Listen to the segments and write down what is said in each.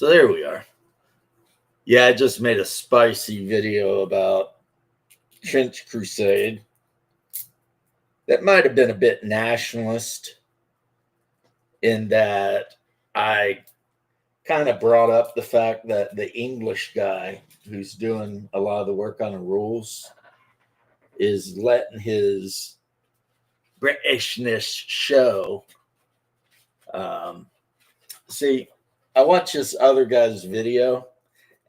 So there we are. Yeah, I just made a spicy video about Trench Crusade. That might have been a bit nationalist in that I kind of brought up the fact that the English guy who's doing a lot of the work on the rules is letting his Britishness show. See, I watched this other guy's video,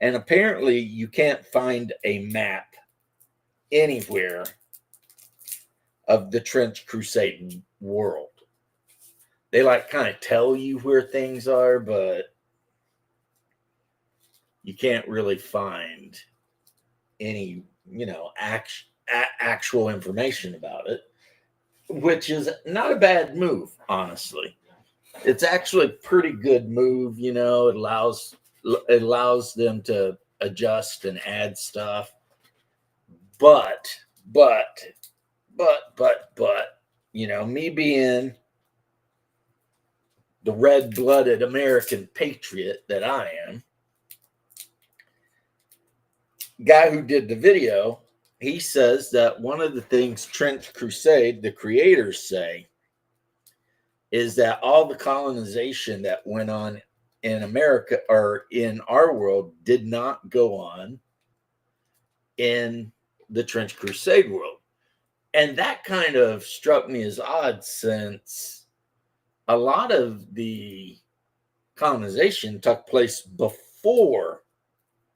and apparently you can't find a map anywhere of the Trench Crusade world. They like kind of tell you where things are, but you can't really find any, actual information about it, which is not a bad move, honestly. It's actually a pretty good move. It allows them to adjust and add stuff. But, me being the red-blooded American patriot that I am, guy who did the video, he says that one of the things Trench Crusade, the creators, say is that all the colonization that went on in America or in our world did not go on in the Trench Crusade world. And that kind of struck me as odd, since a lot of the colonization took place before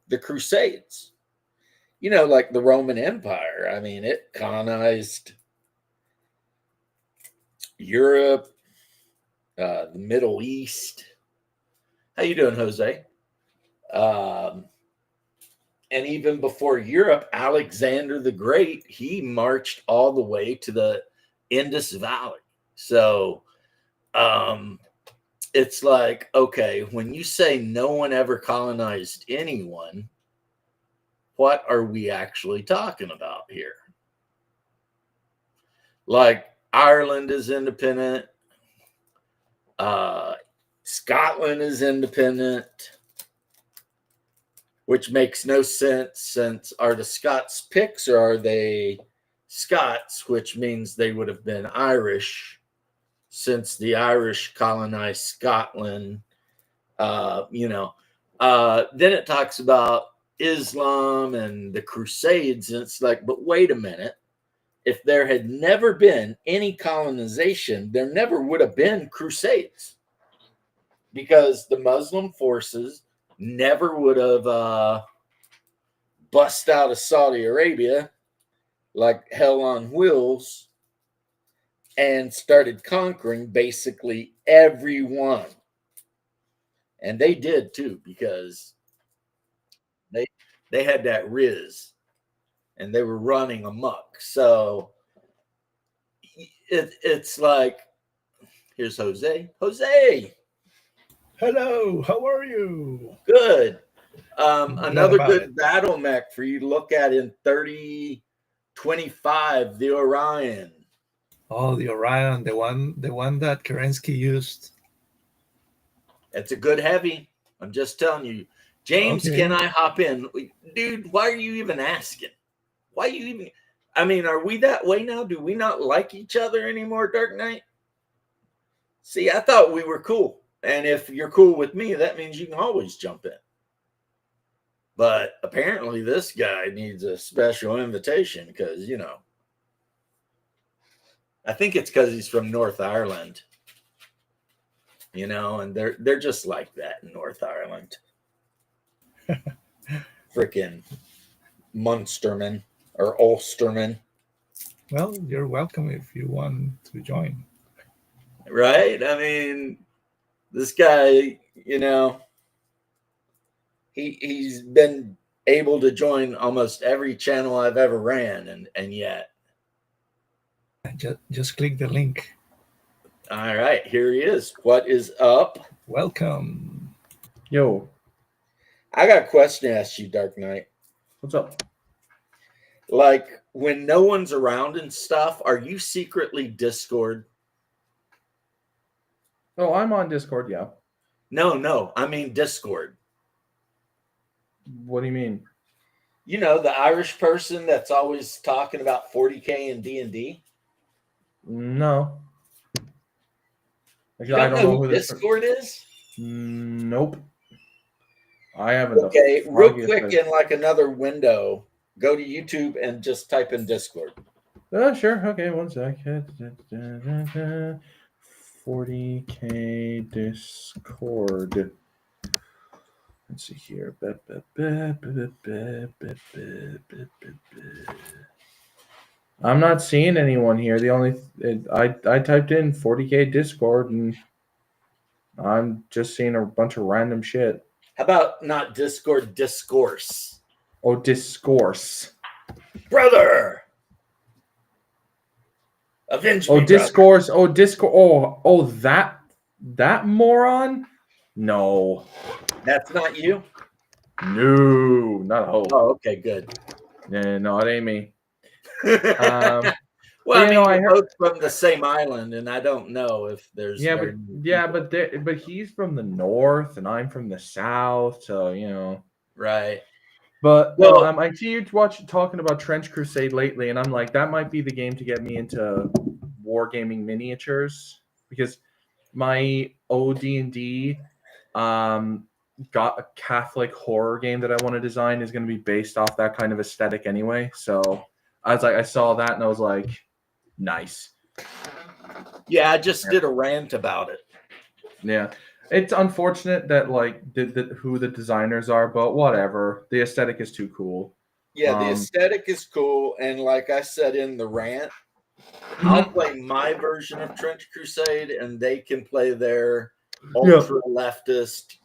the Crusades. Like the Roman Empire. I mean, it colonized Europe, the Middle East. How you doing, Jose? And even before Europe, Alexander the Great, he marched all the way to the Indus Valley. So it's like, okay, when you say no one ever colonized anyone, what are we actually talking about here? Like, Ireland is independent. Scotland is independent, which makes no sense, since are the Scots Picts or are they Scots, which means they would have been Irish, since the Irish colonized Scotland. Then it talks about Islam and the Crusades, and it's like, but wait a minute. If there had never been any colonization, there never would have been Crusades, because the Muslim forces never would have bust out of Saudi Arabia like hell on wheels and started conquering basically everyone. And they did too, because they had that riz and they were running amok. So it's like, here's Jose. Jose! Hello, how are you? Good. Another good battle mech for you to look at in 3025, the Orion. Oh, the Orion, the one that Kerensky used. It's a good heavy. I'm just telling you. James, okay. Can I hop in? Dude, why are you even asking? Why are you even... I mean, are we that way now? Do we not like each other anymore, Dark Knight? See, I thought we were cool. And if you're cool with me, that means you can always jump in. But apparently this guy needs a special invitation because, I think it's because he's from North Ireland. And they're just like that in North Ireland. Freaking Munsterman or Ulsterman. Well, you're welcome if you want to join. Right? I mean, this guy, he's been able to join almost every channel I've ever ran, and yet. Just click the link. All right, here he is. What is up? Welcome. Yo. I got a question to ask you, Dark Knight. What's up? Like, when no one's around and stuff, are you secretly Discord? Oh, I'm on Discord, yeah. No, I mean Discord. What do you mean? You know, the Irish person that's always talking about 40K and D&D. No. You I don't don't know know who who this. Discord is? Nope. I haven't the Okay, real foggiest quick idea. in like another window, go to YouTube and just type in Discord. Oh, sure. Okay, one sec. 40K Discord. Let's see here. I'm not seeing anyone here. The only I typed in 40K Discord and I'm just seeing a bunch of random shit. How about not Discord, Discourse? Oh, Discourse. Brother! Avenge Oh, me, brother. Discourse. Oh, Discord. Oh, that moron. No, That's not you? no, not a hope. Oh, okay, good. Yeah, no, it ain't me. Well, But, I mean, I we're heard. both from the same island, and I don't know if there's Yeah, very but many yeah, people. but he's from the north and I'm from the south, so Right. But no, Well, I see you talking about Trench Crusade lately, and I'm like, that might be the game to get me into wargaming miniatures because my OD&D got a Catholic horror game that I want to design is going to be based off that kind of aesthetic anyway. So I saw that and I was like, nice. yeah, I just did a rant about it. Yeah. It's unfortunate that like who the designers are, but whatever. The aesthetic is too cool. Yeah, the aesthetic is cool, and like I said in the rant, I'll play my version of Trench Crusade, and they can play their ultra leftist.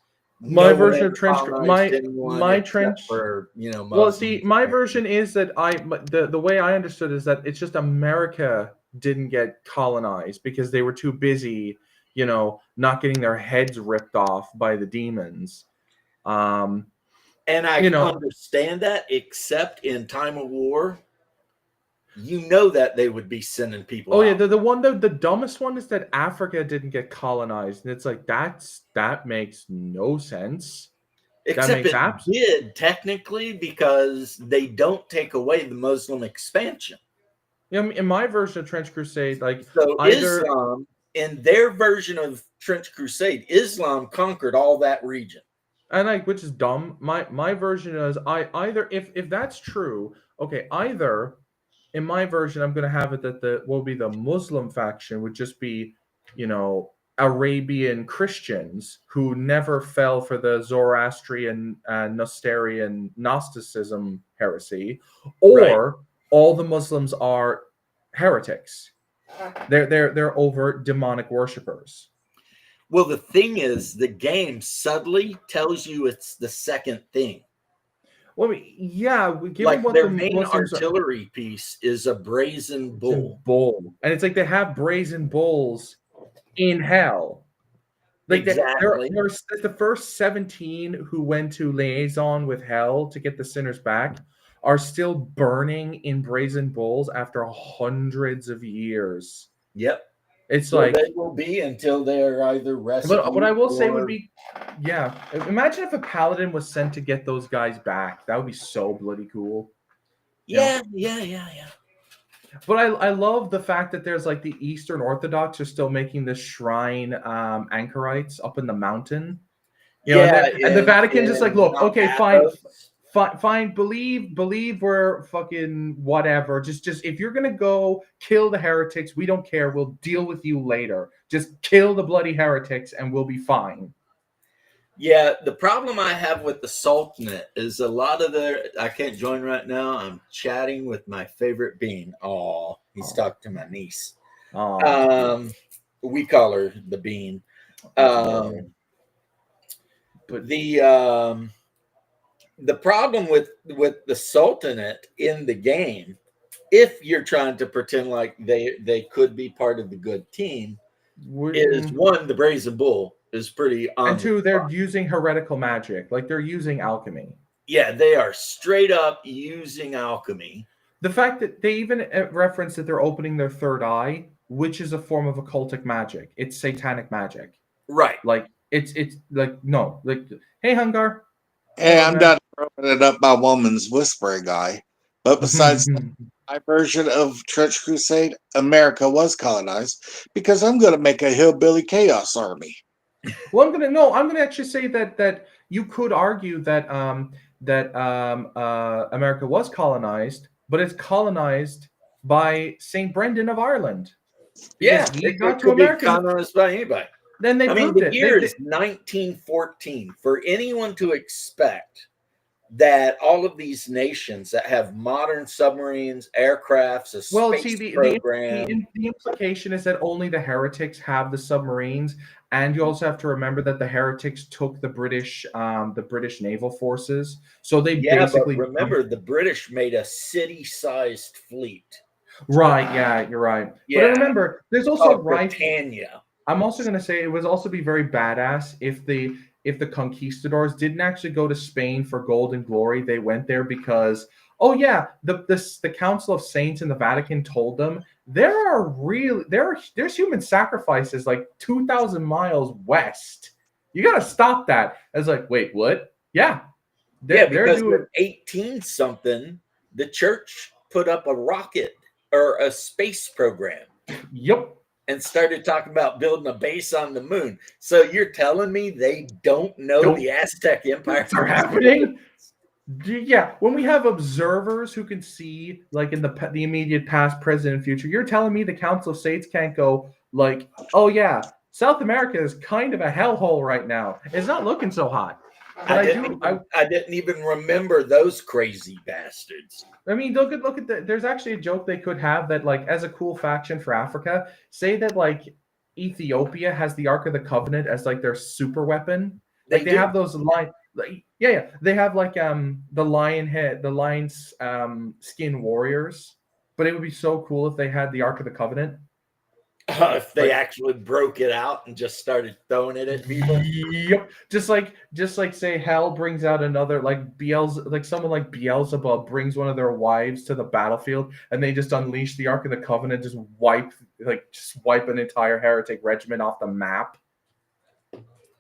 My No one version ever of trench colonized anyone my except trench. for Well, see, Muslims. my version is that the way I understood is that it's just America didn't get colonized because they were too busy, not getting their heads ripped off by the demons. And I understand that, except in time of war, that they would be sending people Oh yeah, out. the dumbest one is that Africa didn't get colonized, and it's like that makes no sense. Except it did technically because they don't take away the Muslim expansion. In my version of Trench Crusade, like so Islam, in their version of Trench Crusade, Islam conquered all that region. And which is dumb. My version is either if that's true, okay, either in my version I'm gonna have it that the Muslim faction would just be, Arabian Christians who never fell for the Zoroastrian Nestorian Gnosticism heresy, or all the Muslims are heretics. They're overt demonic worshippers. Well, the thing is, the game subtly tells you it's the second thing. Well, I mean, yeah, given like what their the main Muslims artillery piece is a brazen bull, and it's like they have brazen bulls in hell. Like exactly. there's the first 17 who went to liaison with hell to get the sinners back are still burning in brazen bulls after hundreds of years. Yep. It's they will be until they're either rescued. But what I will say would be, yeah, imagine if a paladin was sent to get those guys back. That would be so bloody cool. Yeah. But I love the fact that there's like the Eastern Orthodox are still making this shrine anchorites up in the mountain. And the Vatican just like, look, okay, fine, believe we're fucking whatever. Just if you're gonna go kill the heretics, we don't care. We'll deal with you later. Just kill the bloody heretics and we'll be fine. Yeah, the problem I have with the Sultanate is a lot of I can't join right now. I'm chatting with my favorite bean. Oh, he's talking to my niece. We call her the bean. But the problem with the Sultanate in the game, if you're trying to pretend like they could be part of the good team, is one, the brazen bull is pretty and two, they're using heretical magic, like they're using alchemy. Yeah, they are straight up using alchemy. The fact that they even reference that they're opening their third eye, which is a form of occultic magic. It's satanic magic. Right. Like it's like no, like hey Hungar. Hey, Oh I'm man. not throwing it up my woman's whispering guy. But besides my version of Trench Crusade, America was colonized because I'm going to make a hillbilly chaos army. Well, I'm gonna actually say that you could argue that America was colonized, but it's colonized by Saint Brendan of Ireland because Yeah, he got it to could be America. colonized by anybody. Then they I mean, proved the it. year is 1914. For anyone to expect that all of these nations that have modern submarines, aircrafts, a Well, see, space program, the implication is that only the heretics have the submarines, and you also have to remember that the heretics took the British naval forces, so they yeah, but basically remember, the British made a city-sized fleet. right. Yeah, you're right. But I Yeah, remember, there's also called right. Britannia. I'm also going to say it would also be very badass if the conquistadors didn't actually go to Spain for gold and glory. They went there because the Council of Saints in the Vatican told them there's human sacrifices like 2,000 miles west. You got to stop that. I was like, wait, what? Yeah, Yeah, they're because doing. in 18 something, the church put up a rocket or a space program Yep. and started talking about building a base on the moon. So you're telling me they don't know Don't- the Aztec Empire Are happening? Yeah, when we have observers who can see, like in the immediate past, present, and future, you're telling me the Council of States can't go like, oh yeah, South America is kind of a hellhole right now. It's not looking so hot. But I didn't even remember those crazy bastards. I mean, look at there's actually a joke they could have that like as a cool faction for Africa, say that like Ethiopia has the Ark of the Covenant as like their super weapon. Like they do. have those like yeah, they have like the lion's skin warriors. But it would be so cool if they had the Ark of the Covenant. If they actually broke it out and just started throwing it at people. Yep. Just like say Hell brings out another like someone like Beelzebub brings one of their wives to the battlefield and they just unleash the Ark of the Covenant, just wipe an entire heretic regiment off the map.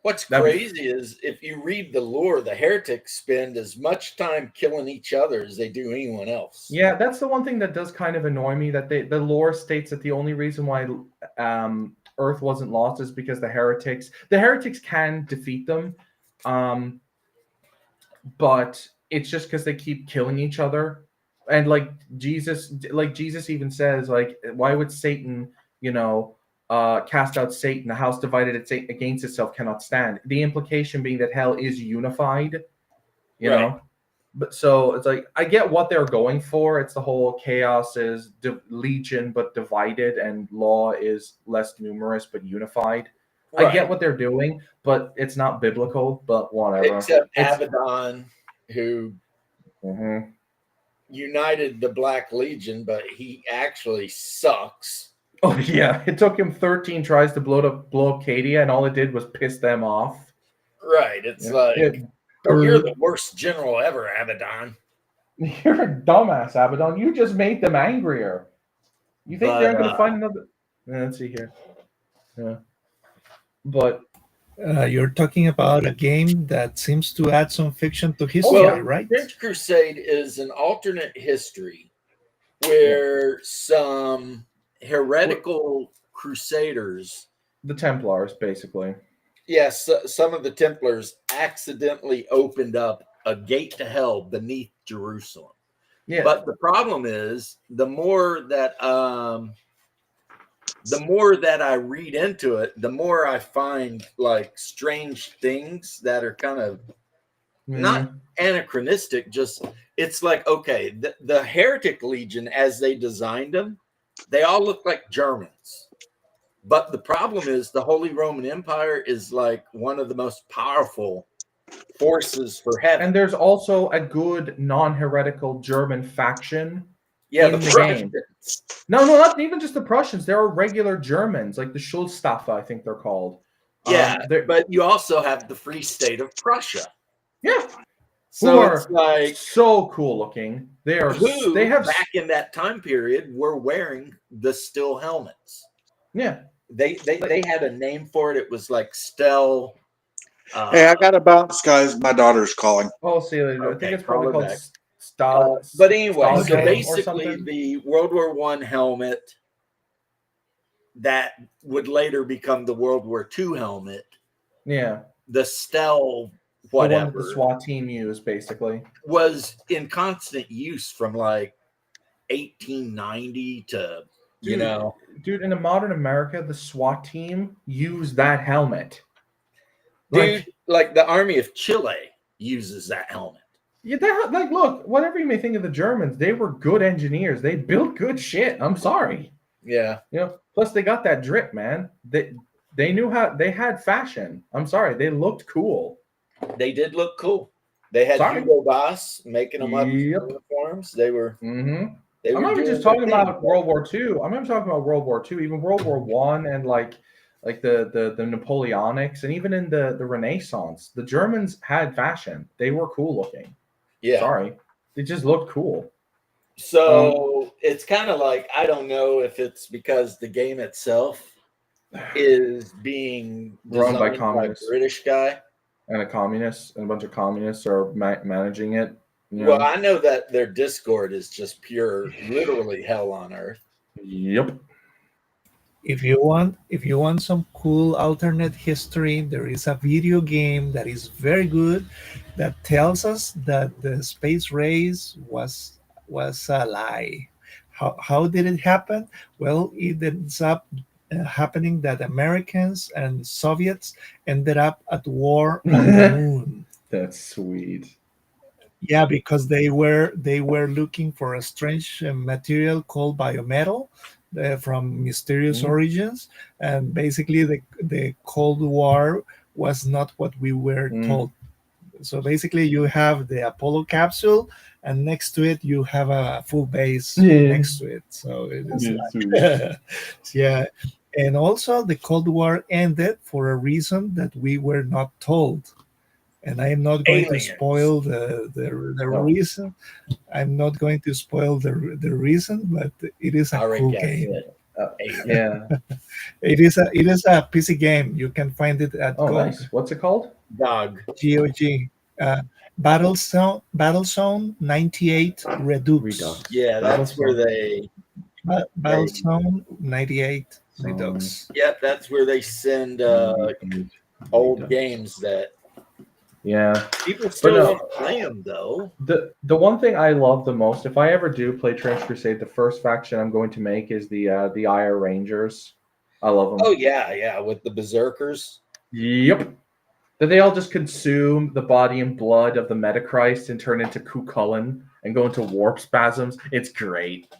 What's crazy is if you read the lore, the heretics spend as much time killing each other as they do anyone else. Yeah, that's the one thing that does kind of annoy me, that the lore states that the only reason why Earth wasn't lost is because the heretics can defeat them, but it's just because they keep killing each other. And like Jesus even says, like, why would Satan, cast out Satan? A house divided against itself cannot stand. The implication being that hell is unified, you know. But so it's like I get what they're going for. It's the whole chaos is legion but divided, and law is less numerous but unified. Right. I get what they're doing, but it's not biblical. But whatever. Except Abaddon, who Mhm. united the Black Legion, but he actually sucks. Oh yeah, it took him 13 tries to blow up Cadia, and all it did was piss them off. Right. It's you're the worst general ever, Abaddon. You're a dumbass, Abaddon. You just made them angrier. You think they're going to find another? Let's see here. Yeah. But you're talking about a game that seems to add some fiction to history, right? French Crusade is an alternate history where some heretical crusaders, the Templars, basically. Yes, some of the Templars accidentally opened up a gate to hell beneath Jerusalem. Yeah. But the problem is the more that I read into it, the more I find like strange things that are kind of not anachronistic. Just it's like, okay, the Heretic Legion as they designed them, they all look like Germans. But the problem is the Holy Roman Empire is like one of the most powerful forces for heaven. And there's also a good non-heretical German faction in the game. No, not even just the Prussians. There are regular Germans, like the Schulstaffe, I think they're called. Yeah, but you also have the Free State of Prussia. Yeah. So it's like so cool looking. They have back in that time period were wearing the still helmets. Yeah. They had a name for it. It was like Stell. Hey, I got to bounce, guys. My daughter's calling. Oh, see you later. I think it's probably call her called back. But anyway, so Okay. basically the World War I helmet that would later become the World War II helmet, Yeah, the Stell the one that whatever, the SWAT team used, basically. was in constant use from like 1890 to, Dude, in a modern America, the SWAT team used that helmet. Dude, like the Army of Chile uses that helmet. Yeah, look, whatever you may think of the Germans, they were good engineers. They built good shit. I'm sorry. Yeah. Plus they got that drip, man. They knew how they had fashion. I'm sorry, they looked cool. They did look cool. They had Hugo Boss making them up uniforms. They were I'm they were not even just talking about World War II. I'm not talking about World War II, even World War One and like the Napoleonics, and even in the Renaissance, the Germans had fashion. They were cool looking. Yeah. Sorry. They just looked cool. So it's kind of like, I don't know if it's because the game itself is being run by a British guy. And a bunch of communists are managing it. Well, I know that their Discord is just pure, literally hell on earth. Yep. If you want some cool alternate history, there is a video game that is very good that tells us that the space race was a lie. How did it happen? Well, it ends up happening that Americans and Soviets ended up at war on the moon. That's sweet. Yeah, because they were looking for a strange material called biometal from mysterious origins, and basically the Cold War was not what we were told. So basically, you have the Apollo capsule, and next to it you have a full base next to it. So it is yeah. And also, the Cold War ended for a reason that we were not told. And I am not going to spoil the reason. I'm not going to spoil the reason, but it is a cool game. Yeah, it is a PC game. You can find it at GOG. Nice. What's it called? GOG. GOG. Battlezone 98 Redux. Yeah, that's where they. Battlezone 98 Redux. Yeah, that's where they send old games that. Yeah, people still want to play them though. The one thing I love the most, if I ever do play Trench Crusade, the first faction I'm going to make is the IR Rangers. I love them. Oh yeah, with the Berserkers. Yep. That they all just consume the body and blood of the Metachrist and turn into Cuchulainn and go into warp spasms. It's great.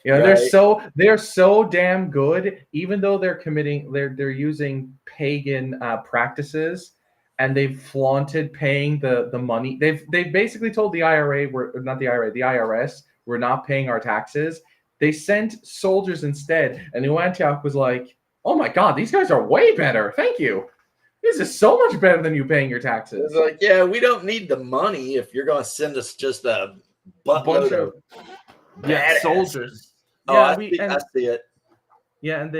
They're so damn good, even though they're using pagan practices, and they've flaunted paying the money. They've basically told the IRA, the IRS, we're not paying our taxes. They sent soldiers instead, and New Antioch was like, oh my god, these guys are way better. Thank you. This is so much better than you paying your taxes. It's like, yeah, we don't need the money if you're going to send us just a bunch of soldiers. Oh, I see it. Yeah, and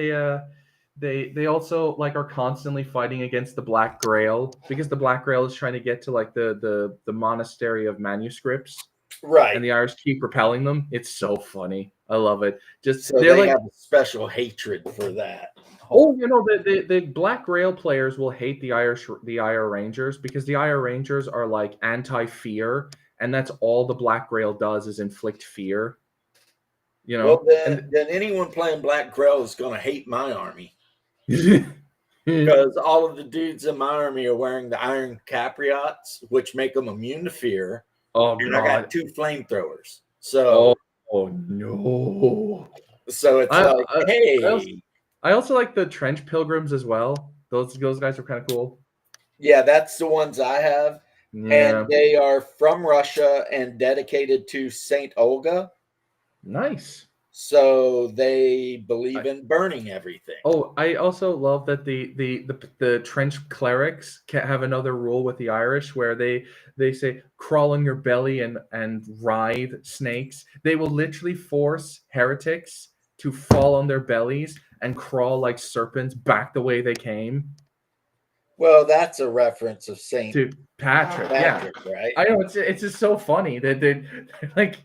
they also are constantly fighting against the Black Grail, because the Black Grail is trying to get to the monastery of manuscripts. Right. And the Irish keep repelling them. It's so funny. I love it. Just so they have a special hatred for that. Oh, the Black Grail players will hate the IR Rangers, because the IR Rangers are like anti-fear, and that's all the Black Grail does is inflict fear. Well, then anyone playing Black Grail is going to hate my army. Because all of the dudes in my army are wearing the iron capriots, which make them immune to fear. Oh, and God. I got 2 flamethrowers. So, no. So it's hey. I also like the Trench Pilgrims as well. Those guys are kind of cool. Yeah, that's the ones I have. Yeah. And they are from Russia and dedicated to Saint Olga. Nice. So they believe in burning everything. Oh, I also love that the Trench Clerics can have another rule with the Irish, where they say crawl on your belly and ride snakes. They will literally force heretics to fall on their bellies and crawl like serpents back the way they came. Well, that's a reference of Saint to Patrick. Patrick, Yeah, right? I know it's just so funny that they like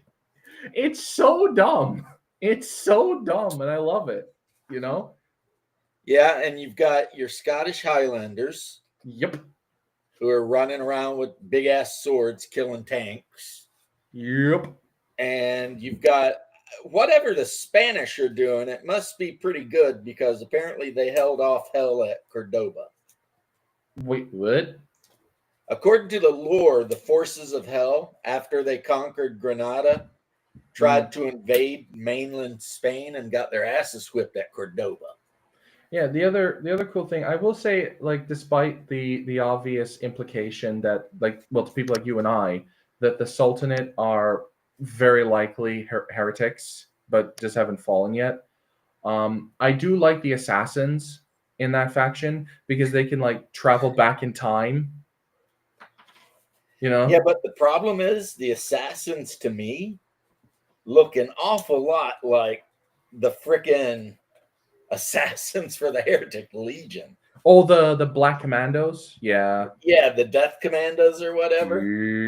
it's so dumb. It's so dumb, and I love it. You know? Yeah, and you've got your Scottish Highlanders Yep. who are running around with big ass swords killing tanks. Yep. And you've got whatever the Spanish are doing, it must be pretty good because apparently they held off hell at Cordoba. Wait, what? According to the lore, the forces of hell, after they conquered Granada, tried to invade mainland Spain and got their asses whipped at Cordoba. Yeah, the other cool thing I will say, like, despite the obvious implication that, like, well, to people like you and I, that the Sultanate are very likely heretics, but just haven't fallen yet. I do like the assassins in that faction because they can like travel back in time. You know? Yeah, but the problem is the assassins to me look an awful lot like the frickin' assassins for the Heretic Legion. Oh, the Black Commandos? Yeah. Yeah, the Death Commandos or whatever.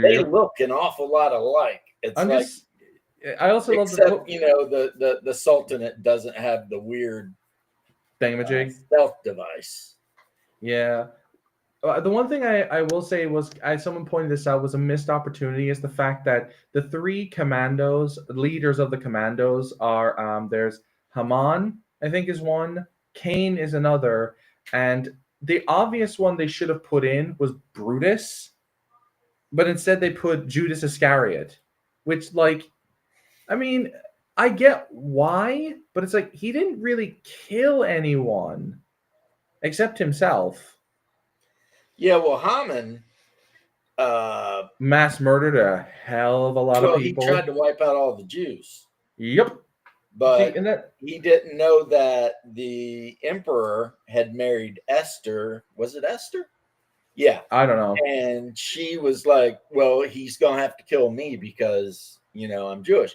They look an awful lot alike. It's I also love except the Sultanate doesn't have the weird thingamajig stealth device. Yeah. The one thing I will say was, as someone pointed this out, was a missed opportunity is the fact that the three commandos, leaders of the commandos, are there's Haman, I think, is one, Cain is another, and the obvious one they should have put in was Brutus, but instead they put Judas Iscariot, which, like, I mean, I get why, but it's like he didn't really kill anyone except himself. Yeah, well, Haman mass murdered a hell of a lot of people. He tried to wipe out all the Jews. Yep. But he didn't know that the emperor had married Esther. Was it Esther? Yeah. I don't know. And she was like, well, he's going to have to kill me because, I'm Jewish.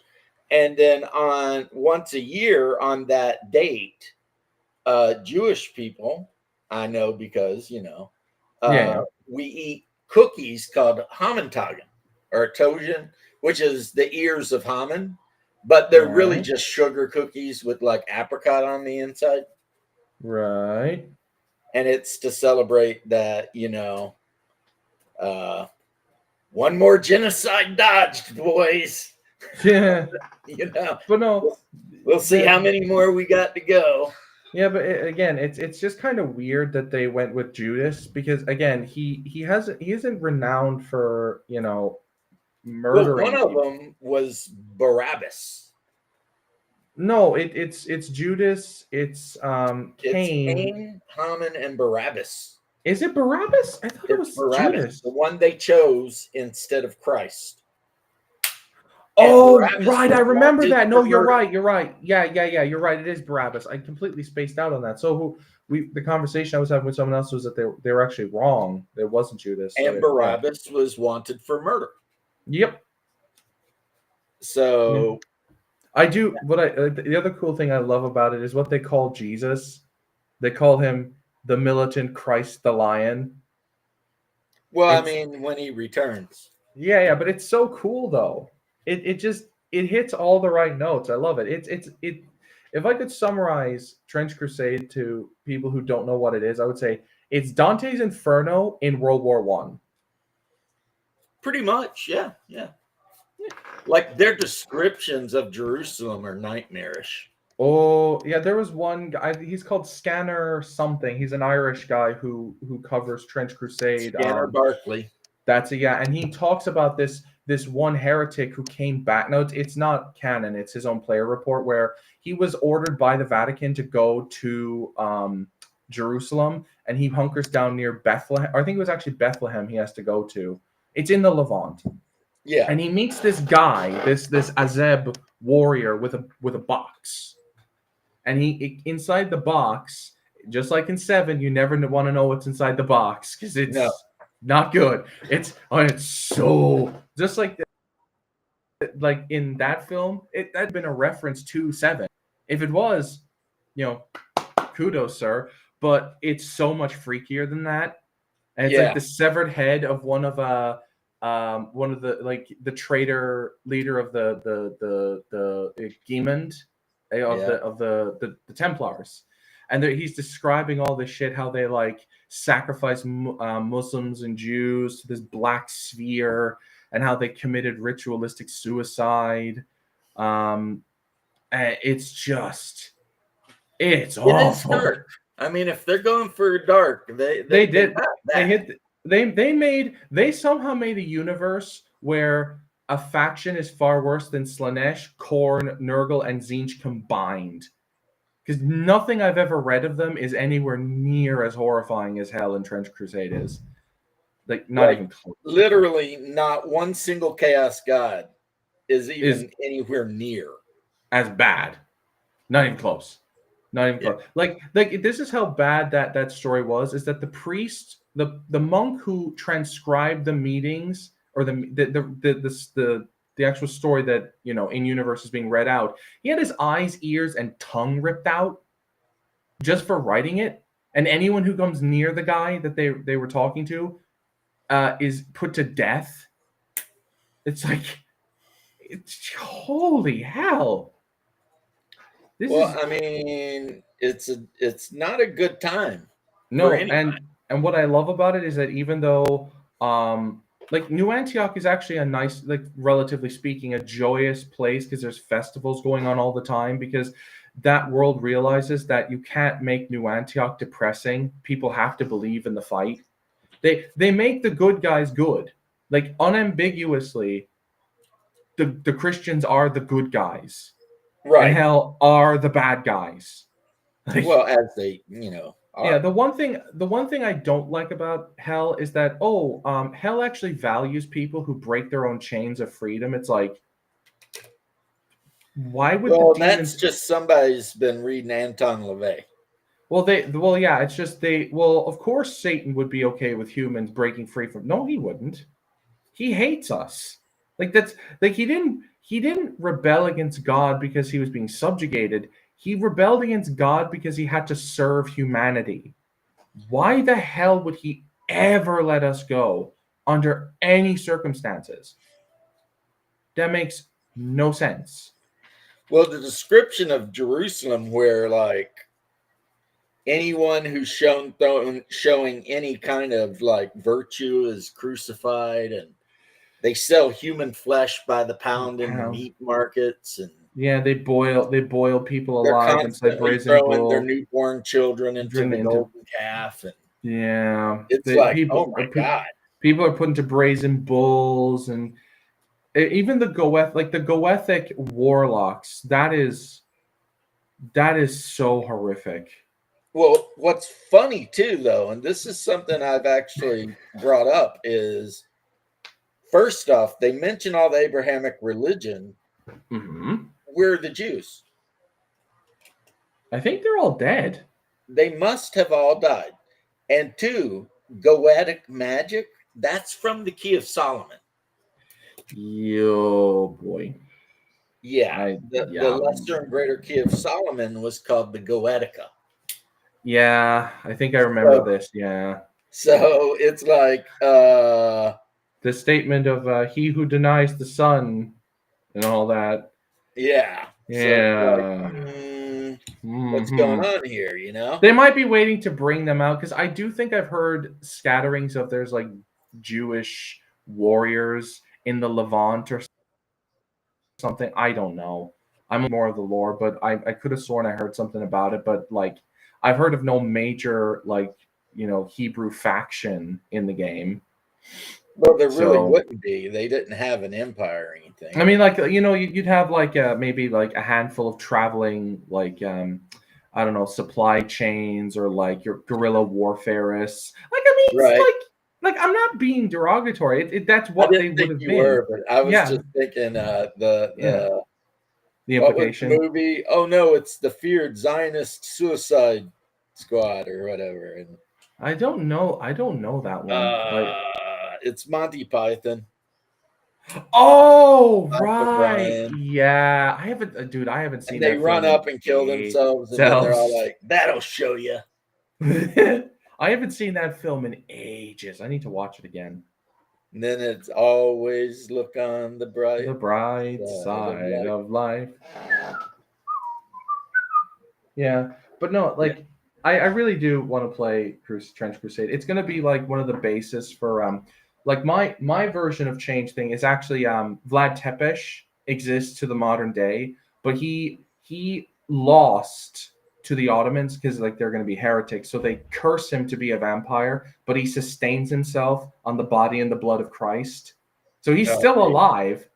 And then on once a year on that date, Jewish people, I know because, we eat cookies called Hamantagen or Tojan, which is the ears of Haman, but they're really just sugar cookies with like apricot on the inside. Right. And it's to celebrate that, one more genocide dodged, boys. Yeah. But no, we'll see how many more we got to go. Yeah, but again, it's just kind of weird that they went with Judas because again, he isn't renowned for murdering. Well, one of them was Barabbas. No, it's Judas. It's Cain. It's Cain, Haman, and Barabbas. Is it Barabbas? I thought it was Barabbas, Judas. the one they chose instead of Christ. Oh, right. I remember that. No, you're right. You're right. Yeah. You're right. It is Barabbas. I completely spaced out on that. So the conversation I was having with someone else was that they were actually wrong. It wasn't Judas. And Barabbas was wanted for murder. Yep. So I do. The other cool thing I love about it is what they call Jesus. They call him the militant Christ the Lion. Well, when he returns. Yeah, but it's so cool though. It hits all the right notes. I love it. It. If I could summarize Trench Crusade to people who don't know what it is, I would say it's Dante's Inferno in World War I. Pretty much, yeah. Like their descriptions of Jerusalem are nightmarish. Oh yeah, there was one guy. He's called Scanner something. He's an Irish guy who covers Trench Crusade. Scanner Barkley. That's it. Yeah, and he talks about this one heretic who came back. No, it's not canon. It's his own player report where he was ordered by the Vatican to go to Jerusalem, and he hunkers down near Bethlehem. Or I think it was actually Bethlehem he has to go to. It's in the Levant. Yeah. And he meets this guy, this Azeb warrior with a box. And inside the box, just like in 7, you never want to know what's inside the box because it's not good. It's so just like in that film, that'd been a reference to 7. If it was, kudos, sir. But it's so much freakier than that. and it's like the severed head of one of the like the traitor leader of the Gemund of the Templars, and he's describing all this shit, how they like sacrifice Muslims and Jews to this black sphere, and how they committed ritualistic suicide. And it's awful. I mean, if they're going for dark, they somehow made a universe where a faction is far worse than Slanesh, Khorne, Nurgle, and Tzeentch combined. Because nothing I've ever read of them is anywhere near as horrifying as Hell and Trench Crusade is. Like, not even close. Literally, not one single Chaos God is anywhere near as bad. Not even close. Not even close. Like this is how bad that story was. Is that the priest, the monk who transcribed the meetings, or the actual story that in universe is being read out, he had his eyes, ears, and tongue ripped out just for writing it. And anyone who comes near the guy that they were talking to is put to death. It's like, it's holy hell. I mean, it's not a good time. No, and what I love about it is that even though like New Antioch is actually a nice, like relatively speaking, a joyous place, because there's festivals going on all the time, because that world realizes that you can't make New Antioch depressing. People have to believe in the fight. They make the good guys good. Like, unambiguously, the Christians are the good guys. Right. And Hell are the bad guys. Like, well, as they, are. Yeah, the one thing I don't like about Hell is that Hell actually values people who break their own chains of freedom. It's like, why would the demons... that's just somebody's been reading Anton LaVey. It's just of course Satan would be okay with humans breaking free from... No, he wouldn't. He hates us. Like, that's like he didn't rebel against God because he was being subjugated. He rebelled against God because he had to serve humanity. Why the hell would he ever let us go under any circumstances? That makes no sense. Well, the description of Jerusalem, where like anyone who's showing any kind of like virtue is crucified, and they sell human flesh by the pound in the meat markets, and they boil people alive inside brazen bull. Their newborn children into the golden calf, and it's like, oh my God, people are put into brazen bulls, and even the Goethic warlocks. That is so horrific. Well, what's funny too, though, and this is something I've actually brought up, is first off, they mention all the Abrahamic religion. Mm-hmm. Where are the Jews? I think they're all dead. They must have all died. And two, Goetic magic, that's from the Key of Solomon. Yo, boy. Yeah, the lesser and greater Key of Solomon was called the Goetica. Yeah, I think I remember this. Yeah. So it's like the statement of he who denies the Son and all that. Yeah. Yeah. So what's going on here, They might be waiting to bring them out, because I do think I've heard scatterings of there's like Jewish warriors in the Levant or something. I don't know. I'm more of the lore, but I could have sworn I heard something about it, but like I've heard of no major Hebrew faction in the game. Well, there really wouldn't be. They didn't have an empire or anything. I mean, like, you'd have like maybe like a handful of traveling, like I don't know, supply chains, or like your guerrilla warfareists. Like, I mean, right. like I'm not being derogatory. That's what they would have been. But I was just thinking the implication. What was the movie? Oh no, it's the feared Zionist Suicide Squad or whatever. And I don't know that one. It's Monty Python. Oh, right. Yeah. I haven't seen and they run up and kill themselves, and then they're all like, that'll show you. I haven't seen that film in ages. I need to watch it again. And then it's always look on the bright side of life. Yeah, but no, like I really do want to play Trench Crusade. It's going to be like one of the bases for like my version of change thing is actually Vlad Tepes exists to the modern day, but he lost to the Ottomans because like they're going to be heretics, so they curse him to be a vampire, but he sustains himself on the body and the blood of Christ, so he's still alive.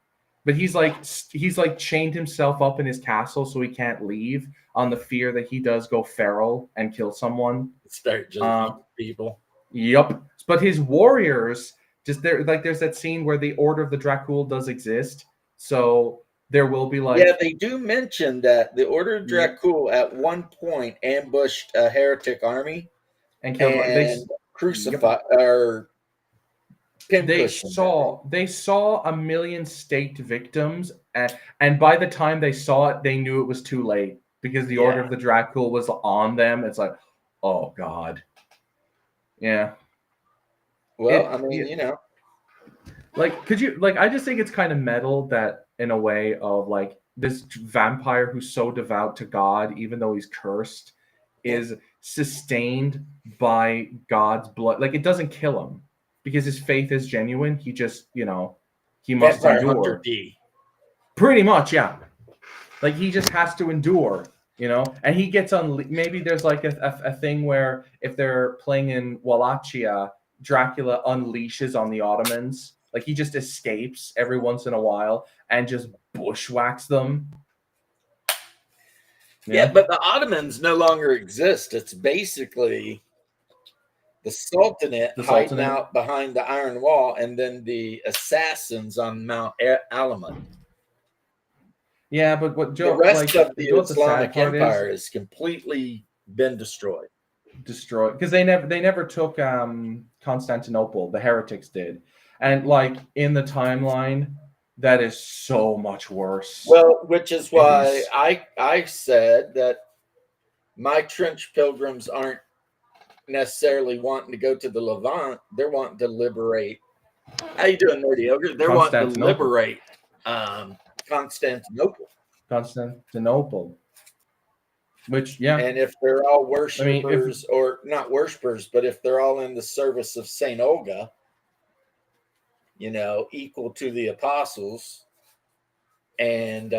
But he's like chained himself up in his castle so he can't leave on the fear that he does go feral and kill someone. Start just eating people. Yep. But his warriors just there, like there's that scene where the Order of the Dracul does exist. So there will be like they do mention that the Order of Dracul at one point ambushed a heretic army and killed and crucified or they saw 1 million staked victims, and by the time they saw it, they knew it was too late because the Order of the Dracul was on them. It's like, oh god, yeah. Well, I mean, like, could you like? I just think it's kind of metal that in a way of like this vampire who's so devout to God, even though he's cursed, is sustained by God's blood. Like it doesn't kill him. Because his faith is genuine, he just, he must endure. Pretty much, yeah. Like he just has to endure, and he gets maybe there's like a thing where if they're playing in Wallachia, Dracula unleashes on the Ottomans. Like he just escapes every once in a while and just bushwhacks them. Yeah, but the Ottomans no longer exist. It's basically the Sultanate hiding out behind the Iron Wall, and then the assassins on Mount Alamun. Yeah, but what the rest of the Islamic Empire has completely been destroyed. Because they never took Constantinople. The heretics did, and like in the timeline, that is so much worse. Well, which is why I said that my trench pilgrims aren't necessarily wanting to go to the Levant. They're wanting to liberate. How you doing, Nerdy Ogre? They're wanting to liberate Constantinople. Which, yeah. And if they're all worshipers, or not worshipers, but if they're all in the service of Saint Olga, equal to the apostles and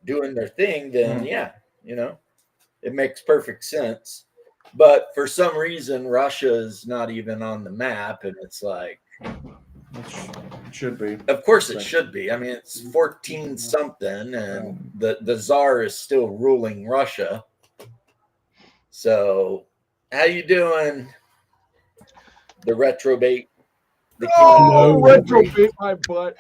doing their thing, then it makes perfect sense. But for some reason, Russia is not even on the map, and it's like it should be. Of course, it should be. I mean, it's 14 something, and the Tsar is still ruling Russia. So, how you doing? The retrobate. Retrobate my butt.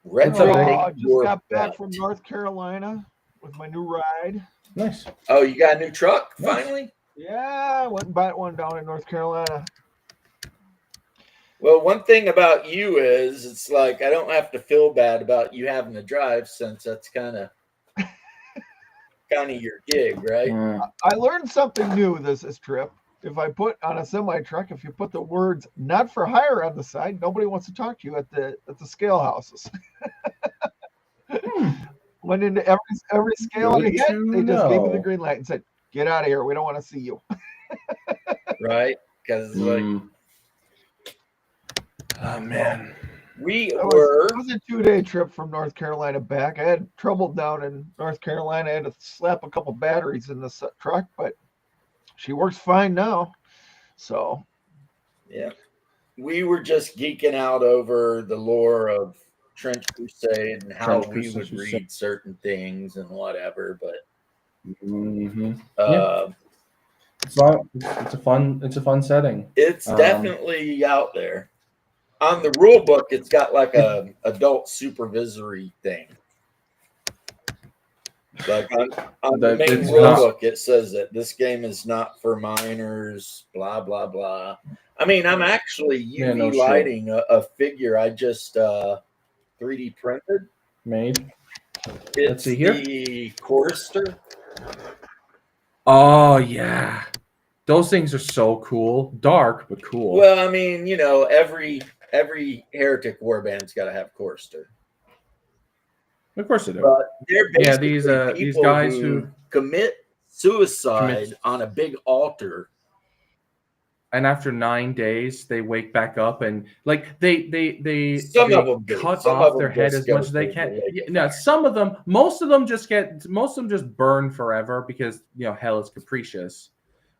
Retrobate. Just got back from North Carolina with my new ride. Nice. Oh, you got a new truck finally? Yeah, I went and bought one down in North Carolina. Well, one thing about you is it's like I don't have to feel bad about you having to drive, since that's kind of your gig, right? I learned something new this trip. If I put on a semi truck, if you put the words "not for hire" on the side, nobody wants to talk to you at the scale houses. Went into every scale I hit, they just gave me the green light and said, "Get out of here. We don't want to see you." Right? Because oh man, it was a 2-day trip from North Carolina back. I had trouble down in North Carolina. I had to slap a couple batteries in the truck, but she works fine now. So, yeah, we were just geeking out over the lore of Trench Crusade and how we would read certain things and whatever, but it's a fun setting. It's definitely out there. On the rule book, it's got like a adult supervisory thing. Like on the main rule book, it says that this game is not for minors, blah blah blah. I mean, I'm actually UV lighting a figure I just 3D printed. Made. Let's see here. The Chorister. Oh yeah, Those things are so cool. Dark, but cool. Well, I mean, you know, every heretic warband's got to have chorister. Of course they do. But they're basically these guys who commit suicide on a big altar. And after 9 days, they wake back up and like they Some of them cut off their head as much as they can. No, some of them, most of them just burn forever because hell is capricious.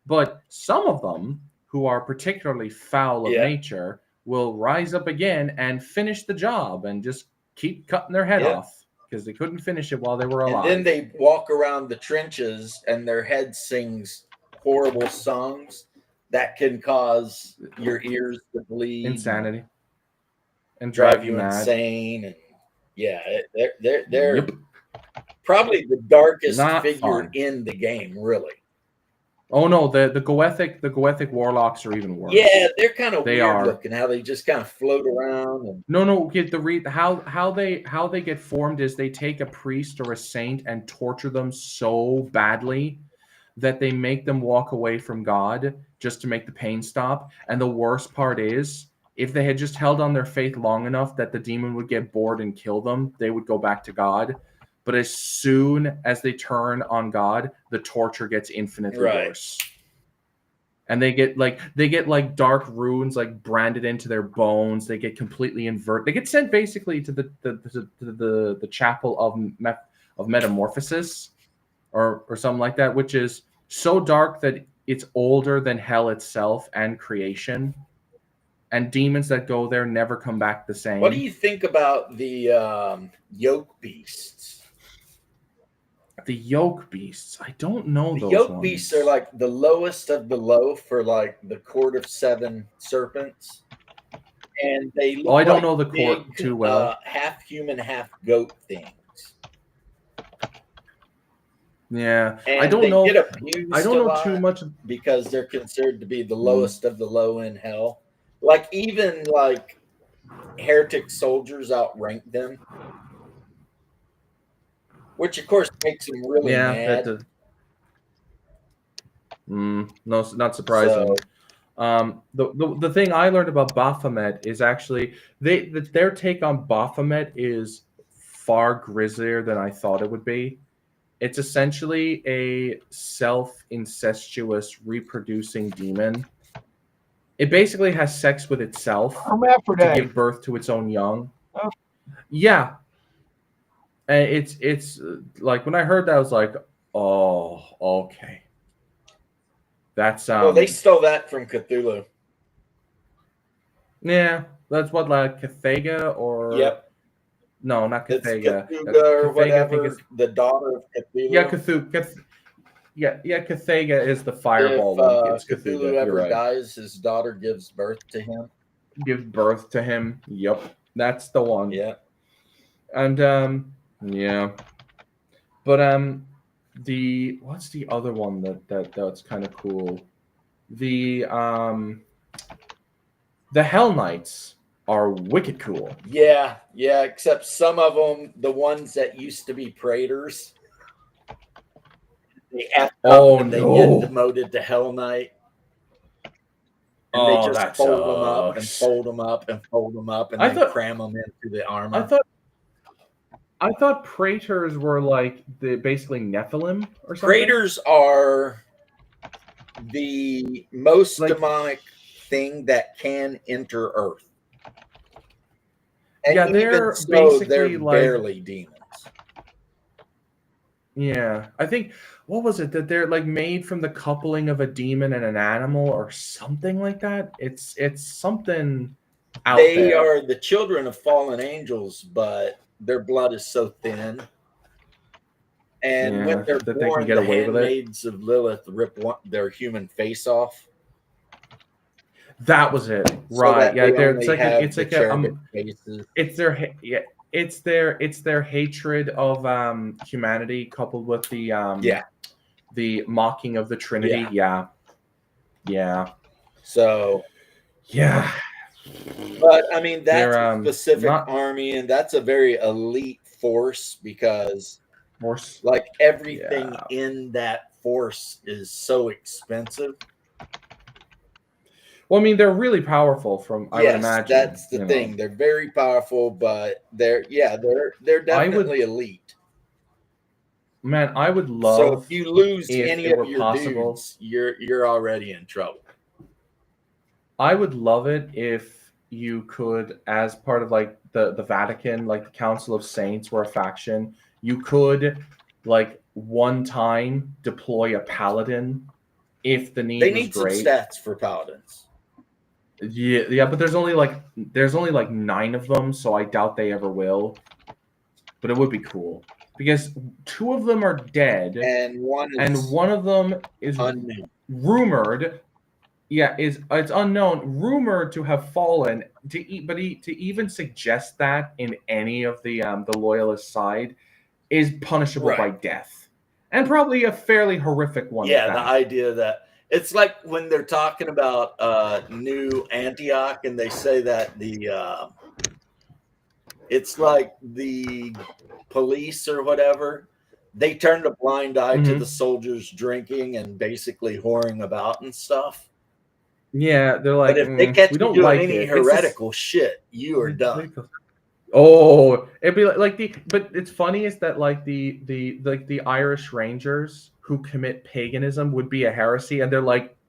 But some of them who are particularly foul of nature will rise up again and finish the job and just keep cutting their head off because they couldn't finish it while they were alive. And then they walk around the trenches and their head sings horrible songs that can cause your ears to bleed, insanity, and drive you insane. And they're probably the darkest figure in the game, really. Oh no, the Goethic warlocks are even worse. Yeah, they're kind of weird looking. How they just kind of float around. And... No. How they get formed is they take a priest or a saint and torture them so badly that they make them walk away from God just to make the pain stop. And the worst part is, if they had just held on their faith long enough that the demon would get bored and kill them, they would go back to God. But as soon as they turn on God, the torture gets infinitely worse. And they get like dark runes like branded into their bones. They get completely inverted. They get sent basically to the chapel of metamorphosis or something like that, which is so dark that it's older than hell itself and creation. And demons that go there never come back the same. What do you think about the yoke beasts? The yoke beasts. I don't know those yoke beasts are like the lowest of the low for like the court of 7 serpents. And they look I don't know the court too well. Half human, half goat things. Yeah, and I don't know. I don't know too much because they're considered to be the lowest of the low in hell. Like even like heretic soldiers outrank them, which of course makes them really mad. No, not surprising. So, the thing I learned about Baphomet is actually their take on Baphomet is far grislier than I thought it would be. It's essentially a self-incestuous reproducing demon. It basically has sex with itself to give birth to its own young. Oh. Yeah. And it's like when I heard that, I was like, oh, okay. That's well, they stole that from Cthulhu. Yeah, that's what, like Cthulhu or no, not Cthulhu. Cthulhu or whatever. The daughter of Cthulhu. Yeah, Cthulhu. Yeah, Cthulhu is the fireball one. It's Cthulhu ever dies, his daughter gives birth to him. Gives birth to him. Yep, that's the one. Yeah, and but what's the other one that's kind of cool? The Hell Knights are wicked cool. Yeah, except some of them, the ones that used to be praetors, they get demoted to Hell Knight. And they just fold them up and fold them up and fold them up and then cram them into the armor. I thought praetors were like basically Nephilim or something. Praetors are the most demonic thing that can enter Earth. And they're they're barely demons. Yeah, I think what was it that they're like made from the coupling of a demon and an animal or something like that? It's something out there. They are the children of fallen angels, but their blood is so thin. And when they're born, they can get away with it. Handmaids of Lilith rip their human face off. That was it, right? Yeah, it's their hatred of humanity coupled with the mocking of the Trinity. Yeah. So but I mean that's a specific army, and that's a very elite force because like everything in that force is so expensive. Well, I mean, they're really powerful. I would imagine that's the thing. They're very powerful, but they're definitely elite. Man, I would love. So if you lose any of your dudes, you're already in trouble. I would love it if you could, as part of like the Vatican, like the Council of Saints were a faction, you could like one time deploy a paladin if the need they was need great. some stats for paladins. Yeah, but there's only like 9 of them, so I doubt they ever will. But it would be cool because 2 of them are dead, and one of them is unknown. Rumored. Yeah, it's unknown, rumored to have fallen. To even suggest that in any of the loyalist side is punishable by death, and probably a fairly horrific one. Yeah, the idea that it's like when they're talking about New Antioch, and they say that it's like the police or whatever. They turned a blind eye to the soldiers drinking and basically whoring about and stuff. Yeah, they're like, but if they catch we you don't doing like any heretical shit, you are done. Oh, it'd be but it's funny is that like the Irish Rangers who commit paganism would be a heresy, and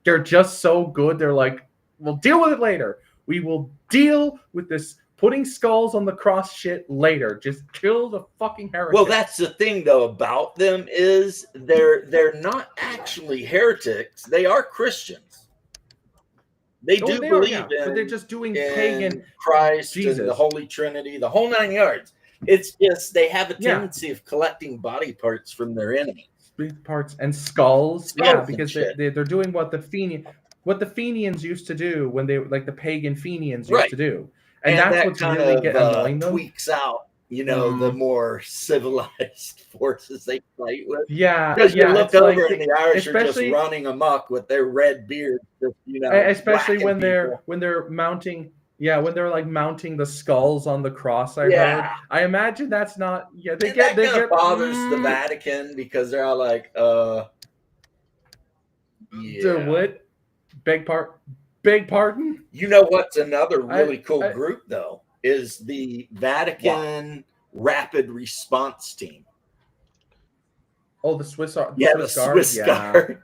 they're just so good. They're like, we'll deal with it later. We will deal with this putting skulls on the cross shit later. Just kill the fucking heretics. Well, that's the thing though about them is they're not actually heretics. They are Christians. They do believe in, but they're just doing pagan Christ Jesus. And the Holy Trinity, the whole 9 yards. It's just they have a tendency of collecting body parts from their enemies. Parts and skulls because they're doing what the Fenians used to do when they the pagan Fenians used to do, and that's that what's really annoying them. Tweaks out, the more civilized forces they fight with. Yeah, because you look over and the Irish are just running amok with their red beards, especially when they're mounting. Yeah, when they're like mounting the skulls on the cross, I imagine that's not. Yeah, they get bothers the Vatican because they're all like, what? Beg pardon. You know what's another really cool group though is the Vatican Rapid Response Team. Oh, the Swiss Guard. Swiss Guard.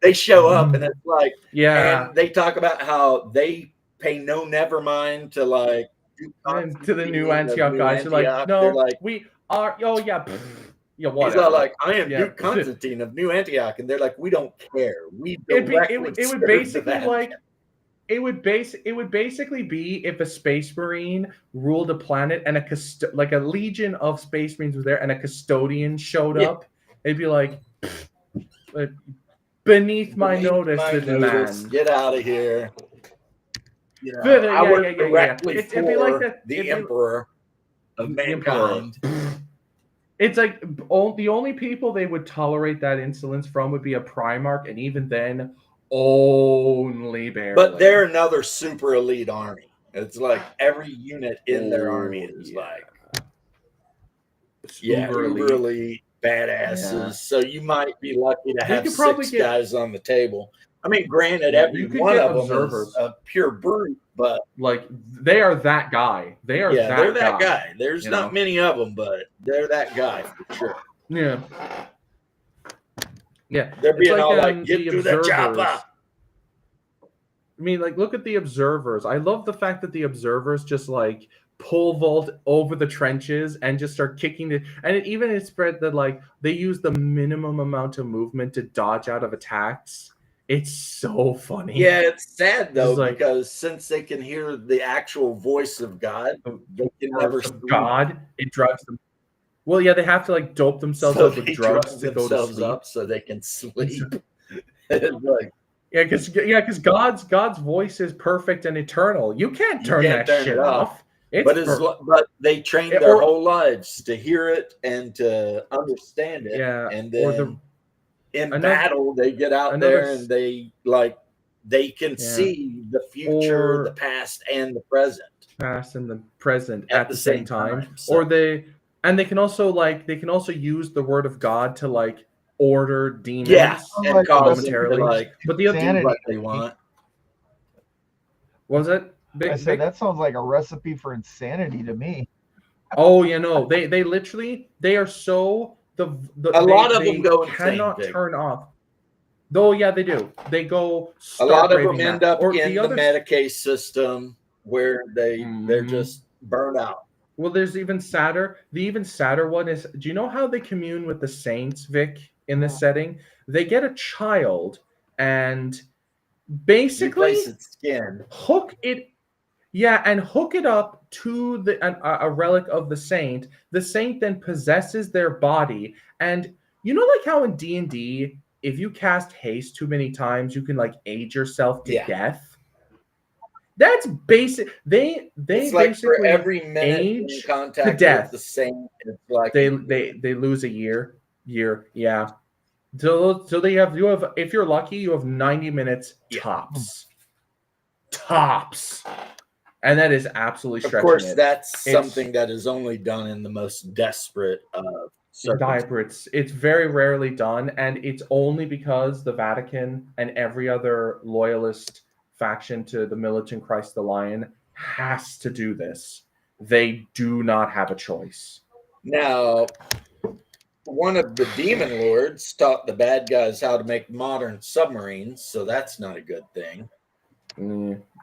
They show up and it's like, and they talk about how they pay no never mind to to the new Antioch guys. They're like, no, we are. Oh yeah. Yeah, he's not like, I am Duke Constantine of New Antioch, and they're like, we don't care. We it would basically like it would basically be if a Space Marine ruled a planet and a legion of Space Marines was there and a custodian showed up. It'd be like beneath my notice, man. Get out of here. I work directly for the Emperor of mankind. It's like the only people they would tolerate that insolence from would be a Primarch, and even then, only barely. But they're another super elite army. It's like every unit in their army is uber elite badasses. Yeah. So you might be lucky to have 6 guys on the table. I mean, granted, every one of them is a pure brute, but they are that guy. They're that guy. There's not many of them, but they're that guy for sure. Yeah. Yeah. They're being all like, get to the chopper. I mean, look at the observers. I love the fact that the observers just pole vault over the trenches and just start kicking it spread that they use the minimum amount of movement to dodge out of attacks. It's so funny. Yeah, it's sad though because since they can hear the actual voice of God, they can never see God. It drives them. Well, yeah, they have to dope themselves up with drugs to go to sleep, so they can sleep. because God's voice is perfect and eternal. You can't turn that shit off. But they train their whole lives to hear it and to understand it. Yeah, and then. Battle, they get out there and they can see the future, the past, and the present. Past and the present at the same time. So. They can also use the word of God to order demons. Yeah, and momentarily. but the other what they want. Was it? I said that sounds like a recipe for insanity to me. Oh, you know, they literally they are so a lot of them go insane, cannot turn off. Though, yeah, they do. They go. A lot of them end up in the Medicaid system where they're just burned out. Well, there's even sadder. The even sadder one is, do you know how they commune with the saints, Vic, in this setting? They get a child and basically replace its skin, hook it. Yeah, and hook it up to a relic of the saint. The saint then possesses their body, and you know, like how in D&D, if you cast haste too many times, you can like age yourself to death. That's basic. They it's like basically for every minute in contact to death with the saint, it's like they lose a year. Yeah. So you have if you're lucky, you have 90 minutes tops. Tops. And that is absolutely stretching. Of course, that's something that is only done in the most desperate circumstances. It's very rarely done, and it's only because the Vatican and every other loyalist faction to the militant Christ the Lion has to do this. They do not have a choice. Now, one of the demon lords taught the bad guys how to make modern submarines, so that's not a good thing.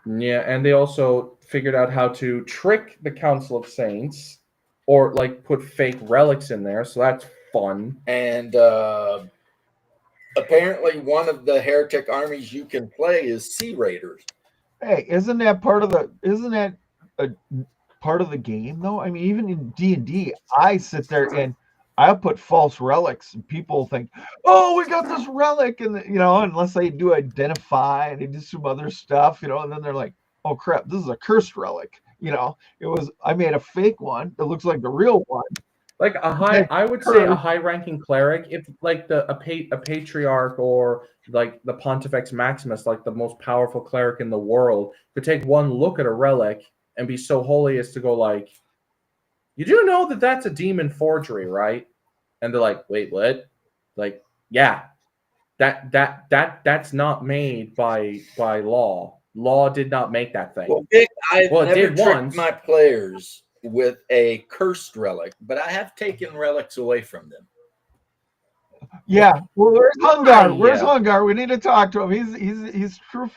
Yeah, and they also figured out how to trick the Council of Saints, or like put fake relics in there, so that's fun. And apparently one of the heretic armies you can play is Sea Raiders. Hey, isn't that part of the game though? I mean, even in D&D, I sit there and I'll put false relics, and people think, "Oh, we got this relic," and unless they do identify and they do some other stuff, and then they're like, "Oh crap, this is a cursed relic." I made a fake one that looks like the real one. Like I would say a high-ranking cleric, if like a patriarch or like the Pontifex Maximus, like the most powerful cleric in the world, could take one look at a relic and be so holy as to go like, "You do know that that's a demon forgery, right?" And they're like, "Wait, what?" Like, yeah, that's not made by law. Law did not make that thing. Well, Vic, I've never tricked my players with a cursed relic, but I have taken relics away from them. Yeah. Well, where's Hungar? Where's Hungar? We need to talk to him. He's proof.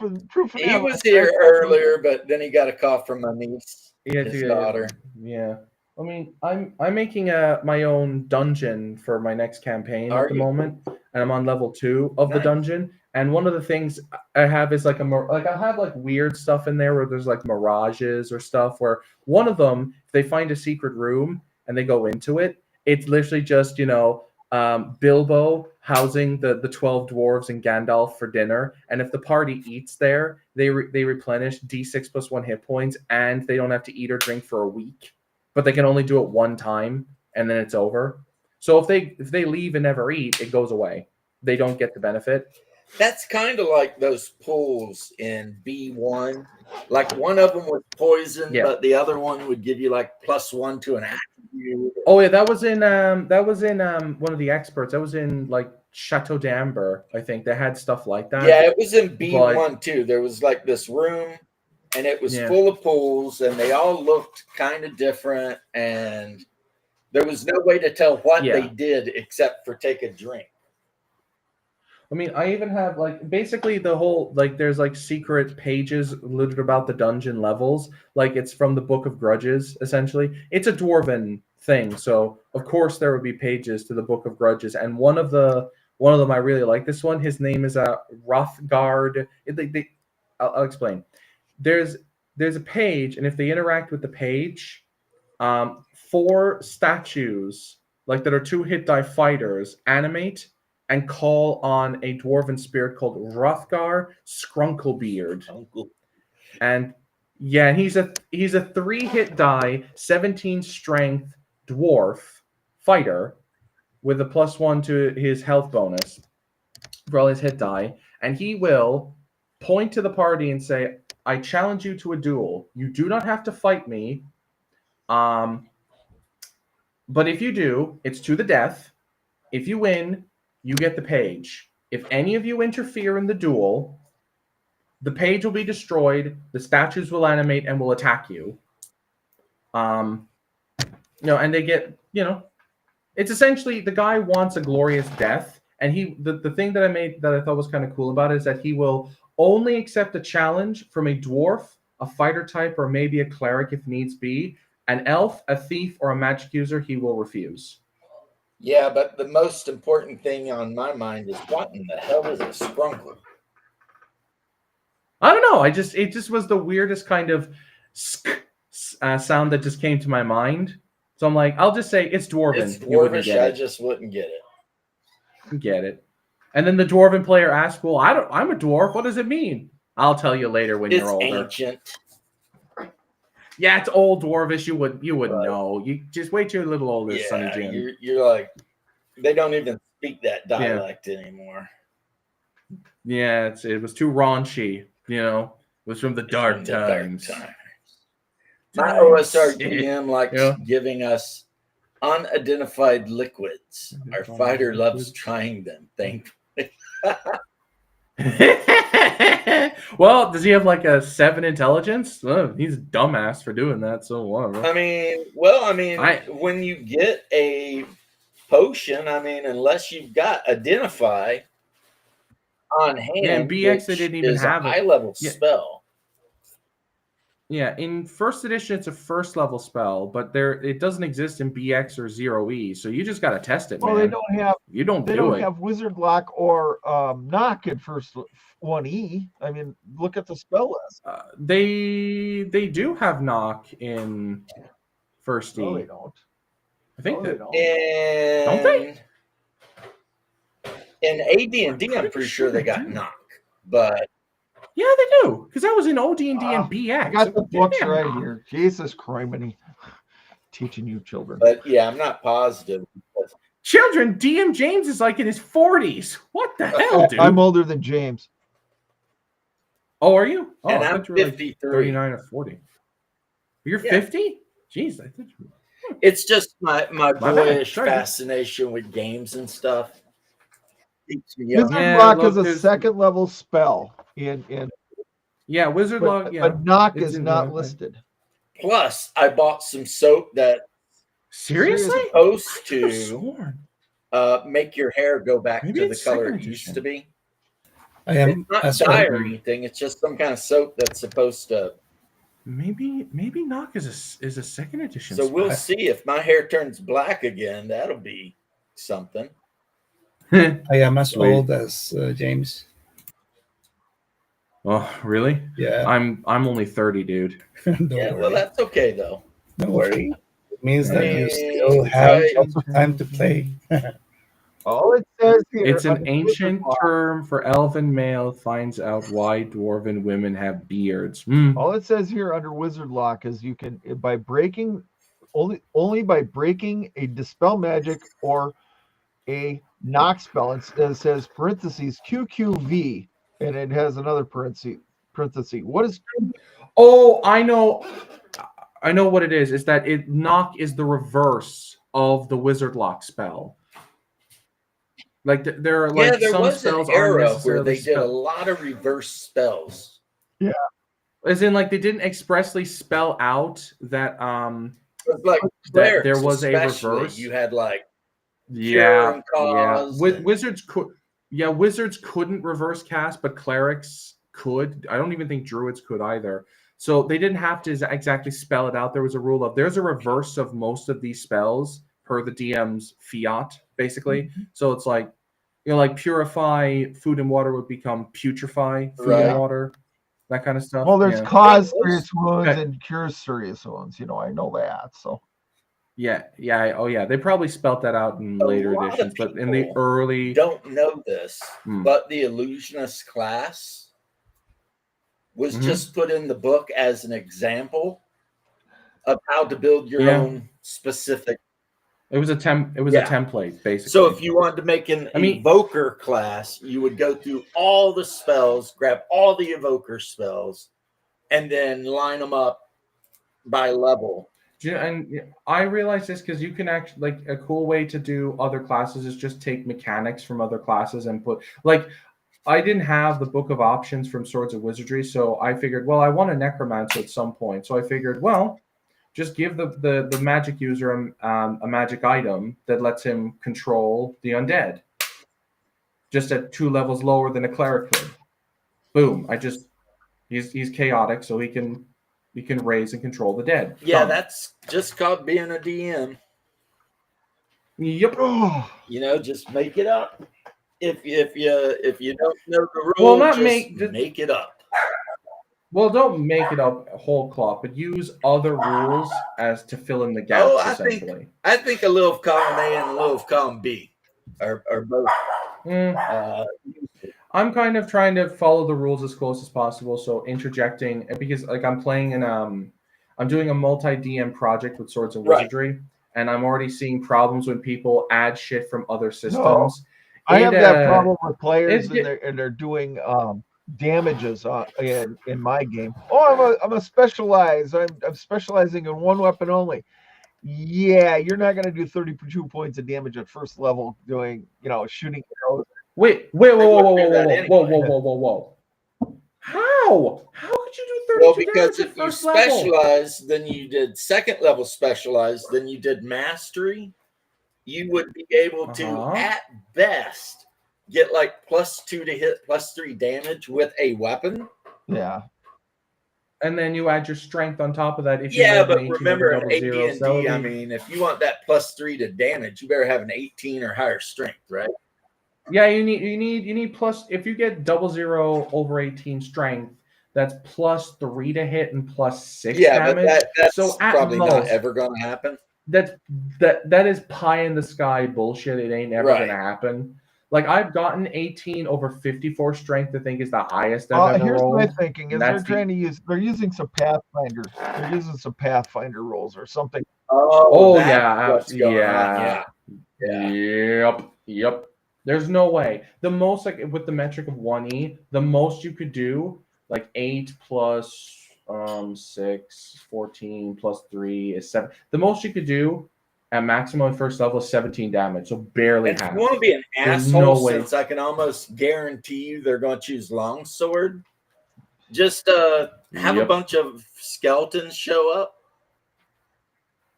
He was here earlier, but then he got a call from my niece, his daughter. Yeah. I mean, I'm making my own dungeon for my next campaign at the moment, and I'm on level 2 of the dungeon. And one of the things I have is like I have like weird stuff in there where there's like mirages or stuff. Where one of them, if they find a secret room and they go into it, it's literally just Bilbo housing the 12 dwarves and Gandalf for dinner, and if the party eats there, they replenish D6 plus 1 hit points, and they don't have to eat or drink for a week. But they can only do it one time, and then it's over. So if they leave and never eat, it goes away. They don't get the benefit. That's kind of like those pools in B1. Like one of them was poison, but the other one would give you like +1 to an attribute. Oh yeah, that was in one of the experts. That was in like Chateau d'Amber, I think. They had stuff like that. Yeah, it was in B1 too. There was like this room, and it was full of pools, and they all looked kind of different, and there was no way to tell what they did except for take a drink. I mean, I even have like basically the whole there's like secret pages littered about the dungeon levels. Like it's from the Book of Grudges, essentially. It's a dwarven thing, so of course there would be pages to the Book of Grudges. And one of them I really like this one. His name is Rothgard. I'll explain. There's a page, and if they interact with the page, 4 statues that are 2 hit die fighters animate and call on a dwarven spirit called Hrothgar Skrunklebeard. And he's a 3-hit die, 17 strength dwarf fighter with a +1 to his health bonus for all his hit die. And he will point to the party and say, "I challenge you to a duel. You do not have to fight me. But if you do, it's to the death. If you win, you get the page. If any of you interfere in the duel, the page will be destroyed, the statues will animate and will attack you. And they get, it's essentially the guy wants a glorious death, and the thing that I thought was kind of cool about it is that he will only accept a challenge from a dwarf, a fighter type, or maybe a cleric if needs be. An elf, a thief, or a magic user, he will refuse. Yeah, but the most important thing on my mind is what in the hell is a sprunkler? I don't know. It just was the weirdest kind of sound that just came to my mind. So I'm like, I'll just say it's dwarven. It's dwarvish. I just wouldn't get it. Get it. And then the dwarven player asks, "Well, I'm a dwarf. What does it mean?" I'll tell you later when you're older. It's ancient. Yeah, it's old dwarvish. You wouldn't know. You just wait till you're a little older, Sonny Jim. You're like, they don't even speak that dialect anymore. Yeah, it was too raunchy. It was from the dark times. My OSR DM likes giving us unidentified liquids. Our fighter loves trying them. Thankfully. Well, does he have like a 7 intelligence? Well, he's a dumbass for doing that. So whatever. I mean, when you get a potion, unless you've got identify on hand, in BX they didn't even have a high level spell. Yeah, in first edition it's a first level spell, but it doesn't exist in BX or 0E, so you just got to test it, man. Well, they don't have they don't have Wizard Lock or Knock in first 1E. I mean, look at the spell list. They do have Knock in first E. No, they don't. I think they don't they? In AD&D, I'm pretty sure they got Knock, but yeah, they do, because I was in OD&D and BX. I got the books right here. Jesus criminy. Teaching you children. But yeah, I'm not positive. Children, DM James is like in his 40s. What the hell, dude? I'm older than James. Oh, are you? Oh, and I I'm thought you were 53. Like 39 or 40. You're 50? Jeez, I thought you were... It's just my boyish fascination with games and stuff. Wizard Lock is a second level spell in Wizard Lock, but Knock is not listed. Plus, I bought some soap that seriously is supposed to make your hair go back to the color it used to be. It's not dye or anything. It's just some kind of soap that's supposed to. Maybe Knock is a second edition. So we'll see if my hair turns black again. That'll be something. I am as old as James. Oh, really? Yeah. I'm only 30, dude. Well, that's okay though. Don't worry. It means that you still have lots of time to play. All it says here, it's an ancient term for elven male finds out why dwarven women have beards. All it says here under Wizard Lock is you can by breaking only by breaking a dispel magic or a knock spell. It says parentheses QQV, and it has another parenthesis. What is? Oh, I know what it is. Is that knock is the reverse of the Wizard Lock spell. Like there are like there some was spells an era where they did a lot of reverse spells. Yeah, as in like they didn't expressly spell out that like that there was a reverse. You had like Wizards couldn't reverse cast, but clerics could. I don't even think druids could either. So they didn't have to exactly spell it out. There was a rule of there's a reverse of most of these spells per the DM's fiat, basically. Mm-hmm. So it's like, like purify food and water would become putrefy food and water, that kind of stuff. Well, there's cause serious wounds and cure serious wounds. I know that. So. Yeah. They probably spelt that out in later editions, but in the early don't know this, but the illusionist class was just put in the book as an example of how to build your own specific. It was a template, basically. So if you wanted to make an evoker class, you would go through all the spells, grab all the evoker spells, and then line them up by level. And I realize this because you can actually, like, a cool way to do other classes is just take mechanics from other classes and put, like, I didn't have the book of options from Swords of Wizardry, so I figured, well, I want a necromancer at some point. So I figured, well, just give the magic user a magic item that lets him control the undead. Just at 2 levels lower than a cleric could. Boom. He's chaotic, so he can raise and control the dead. Yeah, Done. that's just called being a DM. Yep. You know, just make it up. If you don't know the Well, rule, not just make- make it up. Well, don't make it up whole cloth, but use other rules as to fill in the gaps. Oh, essentially, I think a little of column A and a little of column B are both. I'm kind of trying to follow the rules as close as possible. So interjecting, because like I'm playing in I'm doing a multi DM project with Swords and Wizardry, and I'm already seeing problems when people add shit from other systems. I have that problem with players and they're doing damages in my game. Oh, I'm a specialized. I'm specializing in one weapon only. Yeah, you're not going to do 32 points of damage at first level doing, shooting arrows. Wait, whoa. How? How could you do 32 Well, because damage if at you first level? specialize, then you did second level specialize, then you did mastery, you would be able to, at best, get like +2 to hit, +3 damage with a weapon. Yeah. And then you add your strength on top of that. If Yeah, you but remember an AD&D, so I mean, if you want that +3 to damage, you better have an 18 or higher strength, right? Yeah, you need plus. If you get 00 over 18 strength, that's +3 to hit and +6 damage. But that's so at probably most, not ever going to happen. That is pie in the sky bullshit. It ain't ever going to happen. Like I've gotten 18 over 54 strength. I think is the highest I've ever here's rolled. my thinking: is they're using some Pathfinder. They're using some Pathfinder rules or something. Oh yeah, Yep. There's no way. The most, like with the metric of 1E, the most you could do, like 8 plus 6, 14 plus 3 is 7. The most you could do at maximum first level is 17 damage, so barely half. If you want to be an asshole, no way. since I can almost guarantee you they're going to choose longsword, just have a bunch of skeletons show up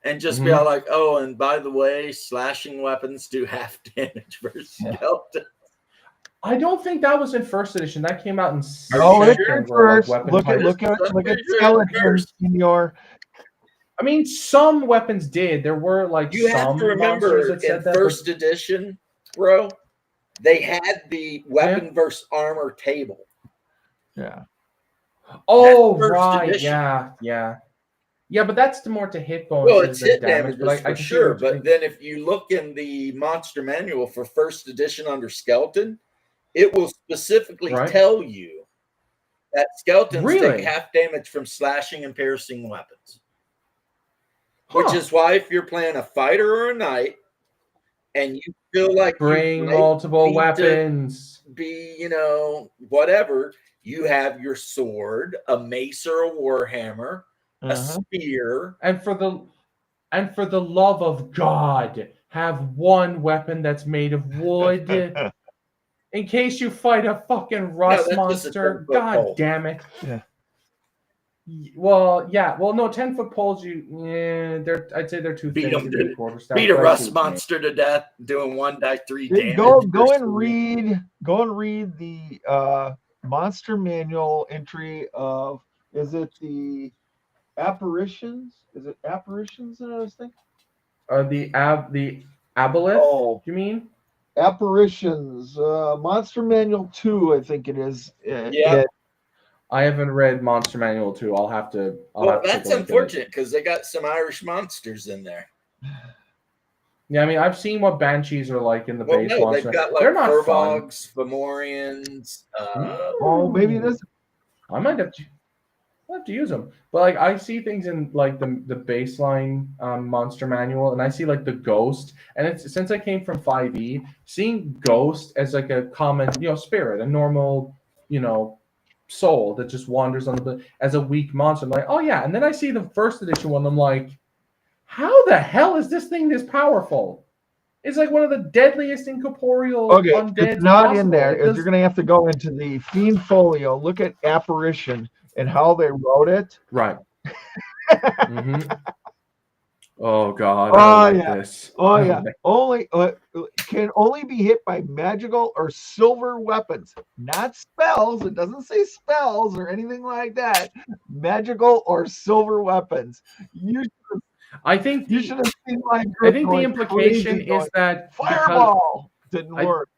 and just be all like, oh, and by the way, slashing weapons do half damage versus skeleton. I don't think that was in first edition. That came out in first. Look at skeletons in your. I mean, some weapons did. There were like you some have to remember that said in that, first edition, bro, they had the weapon versus armor table. Yeah. Oh right, edition. Yeah, but that's more to hit bonuses. Well, it's hit damage, but for sure. But then if you look in the monster manual for first edition under skeleton, it will specifically tell you that skeletons take half damage from slashing and piercing weapons. Which is why if you're playing a fighter or a knight and you feel like bring multiple weapons, be, whatever, you have your sword, a mace or a warhammer, a spear, and for the love of God, have one weapon that's made of wood. In case you fight a fucking rust monster. God damn it. Yeah. Well, yeah. Well, no, 10-foot poles. I'd say they're too thin. Beat a rust monster to death doing 1d3 damage. Go and read the monster manual entry of. Is it the apparitions? Is it apparitions that I was thinking? The aboleth? Oh, you mean? Apparitions, Monster Manual 2, I think it is. Yeah. I haven't read Monster Manual 2. I'll have to. That's unfortunate because they got some Irish monsters in there. Yeah, I mean, I've seen what banshees are like in the base monster. They've got like Furbogs, Fomorians. Maybe it is. I might have to use them, but like I see things in like the baseline monster manual, and I see like the ghost, and it's since I came from 5e, seeing ghost as like a common spirit, a normal soul that just wanders on the as a weak monster. I'm like, oh yeah, and then I see the first edition one. I'm like, how the hell is this thing this powerful? It's like one of the deadliest incorporeal undead. It's not possible. in there. You're going to have to go into the Fiend Folio, look at Apparition and how they wrote it. Right. Oh God! I don't like this. Oh yeah. Only can only be hit by magical or silver weapons, not spells. It doesn't say spells or anything like that. Magical or silver weapons. I think you should have seen my I think the implication is that fireball didn't work.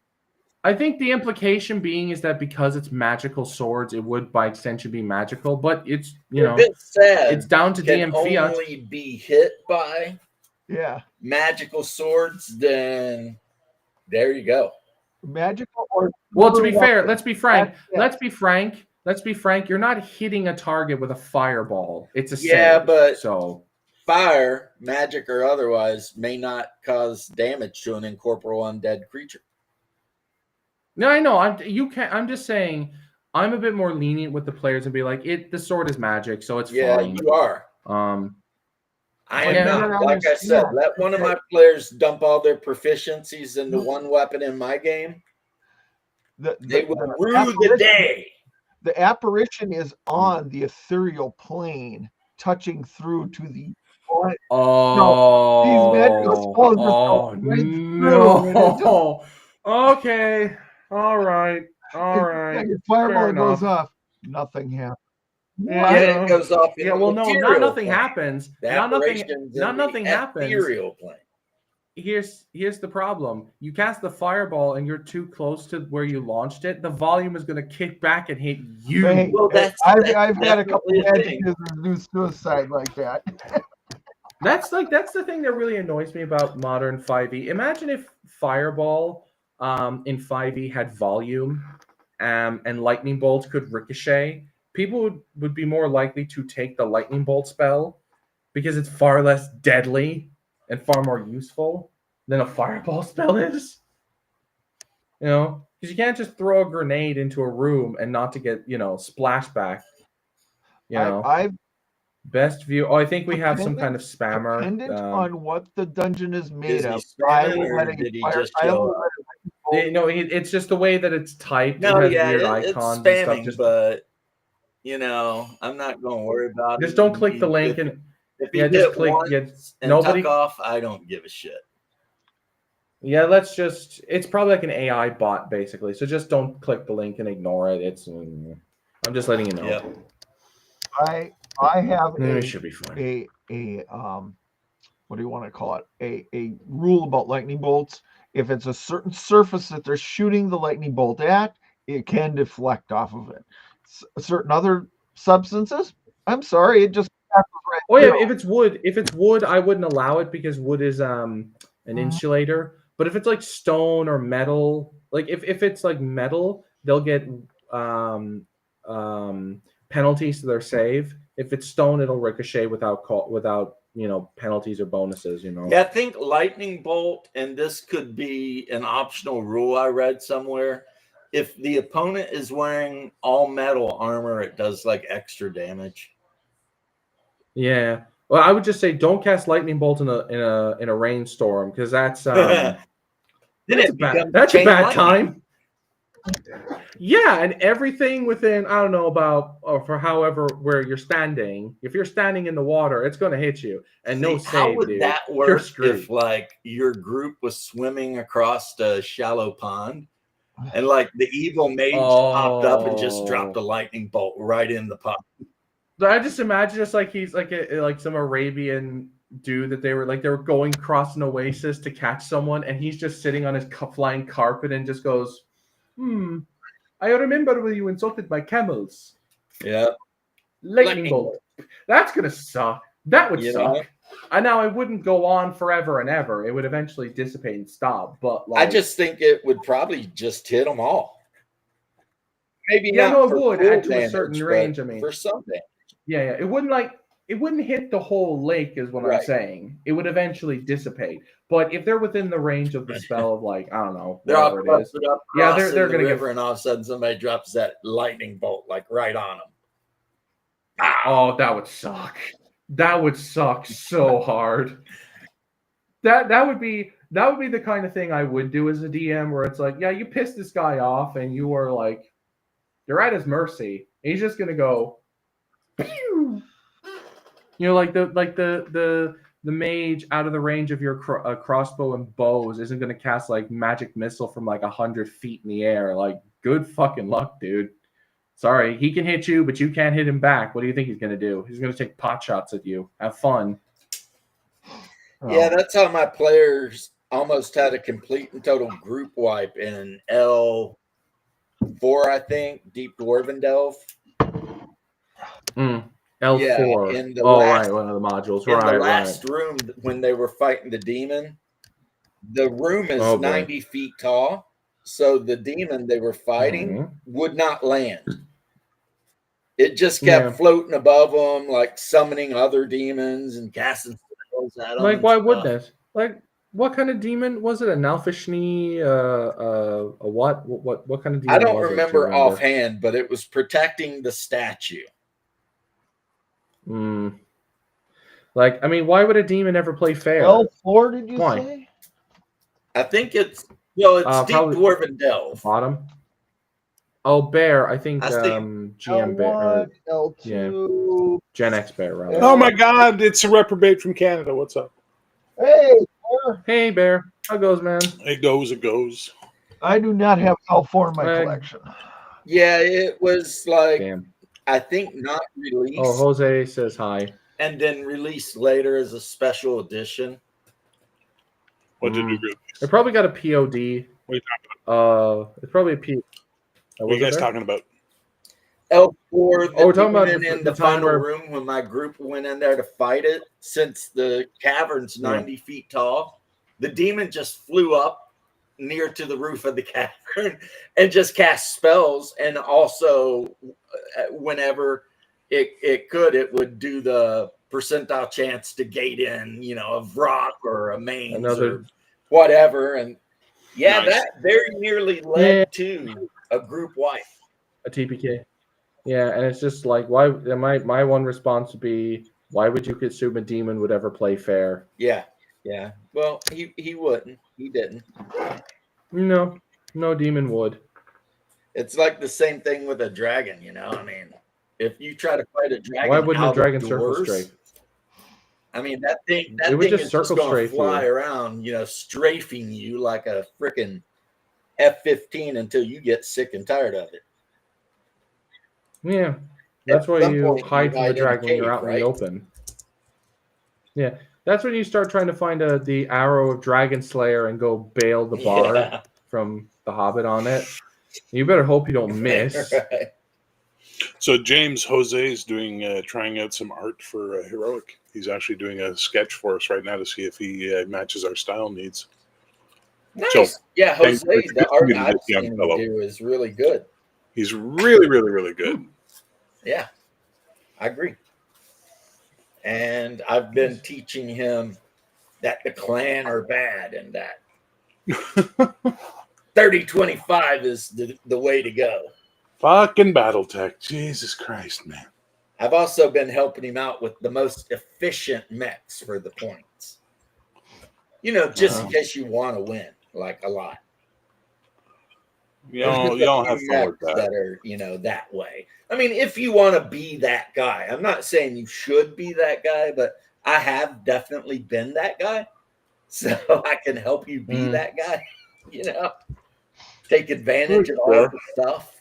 I think the implication being is that because it's magical swords, it would by extension be magical, but it's it's down to DM fiat. Only be hit by magical swords, then there you go. Magical or well, to be fair, let's be frank. Let's be frank. You're not hitting a target with a fireball. It's a save, but so fire, magic or otherwise, may not cause damage to an incorporeal undead creature. No, I know. I'm just saying. I'm a bit more lenient with the players and be like, the sword is magic, so it's fine. You are. I am not. Like I said, let one of my players dump all their proficiencies into one weapon in my game. They will rue the day. The apparition is on the ethereal plane, touching through to the. Oh, these magical spells no. Okay. All right. Your fireball goes off. Nothing happens. Yeah, it goes off. Well, no, not nothing happens. Not nothing happens. Ethereal plane. Here's the problem. You cast the fireball and you're too close to where you launched it. The volume is going to kick back and hit you. Hey, well, I've had a couple of magic users do suicide like that. That's the thing that really annoys me about modern 5e. Imagine if fireball in 5e had volume and lightning bolts could ricochet. People would be more likely to take the lightning bolt spell because it's far less deadly and far more useful than a fireball spell is. Because you can't just throw a grenade into a room and not to get, splashback. Best view. Oh, I think we have some kind of spammer. Dependent on what the dungeon is made of. It's just the way that it's typed. No, it has weird icons it's spamming, and stuff. But I'm not going to worry about it. Just don't click the link and just click. Nobody tuck off. I don't give a shit. Yeah, it's probably like an AI bot basically. So just don't click the link and ignore it. I'm just letting you know. Yep. I have it should be fine. What do you want to call it? A rule about lightning bolts. If it's a certain surface that they're shooting the lightning bolt at, it can deflect off of it. Certain other substances, I'm sorry, it just passes right through. If it's wood, I wouldn't allow it because wood is an insulator. But if it's like stone or metal, like if it's like metal, they'll get penalties to their save. If it's stone, it'll ricochet without penalties or bonuses. Yeah, I think lightning bolt, and this could be an optional rule I read somewhere. If the opponent is wearing all metal armor, it does like extra damage. Yeah. Well, I would just say don't cast lightning bolt in a rainstorm because that's a bad time. Yeah, and everything within, I don't know about, or for however where you're standing, if you're standing in the water, it's going to hit you. And no save, how would dude. that work if like your group was swimming across a shallow pond and like the evil mage popped up and just dropped a lightning bolt right in the pond? I just imagine just like he's like like some Arabian dude that they were going across an oasis to catch someone, and he's just sitting on his flying carpet and just goes, I remember when you insulted my camels. Yeah. Lightning bolt. That's going to suck. That would suck. Now, it wouldn't go on forever and ever. It would eventually dissipate and stop. But I just think it would probably just hit them all. Maybe not. No, it would add to a certain range. I mean, for some damage. Yeah. It wouldn't hit the whole lake, is what I'm saying. It would eventually dissipate. But if they're within the range of the spell of I don't know, they're all crusted up. Yeah, they're going to river, and all of a sudden somebody drops that lightning bolt right on them. Ow. Oh, that would suck. That would suck so hard. That would be that would be the kind of thing I would do as a DM, where it's like, yeah, you pissed this guy off, and you are like, you're at his mercy. He's just gonna go, pew! Like the mage out of the range of your crossbow and bows isn't gonna cast like magic missile from like 100 feet in the air. Like, good fucking luck, dude. Sorry, he can hit you, but you can't hit him back. What do you think he's gonna do? He's gonna take pot shots at you. Have fun. Yeah, that's how my players almost had a complete and total group wipe in L4, I think, Deep Dwarven Delve. L4. Yeah, in the right, one of the modules. In the last room, when they were fighting the demon, the room is 90 feet tall, so the demon they were fighting would not land. It just kept floating above them, like summoning other demons and casting spells at them. Like, why wouldn't it? Like, what kind of demon was it? A Nalfishni? A what? What kind of demon? I don't remember offhand, but it was protecting the statue. Like, I mean, why would a demon ever play fair? L4, did you say? I think it's Deep Dwarven Delve. Bottom. Oh, Bear. I think GM L1, Bear. L2. Gen X Bear, rather. Oh my God, it's a reprobate from Canada. What's up? Hey, Bear. Hey, Bear. How goes, man? It goes. I do not have L4 in my collection. Yeah, it was like, I think not released. Oh, Jose says hi. And then released later as a special edition. What did we release? It probably got a POD. What are you talking about? It's probably a P. What are you guys talking about? L4. We're talking about in the final room when my group went in there to fight it. Since the cavern's 90 feet tall, the demon just flew up near to the roof of the cavern and just cast spells. And also, whenever it would do the percentile chance to gate in, of rock or a main or whatever. And that very nearly led to a group wipe. A TPK. Yeah, and it's just like, why? My one response would be, why would you assume a demon would ever play fair? Yeah. Well, he wouldn't. He didn't. No demon would. It's like the same thing with a dragon, I mean, if you try to fight a dragon, why wouldn't a dragon circle strafe? I mean, that thing is just going to fly around, strafing you like a freaking F-15 until you get sick and tired of it. Yeah, that's why you hide from the dragon when you're out in the open. Yeah, that's when you start trying to find the arrow of Dragon Slayer and go bail the bard from the Hobbit on it. You better hope you don't miss. Right. So James Jose is trying out some art for Heroic. He's actually doing a sketch for us right now to see if he matches our style needs. Nice. So, yeah, Jose, the art I've seen him do is really good. He's really, really, really good. Yeah, I agree. And I've been teaching him that the clan are bad and that 30-25 is the way to go. Fucking Battletech. Jesus Christ, man. I've also been helping him out with the most efficient mechs for the points. Just in case you want to win, like a lot. Y'all have fun with that. That are, that way. I mean, if you want to be that guy, I'm not saying you should be that guy, but I have definitely been that guy. So I can help you be that guy, take advantage of all the stuff.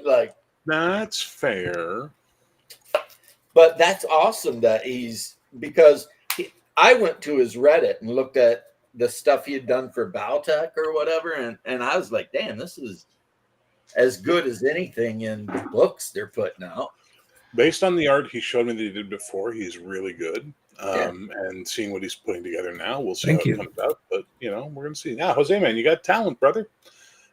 Like, that's fair. But that's awesome that because I went to his Reddit and looked at the stuff he had done for Battletech or whatever, and I was like, damn, this is as good as anything in the books they're putting out. Based on the art he showed me that he did before, he's really good. And seeing what he's putting together now, we'll see how it comes out. But we're gonna see. Yeah, Jose, man, you got talent, brother.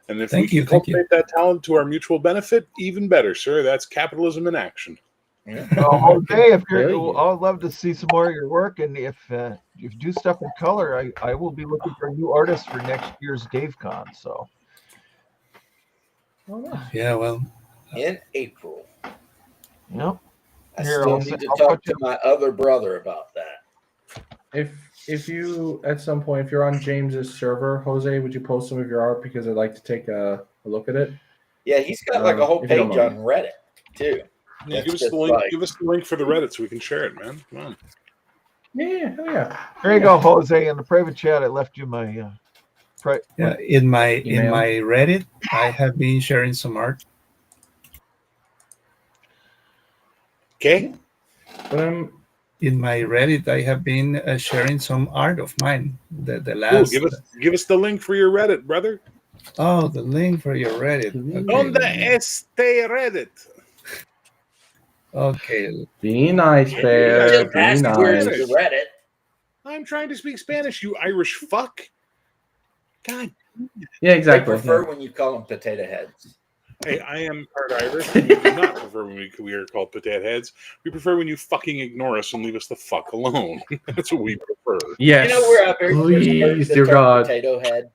And if we can cultivate that talent to our mutual benefit, even better, sir. That's capitalism in action. Yeah. Jose, I'd love to see some more of your work, and if you do stuff in color, I will be looking for new artists for next year's DaveCon. So, yeah, well, in April. Yep. I still need to talk to my other brother about that. if you at some point, if you're on James's server, Jose, would you post some of your art because I'd like to take a look at it? Yeah, he's got like a whole if you don't page mind. on Reddit too. Yeah, That's give us the just link. like- Give us the link for the Reddit so we can share it, man. Come on. Yeah, hell yeah. There you go, Jose. In the private chat, I left you my in my email. Reddit, I have been sharing some art. Okay. In my Reddit, I have been sharing some art of mine. The Cool. last. Give us the link for your Reddit, brother. Oh, the link for your Reddit. On the este Reddit. Okay. Be nice, Bear. Be Ask where's nice. the Reddit. I'm trying to speak Spanish, you Irish fuck. God. Yeah, exactly. They prefer when you call them potato heads. Hey, I am part Irish. We do not prefer when we are called potato heads. We prefer when you fucking ignore us and leave us the fuck alone. That's what we prefer. Yes. You know where I very Please, first heard dear the term God. potato head?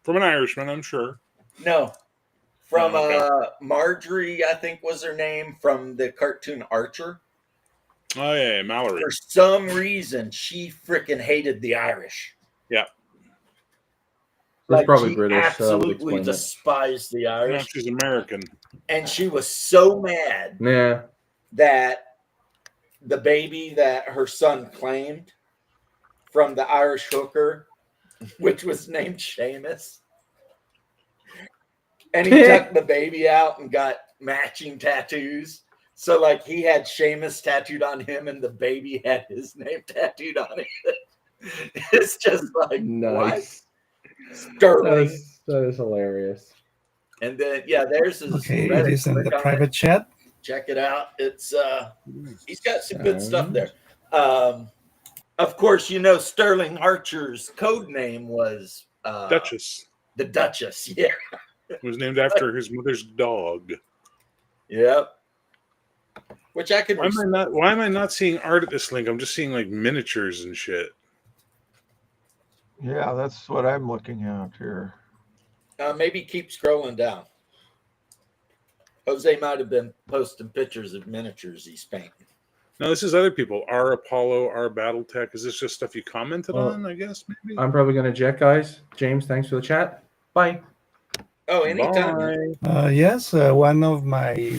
From an Irishman, I'm sure. No. From Okay. Marjorie, I think was her name, from the cartoon Archer. Oh, yeah, Mallory. For some reason, she freaking hated the Irish. Yeah. It's probably she British, so that would absolutely explain it. despised the No, Irish. she's American. And she was so mad Yeah. that the baby that her son claimed from the Irish hooker, which was named Seamus, and he took the baby out and got matching tattoos. So, like, he had Seamus tattooed on him, and the baby had his name tattooed on it. It's just like, Nice. what? Sterling. That is hilarious. And then, yeah, there's his Okay, Reddit. it is in the Click on private it. chat. Check it out. It's he's got some good stuff there. Of course, you know Sterling Archer's code name was Duchess. The Duchess. Yeah. It was named after his mother's dog. Yep. Which I could. Why am I not seeing art at this link? I'm just seeing like miniatures and shit. Yeah, that's what I'm looking at here. Maybe keep scrolling down. Jose might have been posting pictures of miniatures he's painting. No, this is other people. Our Apollo, our BattleTech. Is this just stuff you commented on? I guess maybe. I'm probably gonna jet, guys. James, thanks for the chat. Bye. Oh, anytime. Yes, one of my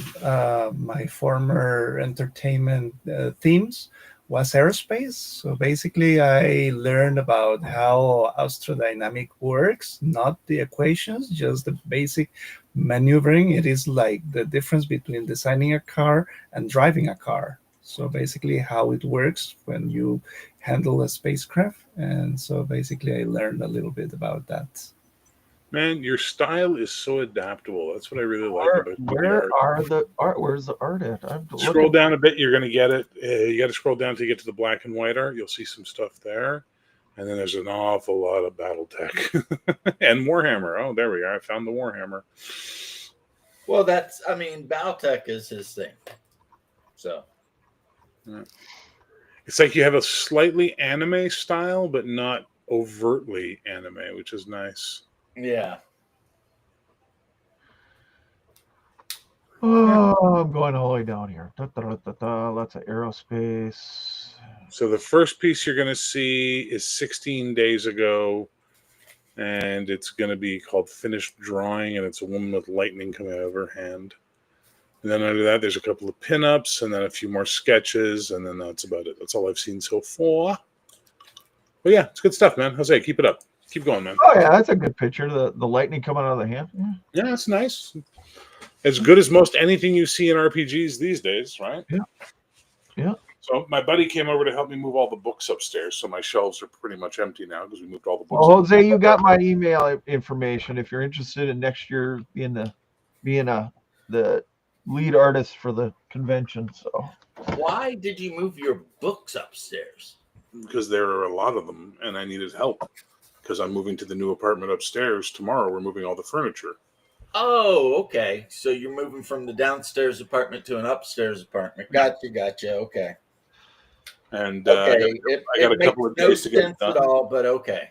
my former entertainment themes was aerospace. So basically, I learned about how astrodynamic works, not the equations, just the basic maneuvering. It is like the difference between designing a car and driving a car. So basically, how it works when you handle a spacecraft. And so basically, I learned a little bit about that. Man, your style is so adaptable. That's what I really like about Where are the art? Where's the art at? Scroll down a bit. You're going to get it. You got to scroll down to get to the black and white art. You'll see some stuff there. And then there's an awful lot of BattleTech and Warhammer. Oh, there we are. I found the Warhammer. Well, BattleTech is his thing. So. It's like you have a slightly anime style, but not overtly anime, which is nice. Yeah. Oh, I'm going all the way down here. Lots of aerospace. So the first piece you're going to see is 16 days ago, and it's going to be called Finished Drawing, and it's a woman with lightning coming out of her hand. And then under that, there's a couple of pinups, and then a few more sketches, and then that's about it. That's all I've seen so far. But yeah, it's good stuff, man. Jose, keep it up. Keep going, man. Oh yeah, that's a good picture. The lightning coming out of the hand. Yeah, that's nice. As good as most anything you see in RPGs these days, right? Yeah. Yeah. So my buddy came over to help me move all the books upstairs, so my shelves are pretty much empty now because we moved all the books. Well, Jose, you got my email information if you're interested in next year being the lead artist for the convention. So why did you move your books upstairs? Because there are a lot of them, and I needed help. Because I'm moving to the new apartment upstairs tomorrow. We're moving all the furniture. Oh, okay. So you're moving from the downstairs apartment to an upstairs apartment. Gotcha. Okay. And okay. I got a couple of days to get it done. At all, but okay.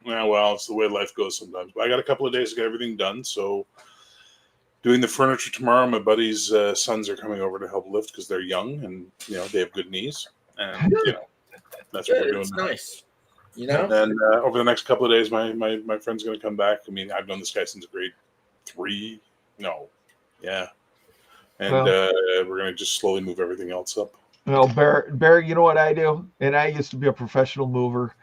Yeah, well, it's the way life goes sometimes. But I got a couple of days to get everything done. So doing the furniture tomorrow. My buddy's sons are coming over to help lift because they're young and they have good knees. And That's what we're doing. It's now. nice. You know? And then over the next couple of days, my friend's going to come back. I mean, I've known this guy since grade 3. No. Yeah. And we're going to just slowly move everything else up. Well, Barry, you know what I do? And I used to be a professional mover.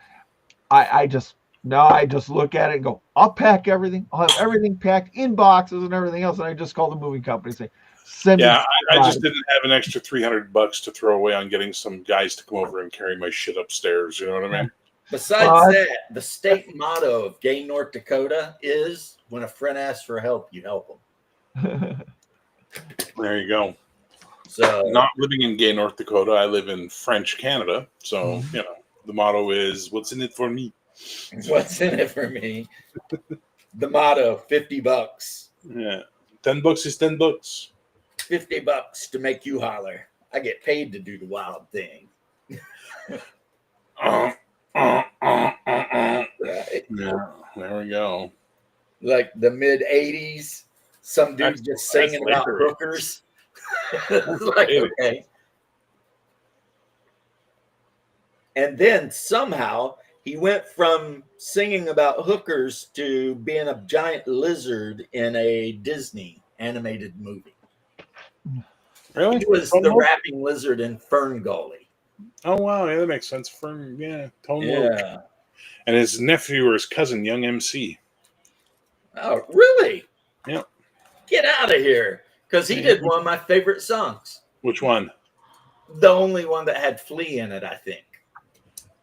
I just look at it and go, I'll pack everything. I'll have everything packed in boxes and everything else. And I just call the moving company and say, send me. Yeah, I just didn't have an extra $300 to throw away on getting some guys to come over and carry my shit upstairs. You know what I mean? Besides that, the state motto of Gay, North Dakota is when a friend asks for help, you help them. There you go. So, not living in Gay, North Dakota, I live in French Canada. So, you know, the motto is, what's in it for me? What's in it for me? The motto, $50. Yeah. $10 is $10. $50 to make you holler. I get paid to do the wild thing. Right. Yeah, there we go. Like the mid 80s, some dude just singing about hookers. Like, okay. And then somehow he went from singing about hookers to being a giant lizard in a Disney animated movie. Really? He was the rapping lizard in Fern Gully. Oh, wow. Yeah, that makes sense. Fern, yeah. Tone Yeah. And his nephew or his cousin, Young MC. Oh, really? Yeah. Get out of here. Because he did one of my favorite songs. Which one? The only one that had Flea in it, I think.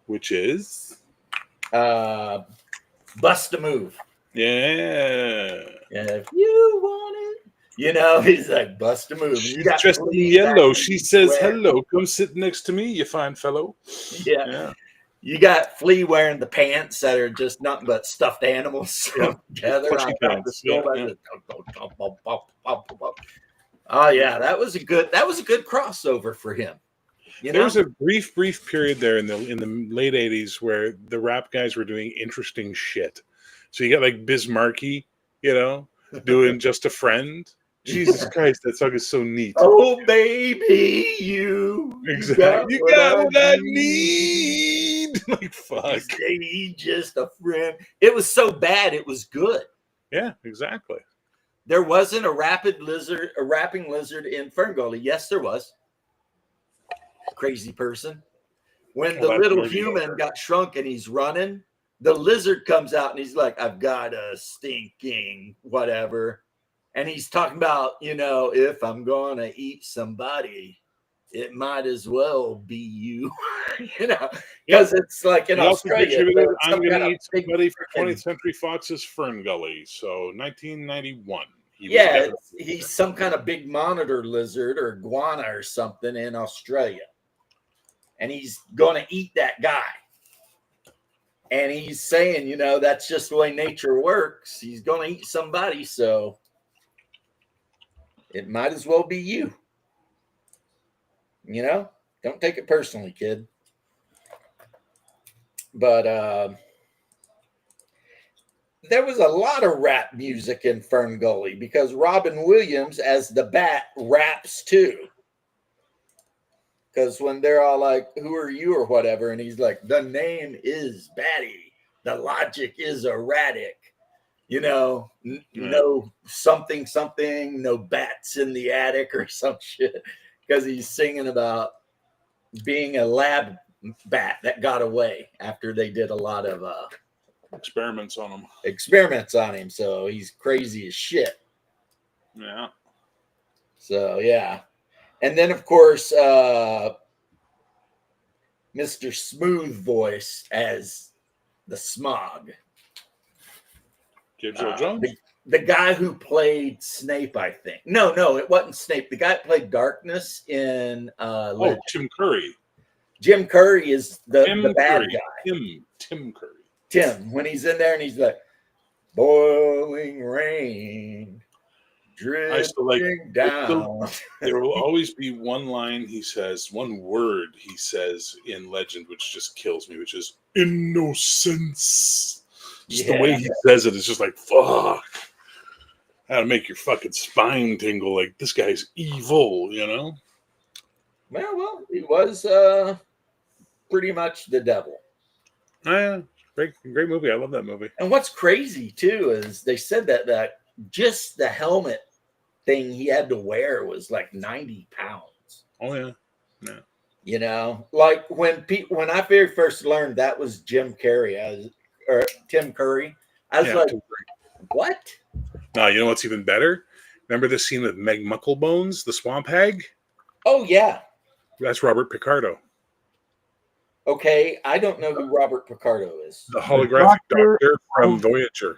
Which is? Bust a Move. Yeah. If you want it. You know, he's like, bust a move. She's dressed in yellow. She says, hello, come sit next to me, you fine fellow. Yeah. You got Flea wearing the pants that are just nothing but stuffed animals together. Oh yeah, that was a good crossover for him. There was a brief period there in the late 80s where the rap guys were doing interesting shit. So you got like Biz Markie, you know, doing Just a Friend. Jesus Christ, that song is so neat. Oh, baby, you exactly. You got what I need. Like, fuck. Just a friend. It was so bad, it was good. Yeah, exactly. There wasn't a rapping lizard in Fern Gully. Yes, there was. Crazy person. When the little human got shrunk and he's running, the lizard comes out and he's like, I've got a stinking whatever. And he's talking about, you know, if I'm going to eat somebody, it might as well be you, you know, because it's like in Australia. I'm going to eat somebody for 20th Century Fox's Fern Gully. So 1991. He's some kind of big monitor lizard or iguana or something in Australia. And he's going to eat that guy. And he's saying, you know, that's just the way nature works. He's going to eat somebody, so it might as well be you. You know, don't take it personally, kid. But there was a lot of rap music in Fern Gully because Robin Williams, as the Bat, raps too. Because when they're all like, who are you or whatever, and he's like, the name is Batty. The logic is erratic. You know, no something, no bats in the attic or some shit. Because he's singing about being a lab bat that got away after they did a lot of experiments on him. So he's crazy as shit. Yeah. So, yeah. And then, of course, Mr. Smooth Voice as the Smog. James Earl Jones? The guy who played Snape, I think. No, it wasn't Snape. The guy that played Darkness in Tim Curry. Jim Curry is the bad guy. Tim Curry. Tim, when he's in there and he's like, boiling rain, drifting down. There will always be one line he says, one word he says in Legend, which just kills me, which is innocence. Just the way he says it is just like, fuck. That'll make your fucking spine tingle. Like, this guy's evil, you know? Well, he was pretty much the devil. Oh, yeah. Great movie. I love that movie. And what's crazy too is they said that just the helmet thing he had to wear was like 90 pounds. Oh yeah. Yeah. You know, like when I very first learned that was Tim Curry, I was like, what? No, you know what's even better? Remember the scene with Meg Mucklebones, the swamp hag? Oh yeah. That's Robert Picardo. Okay, I don't know who Robert Picardo is. The holographic doctor from Voyager.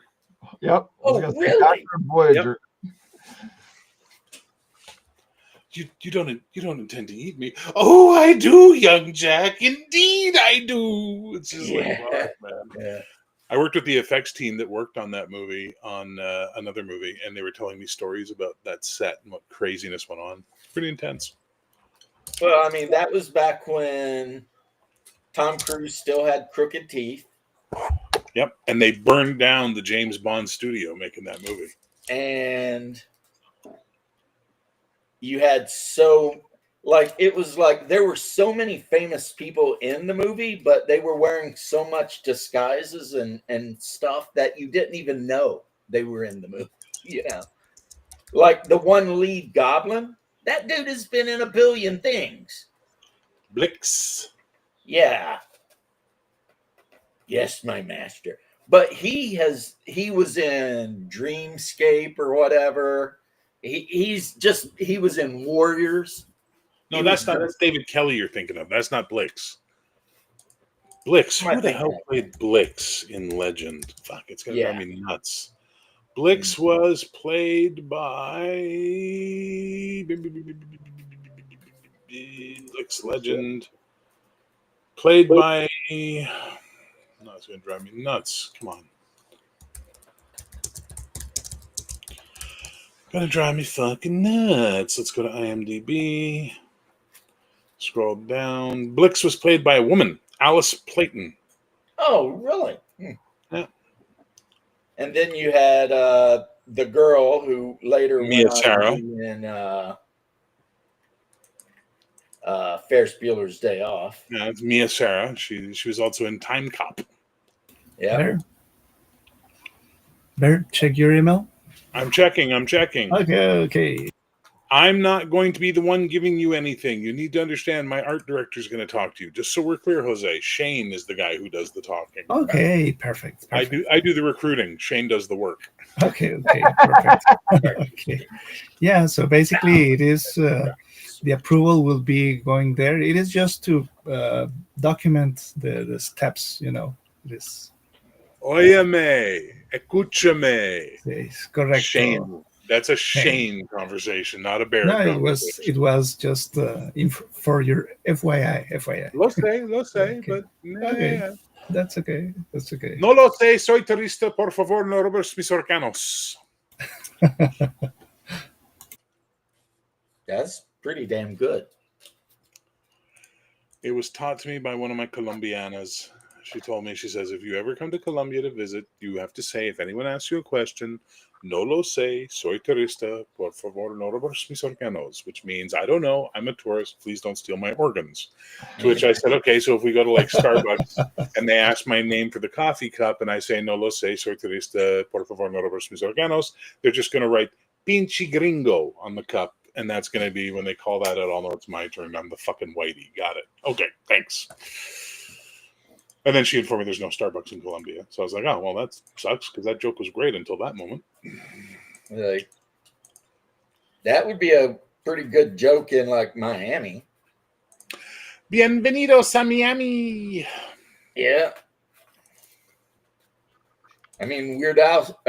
Yep. Oh, really? Voyager. Yep. You don't intend to eat me. Oh, I do, young Jack. Indeed, I do. It's just like, wow, man. Yeah. I worked with the effects team that worked on that movie, on another movie, and they were telling me stories about that set and what craziness went on. Pretty intense. Well, I mean, that was back when Tom Cruise still had crooked teeth. Yep, and they burned down the James Bond studio making that movie. And you had it was like there were so many famous people in the movie, but they were wearing so much disguises and stuff that you didn't even know they were in the movie. Yeah. Like the one lead goblin, that dude has been in a billion things. Blix. Yeah. Yes, my master. But he was in Dreamscape or whatever. He was in Warriors. No, that's David Kelly you're thinking of. That's not Blix. Blix. Who the hell played Blix in Legend? Fuck, it's gonna drive me nuts. Blix was played by Blix Legend. Played by. No, it's gonna drive me nuts. Come on. Gonna drive me fucking nuts. Let's go to IMDb. Scroll down. Blix was played by a woman, Alice Playton. Oh, really? Yeah. And then you had the girl who later Mia Sara in Ferris Bueller's Day Off. Yeah, it's Mia Sara. She was also in Time Cop. Yeah. Bert, check your email. I'm checking. Okay. I'm not going to be the one giving you anything. You need to understand my art director is going to talk to you. Just so we're clear, Jose, Shane is the guy who does the talking. Okay, perfect. I do the recruiting. Shane does the work. Okay, perfect. Okay. Yeah, so basically it is the approval will be going there. It is just to document the steps, this. Óyeme, escúchame. Yes, correct. Shane. That's a Shane conversation, not a Bear conversation. It was just for your FYI. Lo sé, okay. But okay. That's okay. No lo sé, soy turista, por favor, no robes mis organos. That's pretty damn good. It was taught to me by one of my Colombianas. She told me, she says, if you ever come to Colombia to visit, you have to say, if anyone asks you a question, no lo sé, soy turista, por favor, no robes mis organos, which means, I don't know, I'm a tourist, please don't steal my organs. To which I said, okay, so if we go to like Starbucks and they ask my name for the coffee cup and I say, no lo sé, soy turista, por favor, no robes mis organos, they're just going to write pinche gringo on the cup. And that's going to be, when they call that out, I'll know it's my turn. I'm the fucking whitey. Got it. Okay, thanks. And then she informed me there's no Starbucks in Colombia. So I was like, oh, well, that sucks, because that joke was great until that moment. Like, that would be a pretty good joke in, like, Miami. Bienvenidos a Miami. Yeah. I mean, Weird Al,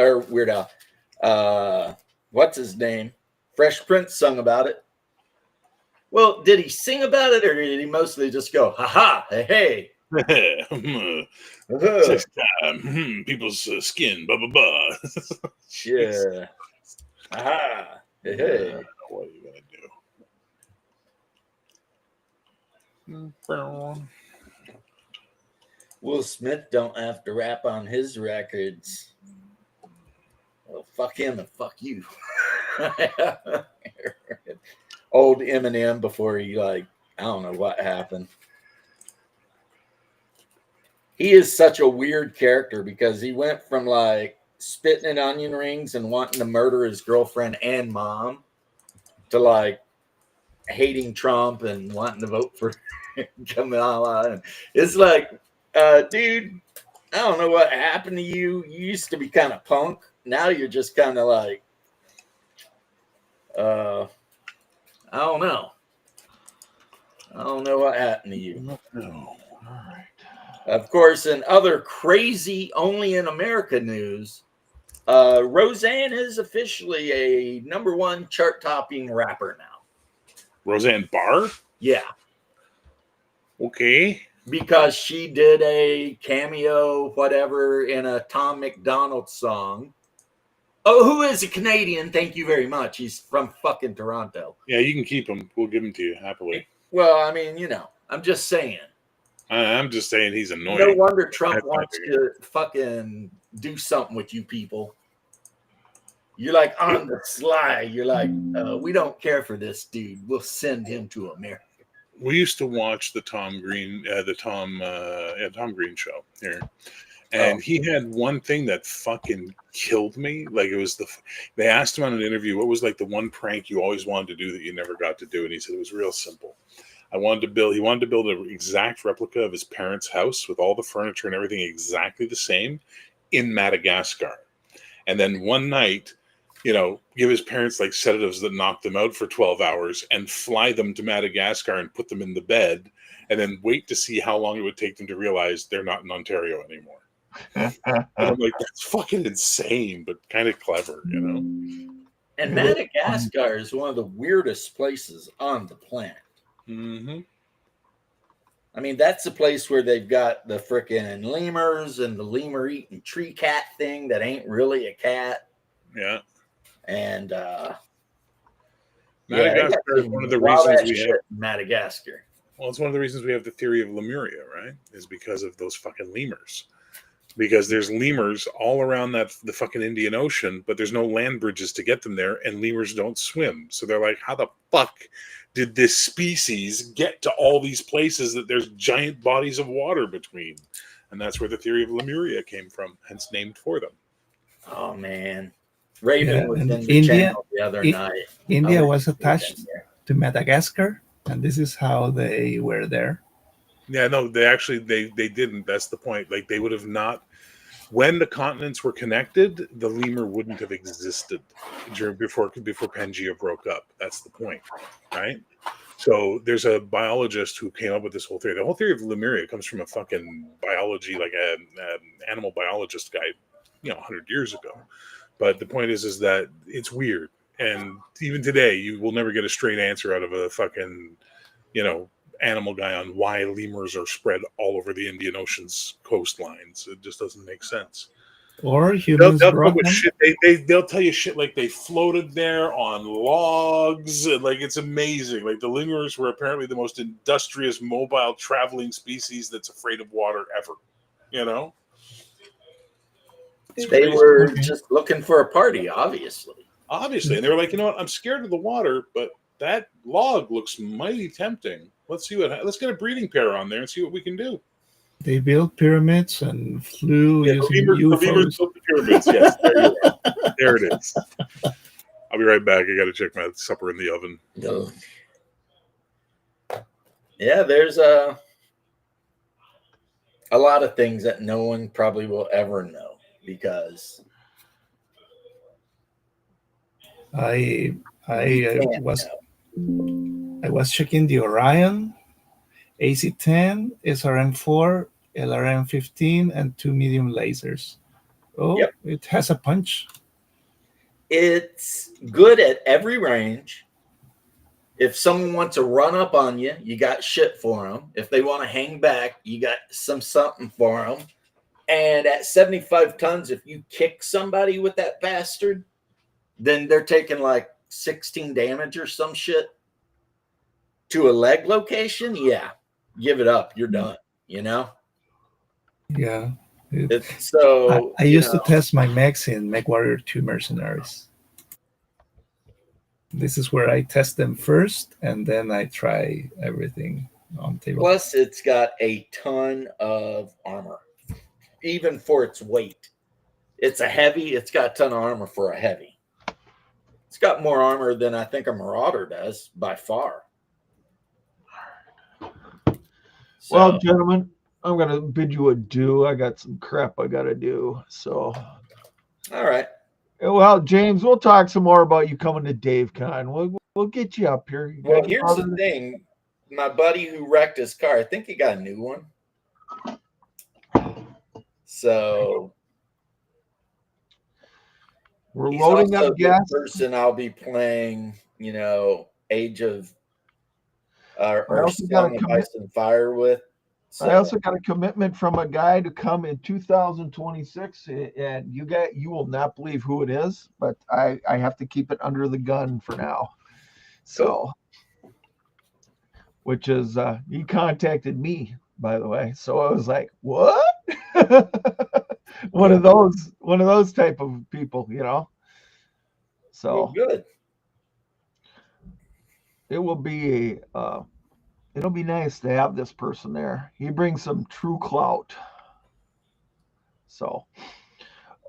what's his name? Fresh Prince sung about it. Well, did he sing about it, or did he mostly just go, ha-ha, hey? People's skin, blah, blah, blah. Yeah. Aha, hey. What are you going to do? Will Smith don't have to rap on his records. Well, fuck him and fuck you. Old Eminem before he, I don't know what happened. he is such a weird character because he went from like spitting in onion rings and wanting to murder his girlfriend and mom to like hating Trump and wanting to vote for Kamala. It's like, dude, I don't know what happened to you. You used to be kind of punk. Now you're just kind of like, I don't know. I don't know what happened to you. No. All right. Of course, in other crazy, only in America news, Roseanne is officially a #1 chart-topping rapper now. Roseanne Barr? Yeah. Okay. Because she did a cameo, whatever, in a Tom McDonald song. Oh, who is a Canadian? Thank you very much. He's from fucking Toronto. Yeah, you can keep him. We'll give him to you happily. Well, I mean, you know, I'm just saying. I'm just saying he's annoying. No wonder Trump wants to fucking do something with you people. You're like on the sly. You're like, we don't care for this dude. We'll send him to America. We used to watch the Tom Green show here, and he had one thing that fucking killed me. Like it was they asked him on an interview, what was like the one prank you always wanted to do that you never got to do, and he said it was real simple. He wanted to build an exact replica of his parents' house with all the furniture and everything exactly the same in Madagascar, and then one night, you know, give his parents like sedatives that knock them out for 12 hours and fly them to Madagascar and put them in the bed and then wait to see how long it would take them to realize they're not in Ontario anymore. And I'm like, that's fucking insane, but kind of clever, you know? And Madagascar is one of the weirdest places on the planet. Mm-hmm. I mean, that's the place where they've got the frickin' lemurs and the lemur eating tree cat thing that ain't really a cat. Yeah. And Madagascar is one of the reasons we have Madagascar. Well, it's one of the reasons we have the theory of Lemuria, right? Is because of those fucking lemurs. Because there's lemurs all around the fucking Indian Ocean, but there's no land bridges to get them there, and lemurs don't swim. So they're like, how the fuck did this species get to all these places that there's giant bodies of water between? And that's where the theory of Lemuria came from, hence named for them. Oh, man. Raven was in the India, channel the other night. India was attached to Madagascar, and this is how they were there. Yeah, no, they didn't. That's the point. Like they would have not. When the continents were connected, the lemur wouldn't have existed before Pangea broke up. That's the point, right? So there's a biologist who came up with this whole theory. The whole theory of Lemuria comes from a fucking biology, like an animal biologist guy, 100 years ago. But the point is that it's weird, and even today, you will never get a straight answer out of a fucking, animal guy on why lemurs are spread all over the Indian Ocean's coastlines. It just doesn't make sense. Or humans they'll tell you shit like they floated there on logs. Like it's amazing. Like the lemurs were apparently the most industrious, mobile, traveling species that's afraid of water ever. They were just looking for a party, obviously. And they were like, you know what? I'm scared of the water, but that log looks mighty tempting. Let's get a breeding pair on there and see what we can do. They built pyramids and flew using UFOs. The lemurs built the pyramids, yes. There it is. I'll be right back. I got to check my supper in the oven. Yeah, there's a lot of things that no one probably will ever know because I was checking the Orion, AC-10, SRM-4, LRM-15, and 2 medium lasers. Oh, yep. It has a punch. It's good at every range. If someone wants to run up on you, you got shit for them. If they want to hang back, you got something for them. And at 75 tons, if you kick somebody with that bastard, then they're taking like 16 damage or some shit to a leg location. Yeah, give it up. You're done. Yeah. So I used to test my mechs in MechWarrior 2 Mercenaries. This is where I test them first, and then I try everything on table. Plus, it's got a ton of armor. even for its weight. It's a heavy. It's got a ton of armor for a heavy. It's got more armor than I think a Marauder does by far. So, well, gentlemen, I'm going to bid you adieu. I got some crap I got to do. So, all right. Well, James, we'll talk some more about you coming to DaveCon. We'll get you up here. Well, here's the thing. My buddy who wrecked his car, I think he got a new one. So we're loading up gas. Person I'll be playing, Age of or Song of Ice and Fire with. So. I also got a commitment from a guy to come in 2026, and you will not believe who it is, but I have to keep it under the gun for now. So, which is he contacted me, by the way. So I was like, what? one of those type of people, So well, good. It will be it'll be nice to have this person there. He brings some true clout. So,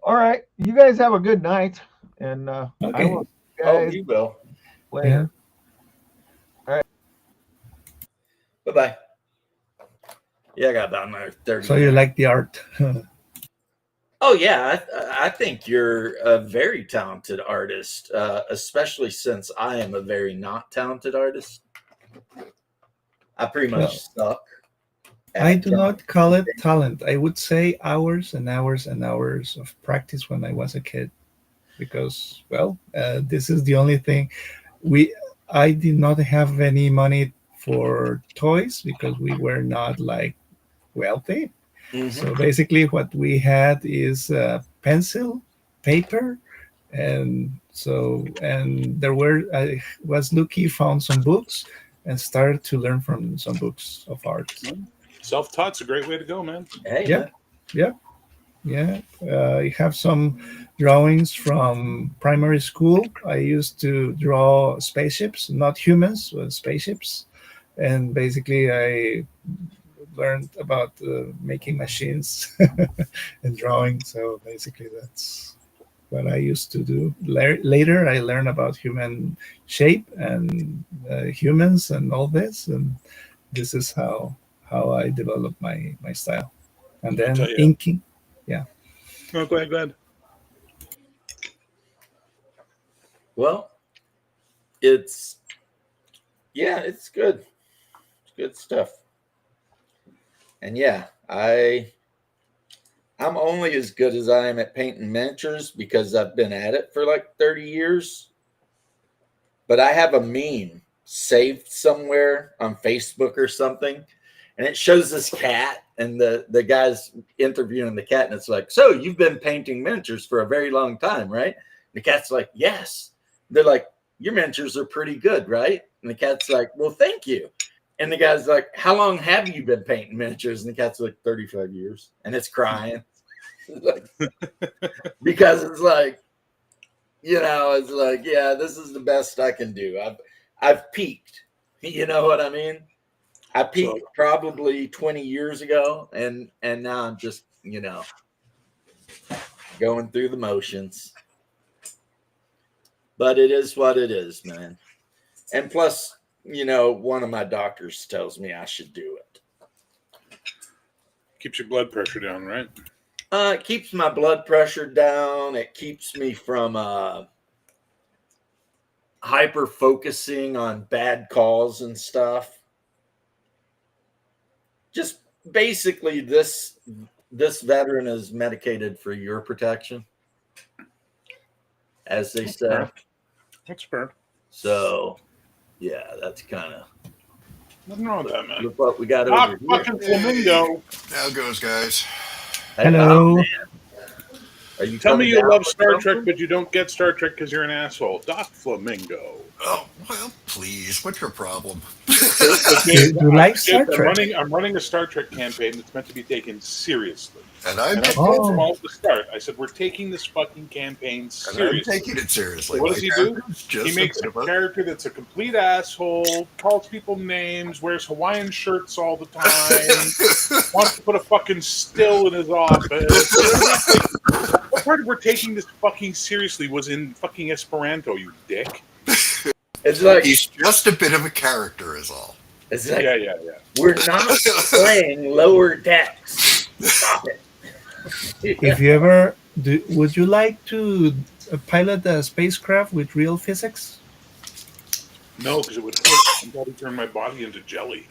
all right, you guys have a good night, and okay. I will see you guys you will later. Yeah. All right. Bye-bye. Yeah, I got about another 30. So you like the art? Oh yeah, I think you're a very talented artist, especially since I am a very not talented artist. I pretty much suck. I do not call it talent. I would say hours and hours and hours of practice when I was a kid, because this is the only thing. I did not have any money for toys because we were not like wealthy. Mm-hmm. So basically what we had is pencil, paper, and I was lucky, found some books and started to learn from some books of art. Self-taught's a great way to go, man. Hey, yeah. I have some drawings from primary school. I used to draw spaceships, not humans, but spaceships. And basically I learned about making machines and drawing. So basically that's what I used to do. Later I learned about human shape and humans and all this. And this is how I developed my style. And then inking. Yeah. Oh, go ahead. Well, it's good. It's good stuff. And yeah, I'm only as good as I am at painting miniatures because I've been at it for like 30 years. But I have a meme saved somewhere on Facebook or something, and it shows this cat, and the guy's interviewing the cat, and it's like, so you've been painting miniatures for a very long time, right? And the cat's like, yes. They're like, your miniatures are pretty good, right? And the cat's like, well, thank you. And the guy's like, how long have you been painting miniatures? And the cat's like, 35 years. And it's crying. Because it's like, it's like, yeah, this is the best I can do. I've peaked. You know what I mean? I peaked probably 20 years ago, and now I'm just, going through the motions. But it is what it is, man. And plus, one of my doctors tells me I should do it. Keeps your blood pressure down, right? It keeps my blood pressure down. It keeps me from hyper focusing on bad calls and stuff. Just basically, this veteran is medicated for your protection, as they say. That's fair. So, yeah, that's kind of nothing wrong with that, man. Look what we got over here. Fucking flamingo. How it goes, guys? Hello. Are you Tell me coming you down love with Star Trek, something? but you don't get Star Trek because you're an asshole. Doc Flamingo. Oh, well, please. What's your problem? Do you like Star Trek? I'm running a Star Trek campaign that's meant to be taken seriously. And I'm And I taking told them all at the start. I said, we're taking this fucking campaign seriously. it seriously. So what does he do? Just He makes a character that's a complete asshole, calls people names, wears Hawaiian shirts all the time, wants to put a fucking still in his office. What part of we're taking this fucking seriously was in fucking Esperanto, you dick. It's like He's just a bit of a character, is all. it's like Yeah. we're not playing Lower Decks. Stop it. If you ever would you like to pilot a spacecraft with real physics? No, because it would hurt. I'd probably turn my body into jelly.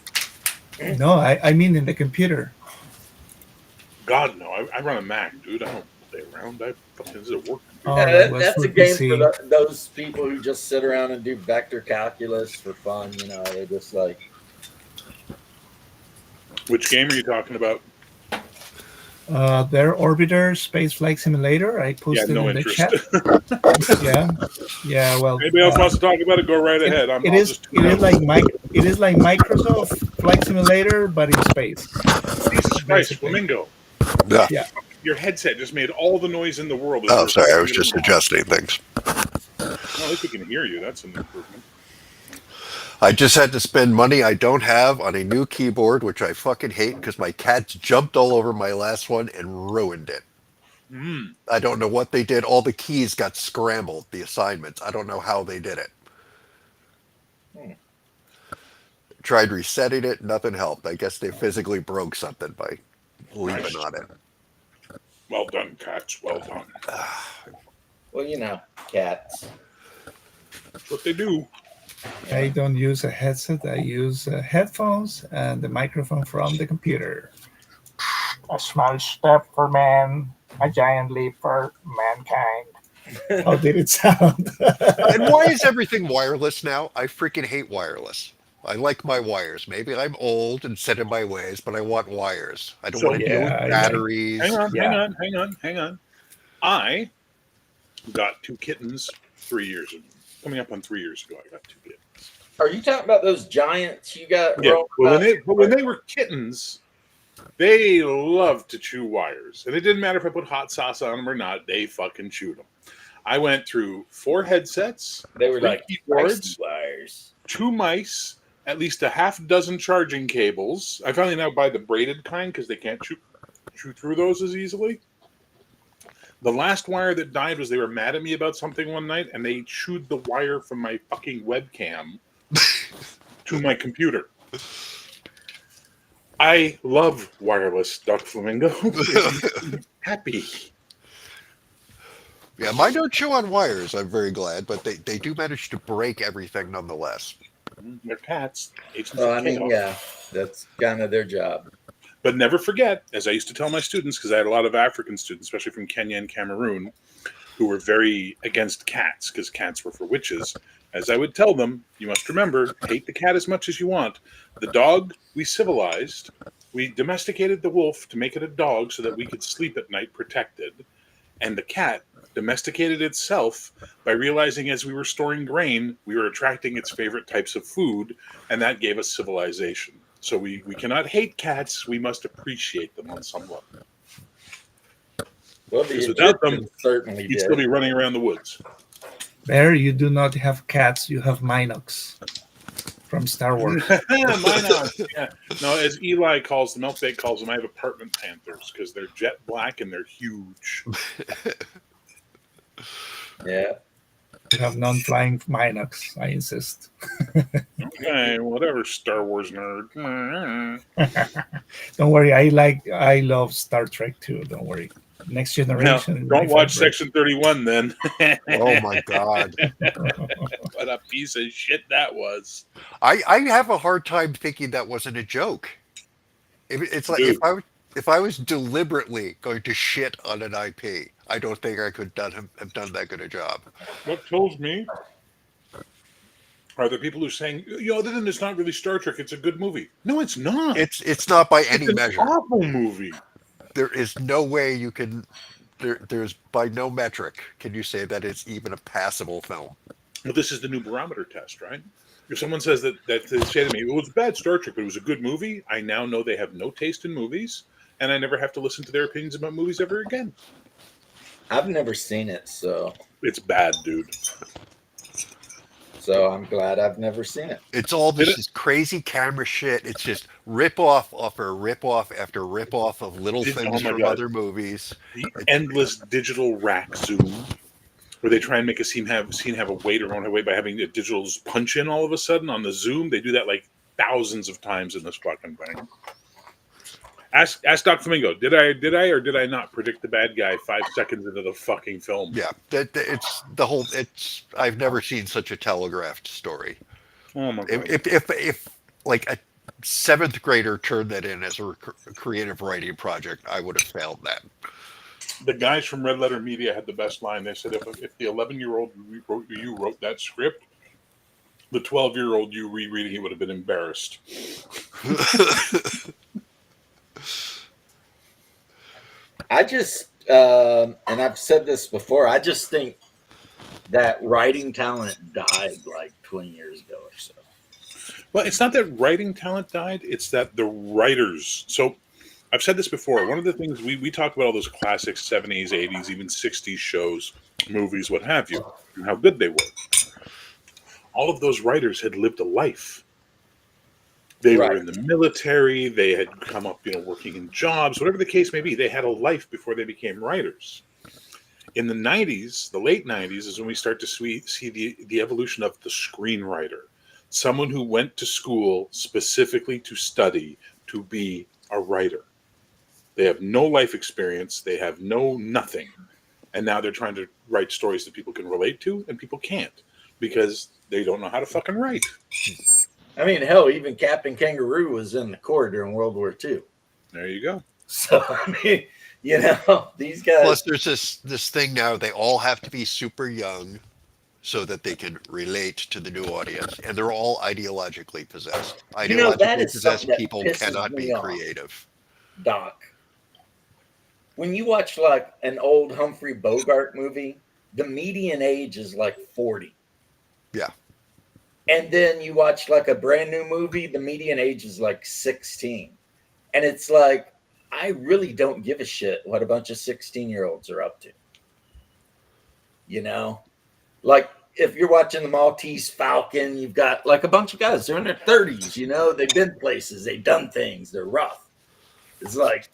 No, I mean in the computer. God, no. I run a Mac, dude. I don't play around. This is a work. Oh, That's a game for those people who just sit around and do vector calculus for fun. They're just like. Which game are you talking about? Their Orbiter Space Flight Simulator. I posted no in the interest. chat. Yeah. Well, Anybody else wants to talk about it? Go right ahead. It is like Microsoft Flight Simulator, but in space. Jesus Christ, Flamingo. Yeah. Your headset just made all the noise in the world. Oh, sorry. I was just adjusting things. Well, at least we can hear you. That's an improvement. I just had to spend money I don't have on a new keyboard, which I fucking hate because my cats jumped all over my last one and ruined it. I don't know what they did. All the keys got scrambled, the assignments. I don't know how they did it. Tried resetting it, nothing helped. I guess they physically broke something by leaving on it. Well done, cats. Well done. Well, cats. That's what they do. I don't use a headset. I use headphones and the microphone from the computer. A small step for man, a giant leap for mankind. How did it sound? And why is everything wireless now? I freaking hate wireless. I like my wires. Maybe I'm old and set in my ways, but I want wires. I don't want to deal with batteries. Hang on. I got 2 kittens 3 years ago. Coming up on 3 years ago, I got 2 kittens. Are you talking about those giants you got? Yeah, when they were kittens, they loved to chew wires. And it didn't matter if I put hot sauce on them or not, they fucking chewed them. I went through 4 headsets. They were like keyboards, wires. 2 mice, at least a half dozen charging cables. I finally now buy the braided kind because they can't chew through those as easily. The last wire that died was they were mad at me about something one night, and they chewed the wire from my fucking webcam to my computer. I love wireless, Duck Flamingo. Happy. Yeah, mine don't chew on wires, I'm very glad, but they do manage to break everything nonetheless. They're cats. That's kind of their job. But never forget, as I used to tell my students, because I had a lot of African students, especially from Kenya and Cameroon, who were very against cats, because cats were for witches. As I would tell them, you must remember, hate the cat as much as you want. The dog, we civilized. We domesticated the wolf to make it a dog so that we could sleep at night protected. And the cat domesticated itself by realizing as we were storing grain, we were attracting its favorite types of food, and that gave us civilization. So we cannot hate cats. We must appreciate them on some level. Well, because without them, certainly you'd still be running around the woods. There, you do not have cats. You have Minox from Star Wars. Minox, yeah. No, as Eli calls them, Elfbait calls them, I have apartment panthers because they're jet black and they're huge. Yeah. You have non-flying Minox, I insist. Okay, whatever, Star Wars nerd. Don't worry, I love Star Trek too. Don't worry. Next Generation. No, don't watch Section 31 then. Oh my god. What a piece of shit that was. I have a hard time thinking that wasn't a joke. It's like if I was deliberately going to shit on an IP, I don't think I could have done that good a job. What kills me are the people who are saying, other than it's not really Star Trek, it's a good movie. No, it's not. It's not by any measure. It's an awful movie. There is no way you can there's by no metric can you say that it's even a passable film. Well, this is the new barometer test, right? If someone says that they say to me, "It was a bad Star Trek, but it was a good movie," I now know they have no taste in movies, and I never have to listen to their opinions about movies ever again. I've never seen it, so it's bad, dude. So I'm glad I've never seen it. It's all this crazy camera shit. It's just rip off after rip off after rip off of little things from other movies. The endless digital rack zoom, where they try and make a scene have a weight or don't have weight by having the digitals punch in all of a sudden on the zoom. They do that like thousands of times in this fucking thing. Ask Doc Flamingo. Did I or did I not predict the bad guy 5 seconds into the fucking film? Yeah, it's the whole. It's I've never seen such a telegraphed story. Oh my god! If like a 7th grader turned that in as a creative writing project, I would have failed that. The guys from Red Letter Media had the best line. They said, if the 11-year-old you wrote that script, the 12-year-old you rereading it would have been embarrassed. I just, and I've said this before, I just think that writing talent died like 20 years ago or so. Well, it's not that writing talent died, it's that the writers. So I've said this before. One of the things we talk about all those classic 70s, 80s, even 60s shows, movies, what have you, and how good they were. All of those writers had lived a life. They were in the military. They had come up, working in jobs, whatever the case may be. They had a life before they became writers. In the 90s, the late 90s, is when we start to see the evolution of the screenwriter. Someone who went to school specifically to study to be a writer. They have no life experience. They have nothing. And now they're trying to write stories that people can relate to, and people can't because they don't know how to fucking write. I mean, hell, even Captain Kangaroo was in the Corps during World War II. There you go. So, I mean, these guys. Plus, there's this thing now, they all have to be super young so that they can relate to the new audience. And they're all ideologically possessed. Ideologically possessed people cannot be creative. Doc, when you watch like an old Humphrey Bogart movie, the median age is like 40. Yeah. And then you watch like a brand new movie, the median age is like 16. And it's like, I really don't give a shit what a bunch of 16-year-olds are up to. Like if you're watching the Maltese Falcon, you've got like a bunch of guys, they're in their 30s, they've been places, they've done things, they're rough. It's like,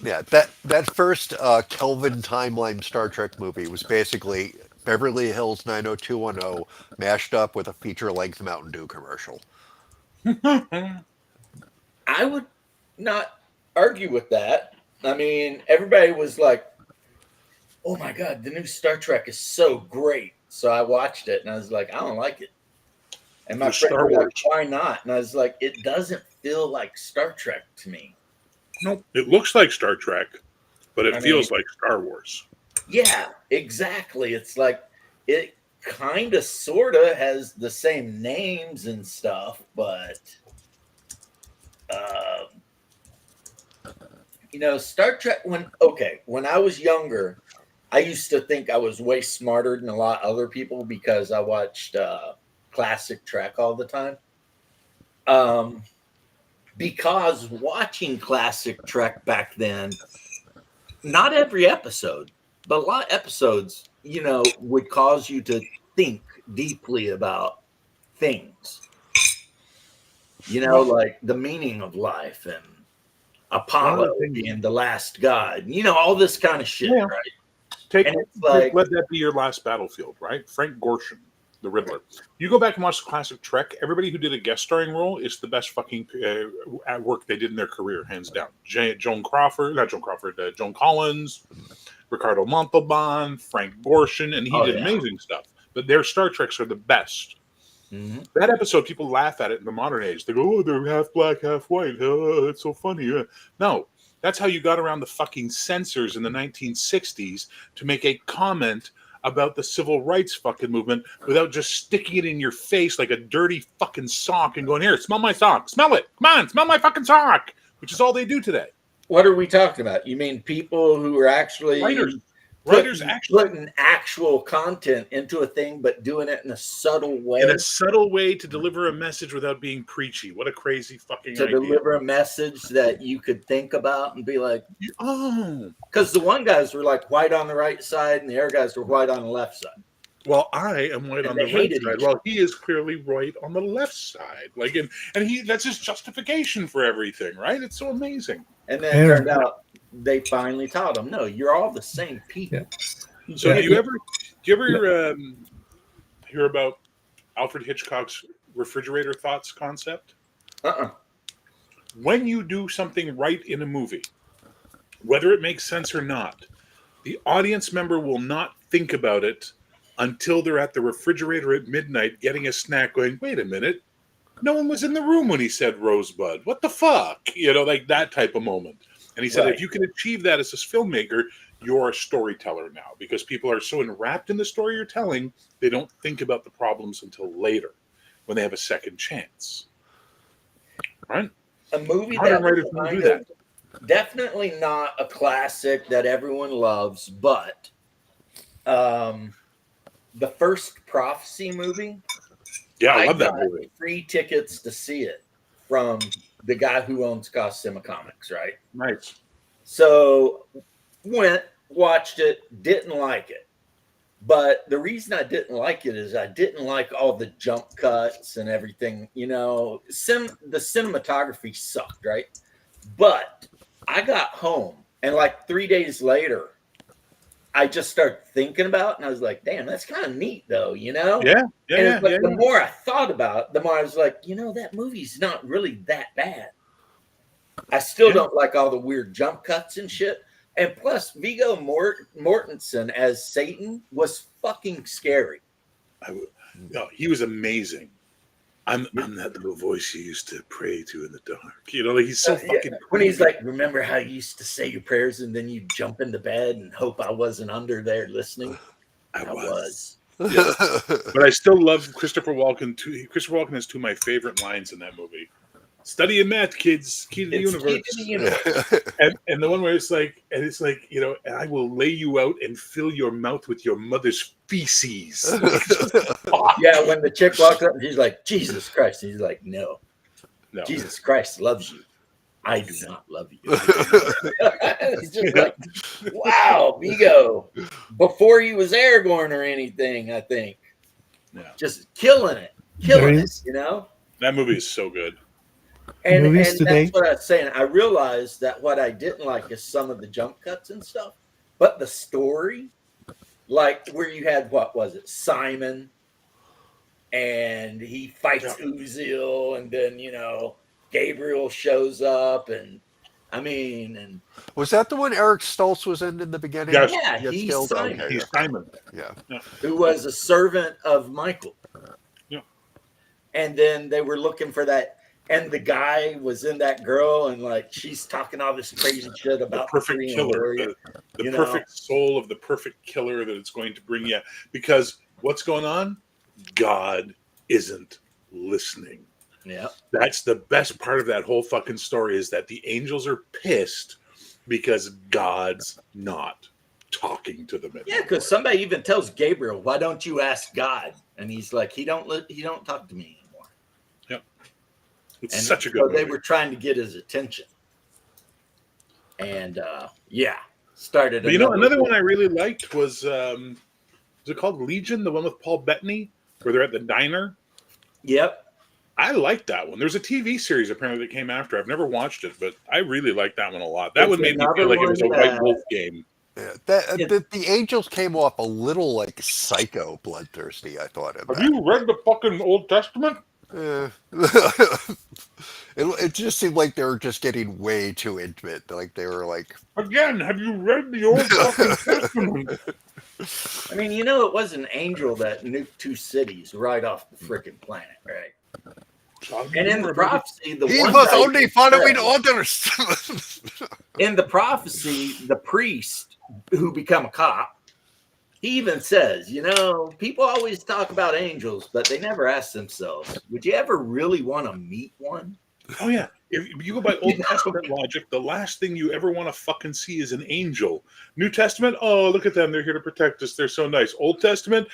yeah, that first Kelvin timeline Star Trek movie was basically Beverly Hills 90210 mashed up with a feature-length Mountain Dew commercial. I would not argue with that. I mean, everybody was like, oh my God, the new Star Trek is so great. So I watched it and I was like, I don't like it. And my friend was like, why not? And I was like, it doesn't feel like Star Trek to me. Nope. It looks like Star Trek, but it feels like Star Wars. Yeah, exactly. It's like it kind of sort of has the same names and stuff, but Star Trek when I was younger, I used to think I was way smarter than a lot of other people because I watched classic Trek all the time. Because watching classic Trek back then, not every episode, but a lot of episodes, would cause you to think deeply about things. Like the meaning of life and Apollo being the last god. All this kind of shit, right? Let that be your last battlefield, right? Frank Gorshin, the Riddler. You go back and watch the classic Trek. Everybody who did a guest starring role is the best fucking work they did in their career, hands down. Joan Collins, Ricardo Montalban, Frank Gorshin, and he did amazing stuff. But their Star Treks are the best. Mm-hmm. That episode, people laugh at it in the modern age. They go, "Oh, they're half black, half white. Oh, that's so funny." No, that's how you got around the fucking censors in the 1960s to make a comment about the civil rights fucking movement without just sticking it in your face like a dirty fucking sock and going, "Here, smell my sock. Smell it. Come on, smell my fucking sock," which is all they do today. What are we talking about? You mean people who are actually writers? Writers actually putting actual content into a thing, but doing it in a subtle way. In a subtle way to deliver a message without being preachy. What a crazy fucking idea. To deliver a message that you could think about and be like, oh. Because the one guys were like white on the right side and the other guys were white on the left side. Well, I am white on the right side. Well, he is clearly right on the left side. Like, and that's his justification for everything, right? It's so amazing. And then it turned out they finally taught him, no, you're all the same people. Yeah. So do you ever hear about Alfred Hitchcock's refrigerator thoughts concept? When you do something right in a movie, whether it makes sense or not, the audience member will not think about it until they're at the refrigerator at midnight getting a snack going, wait a minute, no one was in the room when he said Rosebud. What the fuck? You know, like that type of moment. And he said, if you can achieve that as a filmmaker, you're a storyteller now, because people are so enwrapped in the story you're telling, they don't think about the problems until later when they have a second chance. Right? A movie that definitely not a classic that everyone loves, but the first Prophecy movie. Yeah, I love that movie. Free tickets to see it from the guy who owns Cosima Comics, right? Nice. So went, watched it, didn't like it. But the reason I didn't like it is I didn't like all the jump cuts and everything. You know, the cinematography sucked, right? But I got home and like 3 days later, I just started thinking about it and I was like, damn, that's kind of neat though, you know? The more I thought about it, the more I was like, you know, that movie's not really that bad. I still don't like all the weird jump cuts and shit. And plus, Viggo Mortensen as Satan was fucking scary. No, he was amazing. I'm that little voice you used to pray to in the dark. You know, like he's so fucking. When he's like, remember how you used to say your prayers and then you jump into bed and hope I wasn't under there listening? I was. Yeah. But I still love Christopher Walken. Christopher Walken has two of my favorite lines in that movie. Study and math, kids. Key to the universe. And the one where it's like, you know, and I will lay you out and fill your mouth with your mother's feces. Yeah, when the chick walks up and she's like, Jesus Christ. And he's like, no. Jesus Christ loves you. I do not love you. It's just like, wow, Viggo. Before he was Aragorn or anything, I think. Yeah. Just killing it, you know? That movie is so good. And that's what I was saying. I realized that what I didn't like is some of the jump cuts and stuff, but the story, like where you had, what was it, Simon, and he fights Uziel, and then, you know, Gabriel shows up, and I mean, and was that the one Eric Stoltz was in the beginning? Yes. Yeah, he's Simon. Okay, he's Simon. Yeah. Who was a servant of Michael. Yeah. And then they were looking for that. And the guy was in that girl, and like she's talking all this crazy shit about the perfect killer, the perfect soul of the perfect killer that it's going to bring you. Because what's going on? God isn't listening. Yeah, that's the best part of that whole fucking story, is that the angels are pissed because God's not talking to them anymore. Yeah, because somebody even tells Gabriel, "Why don't you ask God?" And he's like, "He don't talk to me." It's such a good movie. They were trying to get his attention. And started. But you know, another one I really liked was it called Legion, the one with Paul Bettany, where they're at the diner? Yep. I liked that one. There's a TV series apparently that came after. I've never watched it, but I really liked that one a lot. That one made me feel like it was a White Wolf game. Yeah, the Angels came off a little like psycho bloodthirsty, I thought. Have you read the fucking Old Testament? It just seemed like they were just getting way too intimate. Like they were like, again, have you read the Old fucking Testament? I mean, you know, it was an angel that nuked 2 cities right off the freaking planet, right? And in the prophecy, he was only following orders. In the prophecy, the priest who become a cop, he even says, you know, people always talk about angels, but they never ask themselves, would you ever really want to meet one? Oh, yeah. If you go by Old Testament logic, the last thing you ever want to fucking see is an angel. New Testament, oh, look at them. They're here to protect us. They're so nice. Old Testament,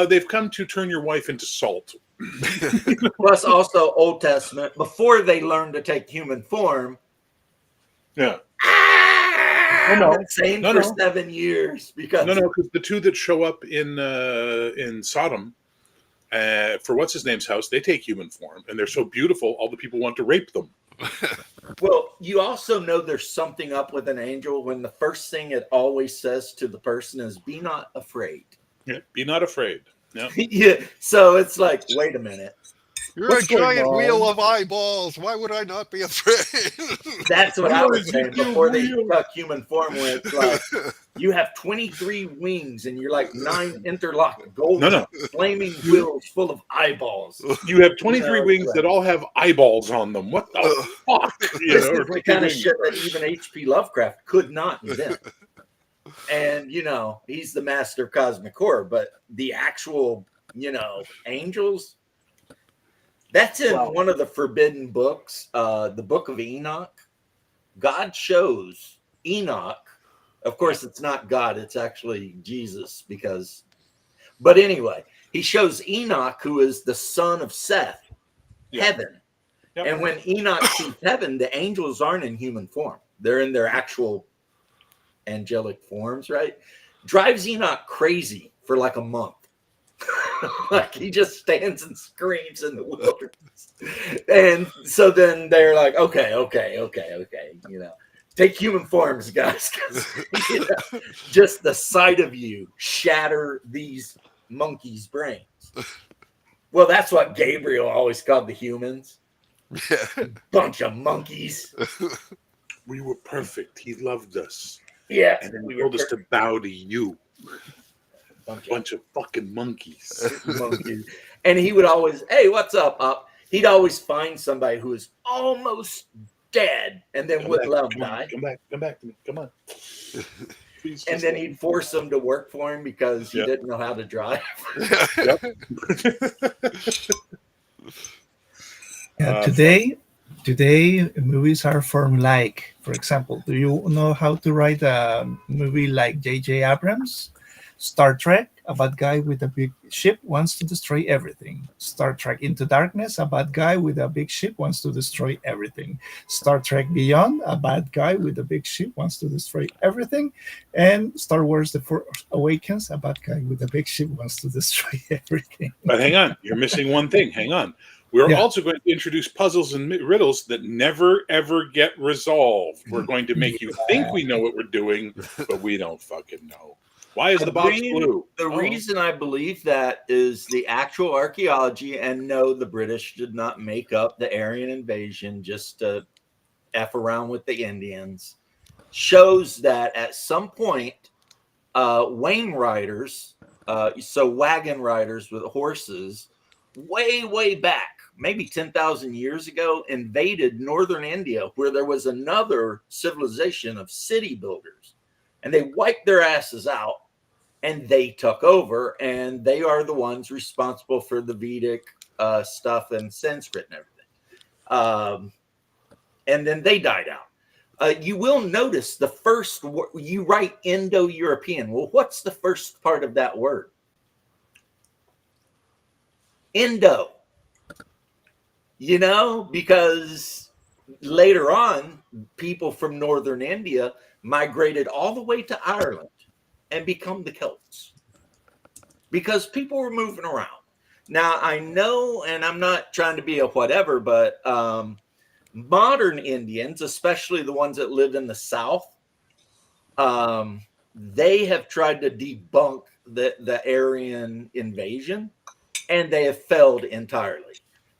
they've come to turn your wife into salt. Plus, also Old Testament, before they learned to take human form. Yeah. Insane for 7 years. Because because the two that show up in Sodom, for what's his name's house, they take human form, and they're so beautiful, all the people want to rape them. Well, you also know there's something up with an angel when the first thing it always says to the person is, "Be not afraid." Yeah, be not afraid. Yeah. Yeah. So it's like, wait a minute. You're a giant wheel of eyeballs. Why would I not be afraid? That's what I was saying before they took human form, where it's like you have 23 wings and you're like 9 interlocked golden flaming wheels full of eyeballs. You have 23 wings that all have eyeballs on them. What the fuck? This is the kind of shit that even H.P. Lovecraft could not invent. And, he's the master of cosmic horror, but the actual, angels, that's in one of the forbidden books, the Book of Enoch. God shows Enoch. Of course, it's not God. It's actually Jesus but anyway, he shows Enoch, who is the son of Seth, heaven. Yep. And when Enoch sees heaven, the angels aren't in human form. They're in their actual angelic forms, right? Drives Enoch crazy for like a month. Like he just stands and screams in the wilderness. And so then they're like, okay, take human forms, guys. Just the sight of you shatter these monkeys' brains. Well, that's what Gabriel always called the humans. Bunch of monkeys. We were perfect. He loved us. Yeah. And then he told us to bow to you. Bunch of fucking monkeys. And he would always, hey, what's up? He'd always find somebody who is almost dead and then wouldn't let him die. Come back to me. Come on. And then he'd force them to work for him because he didn't know how to drive. Today movies are formulaic. For example, do you know how to write a movie like J.J. Abrams? Star Trek, a bad guy with a big ship wants to destroy everything. Star Trek Into Darkness, a bad guy with a big ship wants to destroy everything. Star Trek Beyond, a bad guy with a big ship wants to destroy everything. And Star Wars The Force Awakens, a bad guy with a big ship wants to destroy everything. But hang on, you're missing one thing. Hang on. We're also going to introduce puzzles and riddles that never, ever get resolved. We're going to make you think we know what we're doing, but we don't fucking know. Why is the box blue? The reason I believe that is the actual archaeology, and no, the British did not make up the Aryan invasion just to F around with the Indians, shows that at some point, wain riders, so wagon riders with horses, way back, maybe 10,000 years ago, invaded northern India, where there was another civilization of city builders. And they wiped their asses out. And they took over, and they are the ones responsible for the Vedic stuff and Sanskrit and everything. And then they died out. You will notice the first word, you write Indo-European. Well, what's the first part of that word? Indo. Because later on, people from northern India migrated all the way to Ireland and become the Celts because people were moving around. Now, I know, and I'm not trying to be a whatever, but modern Indians, especially the ones that live in the South, they have tried to debunk the Aryan invasion, and they have failed entirely.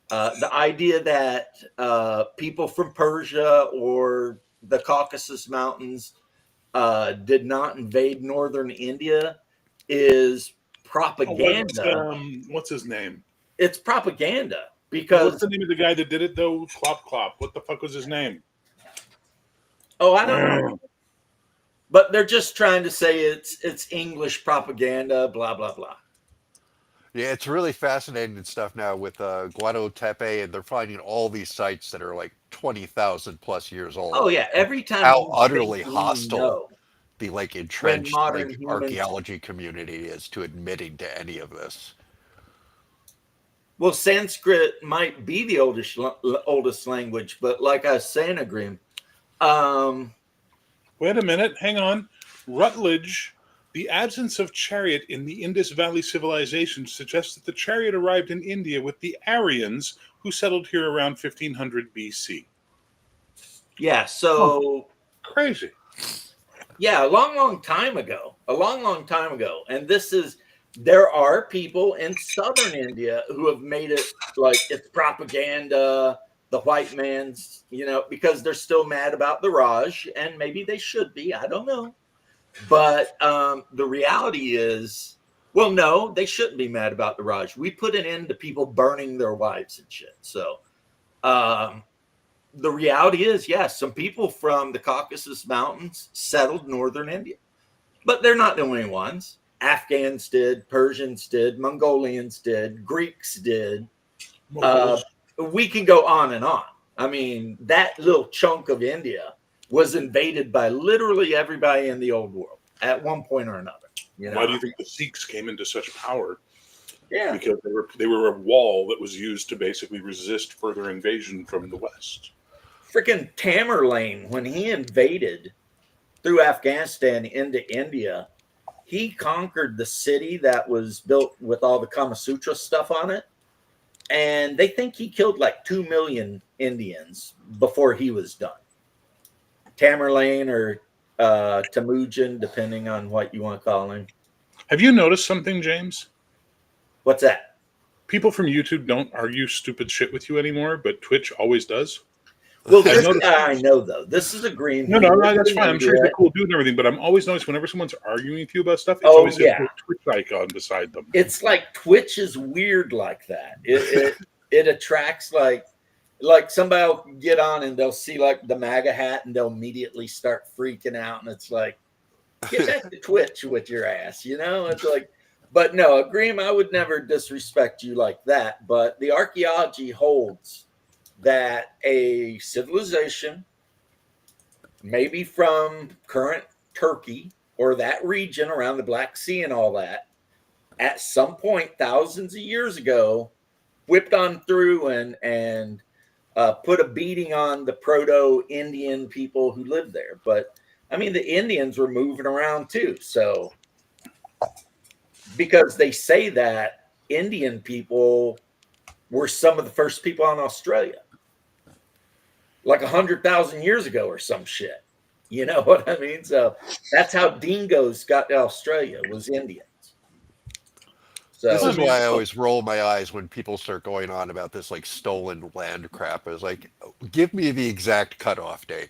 The idea that people from Persia or the Caucasus Mountains did not invade northern India is propaganda. What's his name? It's propaganda because what's the name of the guy that did it though? Clop. What the fuck was his name? Oh, I don't know. But they're just trying to say it's English propaganda, blah blah blah. Yeah, it's really fascinating stuff now with Guado Tepe, and they're finding all these sites that are like 20,000 plus years old. Oh yeah, every time How we utterly think we hostile know the like when entrenched modern like humans. archaeology community is to admitting to any of this. Well, Sanskrit might be the oldest language, but like I was saying, Agreem, Wait a minute, hang on. Rutledge, the absence of chariot in the Indus Valley civilization suggests that the chariot arrived in India with the Aryans, who settled here around 1500 BC. yeah. So Crazy. yeah, a long time ago, and there are people in southern India who have made it like it's propaganda, the white man's, because they're still mad about the Raj, and maybe they should be, I don't know. But the reality is, well, no, they shouldn't be mad about the Raj. We put an end to people burning their wives and shit. So the reality is, yes, some people from the Caucasus Mountains settled northern India. But they're not the only ones. Afghans did, Persians did, Mongolians did, Greeks did. We can go on and on. I mean, that little chunk of India was invaded by literally everybody in the old world at one point or another. Why do you think the Sikhs came into such power? Yeah. Because they were a wall that was used to basically resist further invasion from the West. Freaking Tamerlane, when he invaded through Afghanistan into India, he conquered the city that was built with all the Kama Sutra stuff on it. And they think he killed like 2 million Indians before he was done. Tamerlane or Temujin, depending on what you want to call him. Have you noticed something, James? What's that? People from YouTube don't argue stupid shit with you anymore, but Twitch always does. Well, this guy I know, though. This is a green. No, that's fine. I'm sure he's a cool dude and everything, but I'm always noticed whenever someone's arguing with you about stuff, it's always a Twitch icon beside them. It's like Twitch is weird like that. It attracts like somebody will get on and they'll see like the MAGA hat and they'll immediately start freaking out, and it's like, get back to Twitch with your ass, It's like, but no, Agreem, I would never disrespect you like that. But the archaeology holds that a civilization, maybe from current Turkey or that region around the Black Sea and all that, at some point thousands of years ago, whipped on through and put a beating on the proto-Indian people who lived there. But I mean, the Indians were moving around too. So because they say that Indian people were some of the first people on Australia, like 100,000 years ago or some shit. You know what I mean? So that's how dingoes got to Australia, was Indians. So this is why I always roll my eyes when people start going on about this like stolen land crap. I was like, give me the exact cutoff date.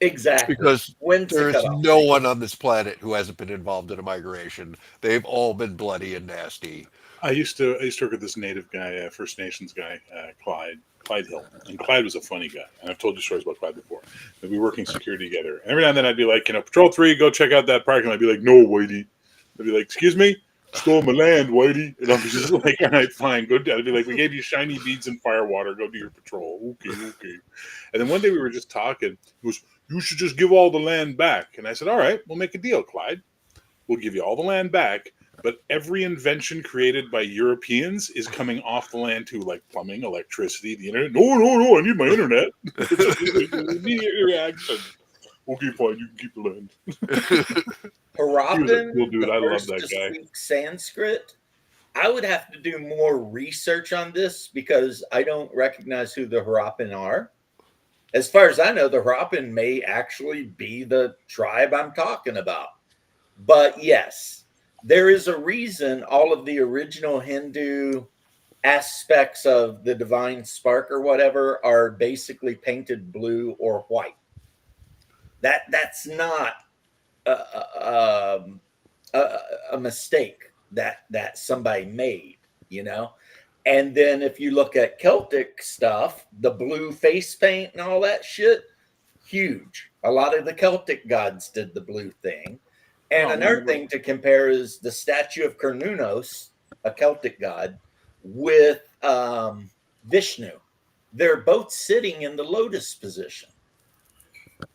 Exactly. Because there's no one on this planet who hasn't been involved in a migration. They've all been bloody and nasty. I used to work with this native guy, First Nations guy, Clyde Hill. And Clyde was a funny guy. And I've told you stories about Clyde before. We'd be working security together. And every now and then I'd be like, Patrol 3, go check out that park. And I'd be like, no, Whitey. I'd be like, excuse me? Stole my land, Whitey. And I'm just like, all right, fine. Go down. I'd be like, we gave you shiny beads and fire water. Go do your patrol. Okay. And then one day we were just talking. He goes, you should just give all the land back. And I said, all right, we'll make a deal, Clyde. We'll give you all the land back. But every invention created by Europeans is coming off the land too, like plumbing, electricity, the internet. No, I need my internet. Immediate reaction. Okay, fine, you can keep the land. Harappan, cool dude. I love that guy. Speak Sanskrit. I would have to do more research on this because I don't recognize who the Harappan are. As far as I know, the Harappan may actually be the tribe I'm talking about. But yes, there is a reason all of the original Hindu aspects of the divine spark or whatever are basically painted blue or white. That's not a mistake that somebody made, And then if you look at Celtic stuff, the blue face paint and all that shit, huge. A lot of the Celtic gods did the blue thing. And another thing to compare is the statue of Cernunnos, a Celtic god, with Vishnu. they're both sitting in the lotus position.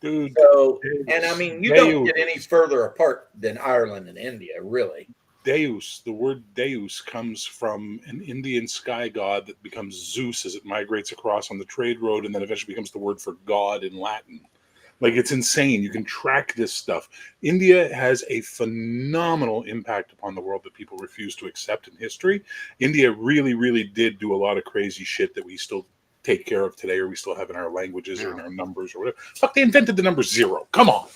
Dude. So, and I mean, you don't get any further apart than Ireland and India, really. Deus, the word Deus comes from an Indian sky god that becomes Zeus as it migrates across on the trade road and then eventually becomes the word for God in Latin. Like, it's insane. You can track this stuff. India has a phenomenal impact upon the world that people refuse to accept in history. India really, really did do a lot of crazy shit that we still take care of today, or we still have in our languages or in our numbers or whatever. Fuck, they invented the number 0. Come on.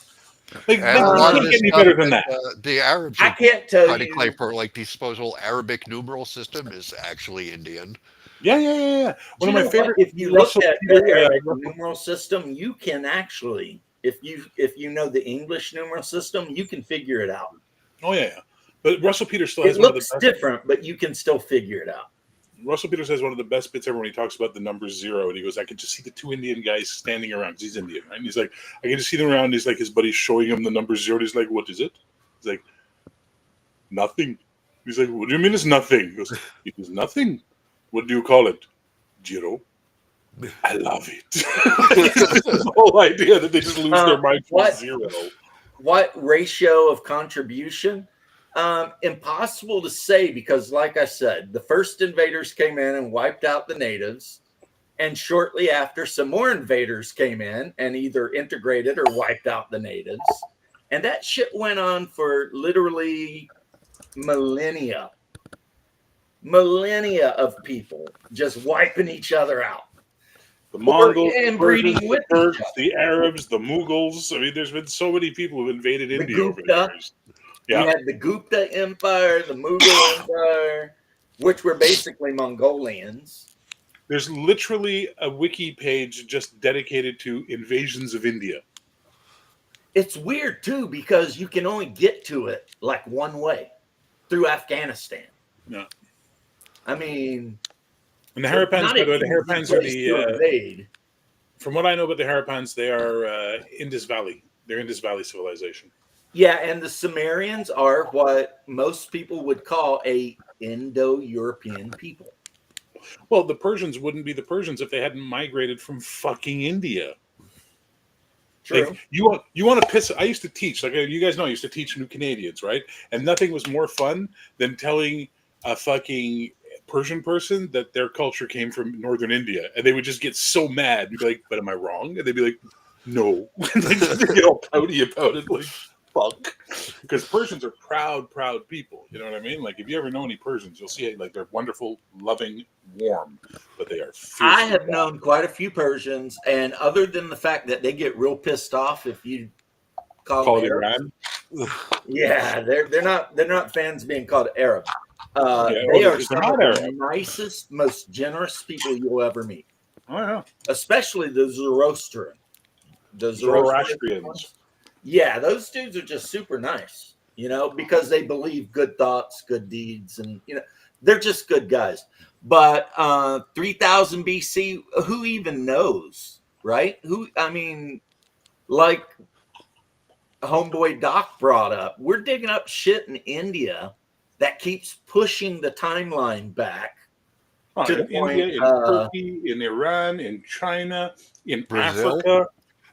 Like, they couldn't get any better than that. The Arabs I can't tell try to you. claim for like disposal Arabic numeral system is actually Indian. Yeah. One of my favorite. If you look at the Arabic numeral system, you can actually, if you know the English numeral system, you can figure it out. Oh yeah. But Russell Peters still has one of the best. It looks different, but you can still figure it out. Russell Peters has one of the best bits ever when he talks about the number 0, and he goes, "I could just see the 2 Indian guys standing around." He's Indian, right? And he's like, "I can just see them around." He's like, his buddy's showing him the number 0. And he's like, "What is it?" He's like, "Nothing." He's like, "What do you mean it's nothing?" He goes, "It is nothing. What do you call it?" 0. I love it. The whole idea that they just lose their mind from 0. What ratio of contribution? Impossible to say because, like I said, the first invaders came in and wiped out the natives, and shortly after, some more invaders came in and either integrated or wiped out the natives, and that shit went on for literally millennia of people just wiping each other out. The Mongols, and breeding with the Turks, the Arabs, the Mughals. I mean, there's been so many people who've invaded India over the years. Yeah. You had the Gupta Empire, the Mughal Empire, which were basically Mongolians. There's literally a wiki page just dedicated to invasions of India. It's weird, too, because you can only get to it like one way, through Afghanistan. Yeah. I mean... And the Harappans, by the way, the Harappans are the... from what I know about the Harappans, they are Indus Valley. They're Indus Valley civilization. Yeah, and the Sumerians are what most people would call a Indo-European people. Well, the Persians wouldn't be the Persians if they hadn't migrated from fucking India. True. Like, you want to piss... I used to teach, like you guys know, I used to teach New Canadians, right? And nothing was more fun than telling a fucking Persian person that their culture came from northern India. And they would just get so mad. You'd be like, but am I wrong? And they'd be like, no. Like, they get all pouty about it, like... Fuck, because Persians are proud people. You know what I mean? Like, if you ever know any Persians, you'll see like they're wonderful, loving, warm, but they are. I have known quite a few Persians, and other than the fact that they get real pissed off if you call them Iran, yeah, they're not fans of being called Arab. They are some of the nicest, most generous people you'll ever meet. Oh yeah, especially the Zoroastrian, the Zoroastrians. Yeah, those dudes are just super nice, you know, because they believe good thoughts, good deeds, and, you know, they're just good guys. But 3000 BC, who even knows, right? Like homeboy Doc brought up, we're digging up shit in India that keeps pushing the timeline back. To the point, India, in Turkey, in Iran, in China, in Brazil. Africa.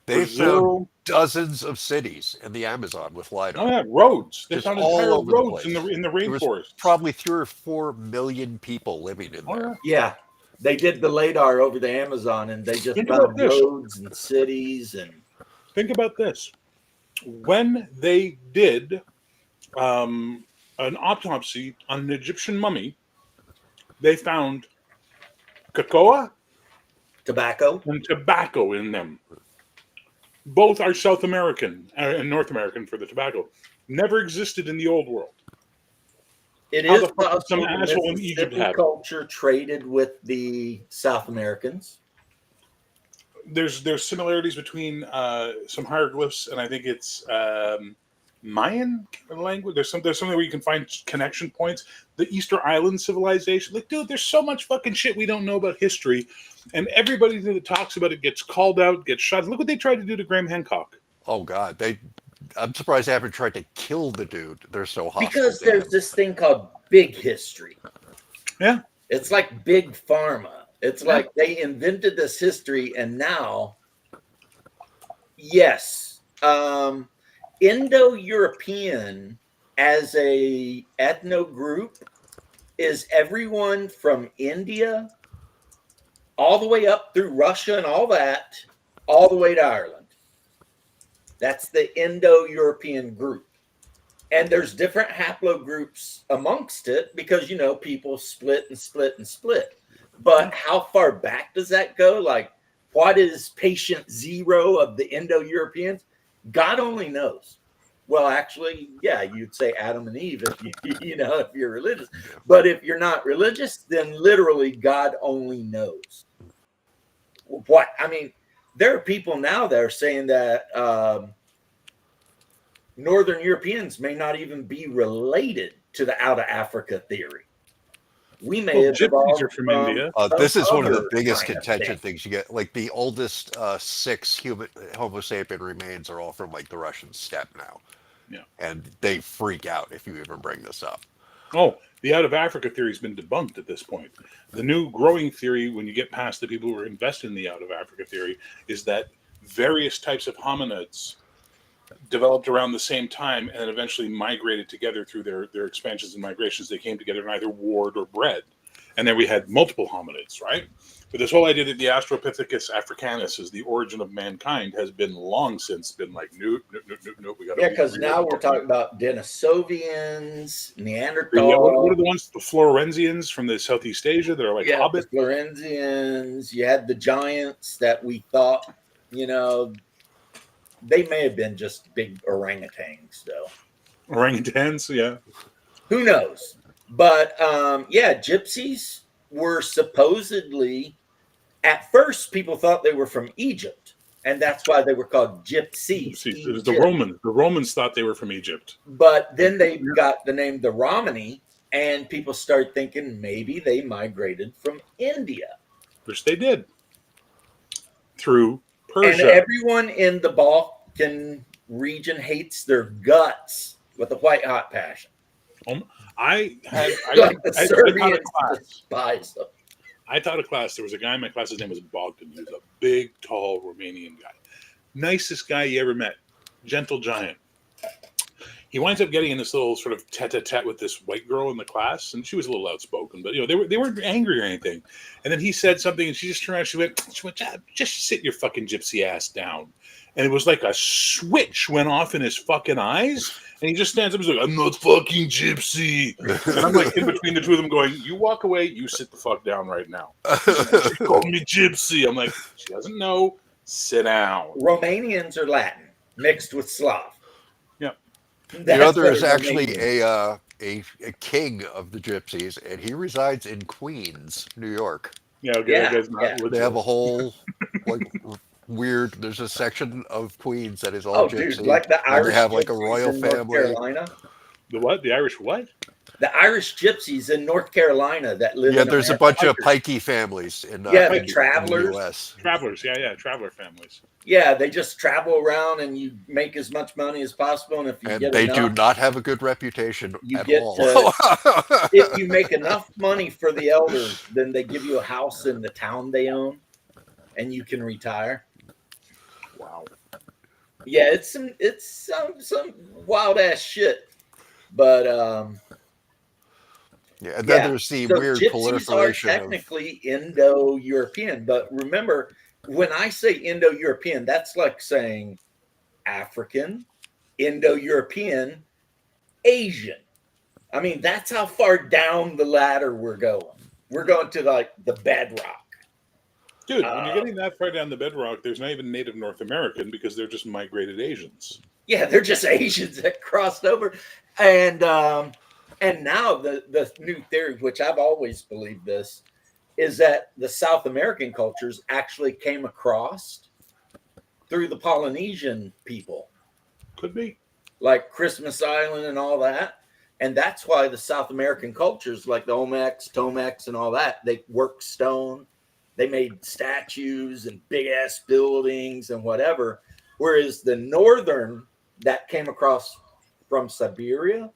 They found dozens of cities in the Amazon with LiDAR. Oh yeah, roads. They just found all entire over roads the place. in the rainforest. There was probably 3 or 4 million people living in there. Yeah, they did the LiDAR over the Amazon, and they just found roads and cities. And think about this: when they did an autopsy on an Egyptian mummy, they found cocoa, tobacco, and tobacco in them. Both are South American and North American for the tobacco. Never existed in the old world. It is possible some asshole in Egypt culture traded with the South Americans. There's similarities between some hieroglyphs and I think it's Mayan language. There's something where you can find connection points. The Easter Island civilization. Like, dude, there's so much fucking shit we don't know about history. And everybody that talks about it gets called out, gets shot. Look what they tried to do to Graham Hancock. Oh, God. I'm surprised they haven't tried to kill the dude. They're so hostile. Because there's this thing called big history. Yeah. It's like big pharma. It's like they invented this history, and now, yes, Indo-European as a ethno group is everyone from India all the way up through Russia and all that, all the way to Ireland. That's the Indo-European group. And there's different haplogroups amongst it because, people split and split and split. But how far back does that go? Like, what is patient zero of the Indo-Europeans? God only knows. Well, actually, yeah, you'd say Adam and Eve if if you're religious. But if you're not religious, then literally God only knows. What? I mean, there are people now that are saying that Northern Europeans may not even be related to the out of Africa theory. We may have gypsies are from India. This is one of the biggest contention things you get. Like the oldest 6 human Homo sapien remains are all from like the Russian steppe now. Yeah, and they freak out if you even bring this up. Oh, the out of Africa theory has been debunked at this point. The new growing theory, when you get past the people who are invested in the out of Africa theory, is that various types of hominids developed around the same time and then eventually migrated together through their expansions and migrations. They came together and either warred or bred. And then we had multiple hominids, right? But this whole idea that the Australopithecus africanus is the origin of mankind has been long since been like, nope. We got because now we're talking about Denisovians, Neanderthal. What are the ones? The Florenzians from the Southeast Asia that are like hobbits? The Florenzians. You had the giants that we thought, they may have been just big orangutans, though. Orangutans, yeah. Who knows? But gypsies were supposedly, at first, people thought they were from Egypt, and that's why they were called gypsies. It was the Romans. The Romans thought they were from Egypt. But then they got the name the Romani, and people started thinking maybe they migrated from India. Which they did. Through Persia. And everyone in the Balkan region hates their guts with a white hot passion. I taught a class. There was a guy in my class. His name was Bogdan. He was a big, tall Romanian guy. Nicest guy you ever met. Gentle giant. He winds up getting in this little sort of tete-a-tete with this white girl in the class, and she was a little outspoken, but they weren't angry or anything. And then he said something, and she just turned around. She went, "Just sit your fucking gypsy ass down." And it was like a switch went off in his fucking eyes, and he just stands up and he's like, "I'm not fucking gypsy." And I'm like in between the two of them going, "You walk away, you sit the fuck down right now." She called me gypsy. I'm like, she doesn't know. Sit down. Romanians are Latin mixed with Slav. Yeah. There is actually a king of the gypsies, and he resides in Queens, New York. They have a whole weird. There's a section of Queens that is all gypsy. Dude, like the Irish. They have like a royal family. The what? The Irish what? The Irish gypsies in North Carolina that live. Yeah, there's a bunch of pikey families in the travelers. In the US. Travelers, traveler families. Yeah, they just travel around and you make as much money as possible, and if you get they enough, do not have a good reputation at all. If you make enough money for the elders, then they give you a house in the town they own, and you can retire. Wow. Yeah, it's some wild ass shit, but and then there's the weird proliferation. Are technically Indo-European, but remember, when I say Indo-European, that's like saying African, Indo-European, Asian. I mean, that's how far down the ladder we're going. We're going to like the bedrock. Dude, when you're getting that far down the bedrock, there's not even Native North American because they're just migrated Asians. Yeah, they're just Asians that crossed over. And now the new theory, which I've always believed this, is that the South American cultures actually came across through the Polynesian people. Could be. Like Christmas Island and all that. And that's why the South American cultures, like the Olmecs, Tomecs, and all that, they worked stone. They made statues and big-ass buildings and whatever. Whereas the northern that came across from Siberia,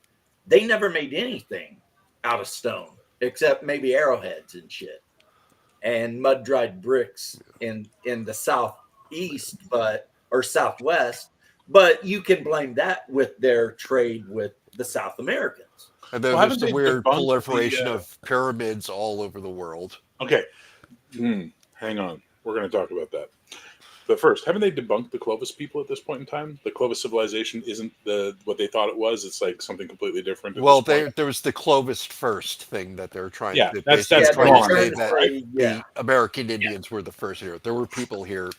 they never made anything out of stone, except maybe arrowheads and shit. and mud dried bricks in the southeast, or southwest. But you can blame that with their trade with the South Americans. And then there's the weird proliferation of pyramids all over the world. Okay. Hang on. We're going to talk about that. But first, haven't they debunked the Clovis people at this point in time? The Clovis civilization isn't what they thought it was. It's like something completely different. Well, there was the Clovis first thing that they're trying to that's trying to say that right? The American Indians were the first here. There were people here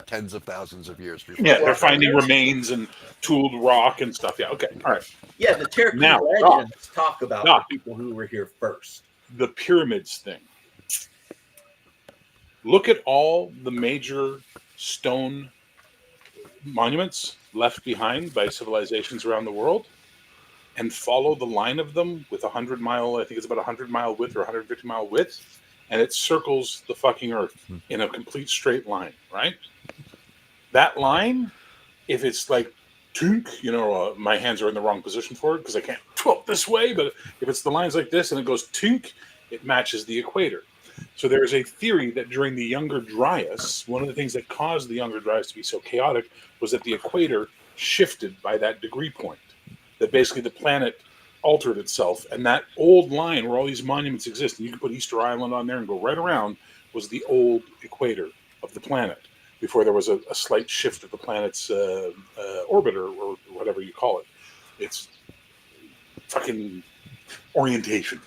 tens of thousands of years before. Yeah, they're finding remains and tooled rock and stuff. Yeah, okay, all right. Yeah, the Cherokee legends talk about the people who were here first. The pyramids thing. Look at all the major stone monuments left behind by civilizations around the world and follow the line of them with 100-mile, I think it's about 100-mile width or 150-mile width, and it circles the fucking earth in a complete straight line, right? That line, if it's like tink, my hands are in the wrong position for it because I can't tilt this way, but if it's the lines like this and it goes tink, it matches the equator. So there is a theory that during the Younger Dryas, one of the things that caused the Younger Dryas to be so chaotic was that the equator shifted by that degree point. That basically the planet altered itself, and that old line where all these monuments exist, and you can put Easter Island on there and go right around, was the old equator of the planet before there was a slight shift of the planet's orbit or whatever you call it. It's fucking orientation.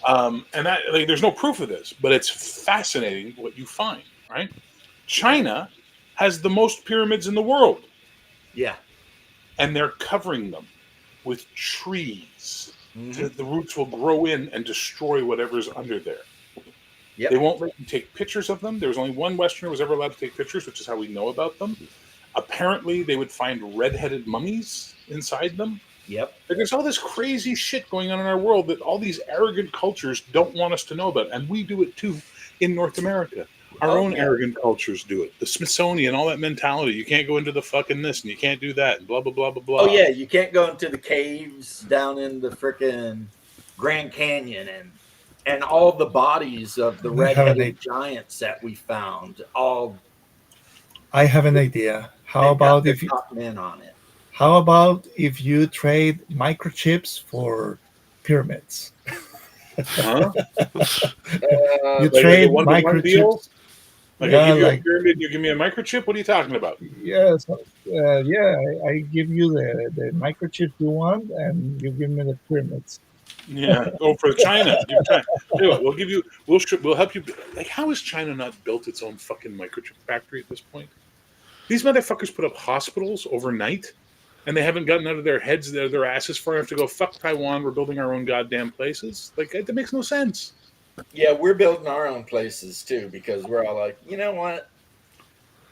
And that there's no proof of this, but it's fascinating what you find, right? China has the most pyramids in the world. Yeah. And they're covering them with trees. So that the roots will grow in and destroy whatever's under there. Yep. They won't let you take pictures of them. There was only one Westerner who was ever allowed to take pictures, which is how we know about them. Apparently, they would find red-headed mummies inside them. Yep. There's all this crazy shit going on in our world that all these arrogant cultures don't want us to know about. And we do it too in North America. Our own arrogant cultures do it. The Smithsonian, all that mentality. You can't go into the fucking this and you can't do that and blah, blah, blah, blah, blah. Oh, yeah. You can't go into the caves down in the frickin' Grand Canyon and all the bodies of the red-headed giants that we found. I have an idea. How about if you men on it? How about if you trade microchips for pyramids? Huh? You trade microchips. Like I give you a pyramid, you give me a microchip? What are you talking about? Yes. I give you the microchip you want, and you give me the pyramids. Yeah. Oh, for China. We'll give you. We'll help you. Like, how has China not built its own fucking microchip factory at this point? These motherfuckers put up hospitals overnight. And they haven't gotten out of their heads, their asses far enough to go, fuck Taiwan, we're building our own goddamn places. Like, that makes no sense. Yeah, we're building our own places, too, because we're all like, you know what?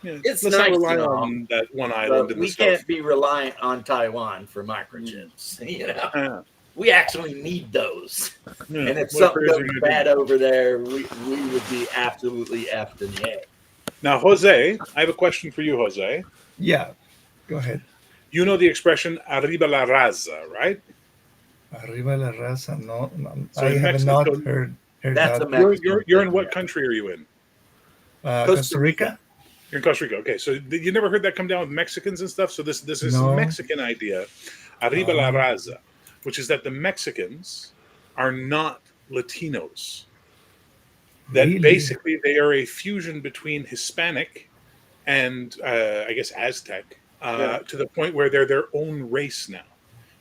Yeah, it's let's nice not rely on that one island. We can't be reliant on Taiwan for microchips. We actually need those. Yeah, and if something goes bad over there, we would be absolutely effed in the egg. Now, Jose, I have a question for you, Jose. Yeah, go ahead. You know the expression "arriba la raza," right? Arriba la raza, no. So I have not heard that's that. You're in what country are you in? Costa Rica. You're in Costa Rica. Okay, so you never heard that come down with Mexicans and stuff. So this is a Mexican idea, arriba la raza, which is that the Mexicans are not Latinos. That basically they are a fusion between Hispanic and I guess Aztec. To the point where they're their own race now,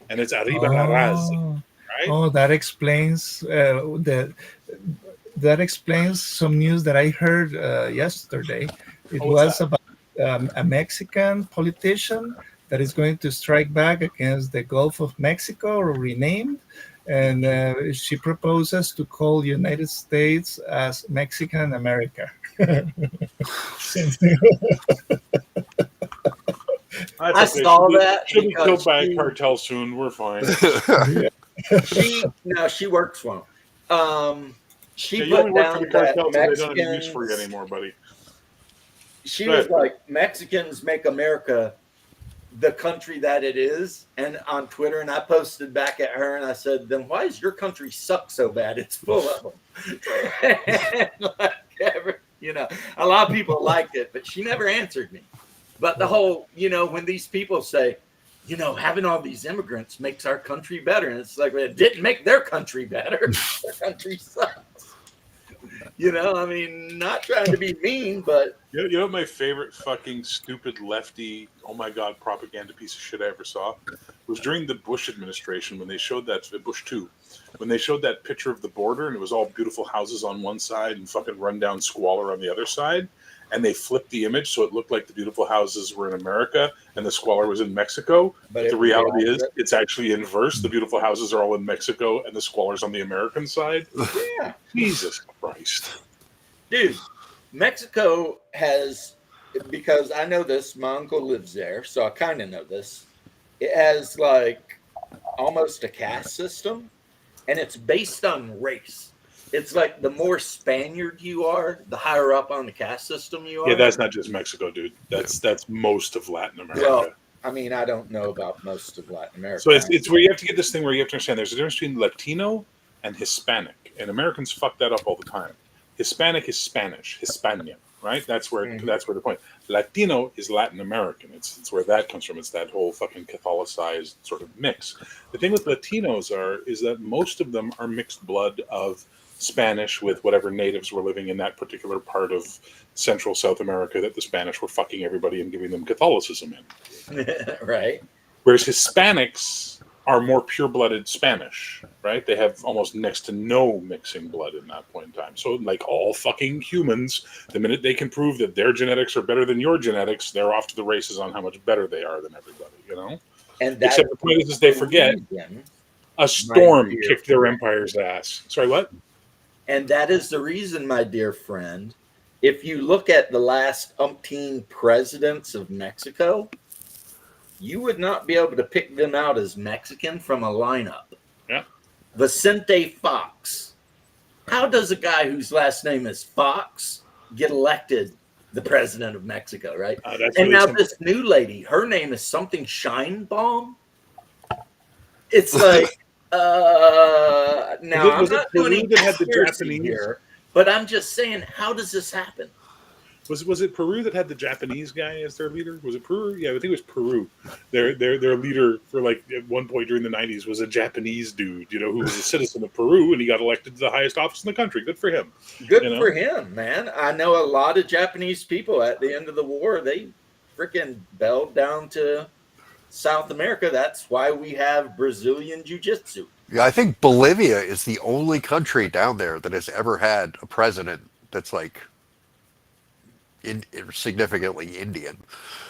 and it's arriba la raza, right? Oh, that explains that explains some news that I heard yesterday. It was about a Mexican politician that is going to strike back against the Gulf of Mexico, or renamed, and she proposes to call the United States as Mexican America. I saw that. She'll be killed by a cartel soon. We're fine. She works for them. She put down the cartel, that so they don't have use for you anymore, buddy. She was like, Mexicans make America the country that it is, and on Twitter, and I posted back at her and I said, then why does your country suck so bad? It's full of them. You know, a lot of people liked it, but she never answered me. But the whole, you know, when these people say, you know, having all these immigrants makes our country better, and it's like, well, it didn't make their country better. Their country sucks. You know, I mean, not trying to be mean, but you know what my favorite fucking stupid lefty, oh my god, propaganda piece of shit I ever saw was during the Bush administration when they showed that Bush 2, when they showed that picture of the border and it was all beautiful houses on one side and fucking rundown squalor on the other side, and they flipped the image so it looked like the beautiful houses were in America and the squalor was in Mexico. But the reality is it's actually inverse. The beautiful houses are all in Mexico and the squalor's on the American side. Yeah. Jesus Christ. Dude, Mexico has, because I know this, my uncle lives there, so I kind of know this. It has like almost a caste system, and it's based on race. It's like the more Spaniard you are, the higher up on the caste system you are. Yeah, that's not just Mexico, dude. That's most of Latin America. Well, I mean, I don't know about most of Latin America. So it's where you have to get this thing where you have to understand there's a difference between Latino and Hispanic, and Americans fuck that up all the time. Hispanic is Spanish, Hispania, right? That's where that's the point. Latino is Latin American. It's where that comes from. It's that whole fucking Catholicized sort of mix. The thing with Latinos is that most of them are mixed blood of Spanish with whatever natives were living in that particular part of Central South America that the Spanish were fucking everybody and giving them Catholicism in. Right. Whereas Hispanics are more pure-blooded Spanish, right? They have almost next to no mixing blood in that point in time. So like all fucking humans, the minute they can prove that their genetics are better than your genetics, they're off to the races on how much better they are than everybody, you know? And except the point is they forget a storm kicked their empire's ass. Sorry, what? And that is the reason, my dear friend, if you look at the last umpteen presidents of Mexico, you would not be able to pick them out as Mexican from a lineup. Yeah. Vicente Fox. How does a guy whose last name is Fox get elected the president of Mexico, right? And now this new lady, her name is something Scheinbaum. It's like, now I'm not doing any conspiracy here, but I'm just saying, how does this happen? Was it Peru that had the Japanese guy as their leader? Was it Peru? Yeah, I think it was Peru. Their leader for like at one point during the 90s was a Japanese dude, you know, who was a citizen of Peru, and he got elected to the highest office in the country. Good for him. Good for him, man. I know a lot of Japanese people at the end of the war, they freaking bailed down to South America. That's why we have Brazilian jiu-jitsu. Yeah, I think Bolivia is the only country down there that has ever had a president that's like significantly Indian.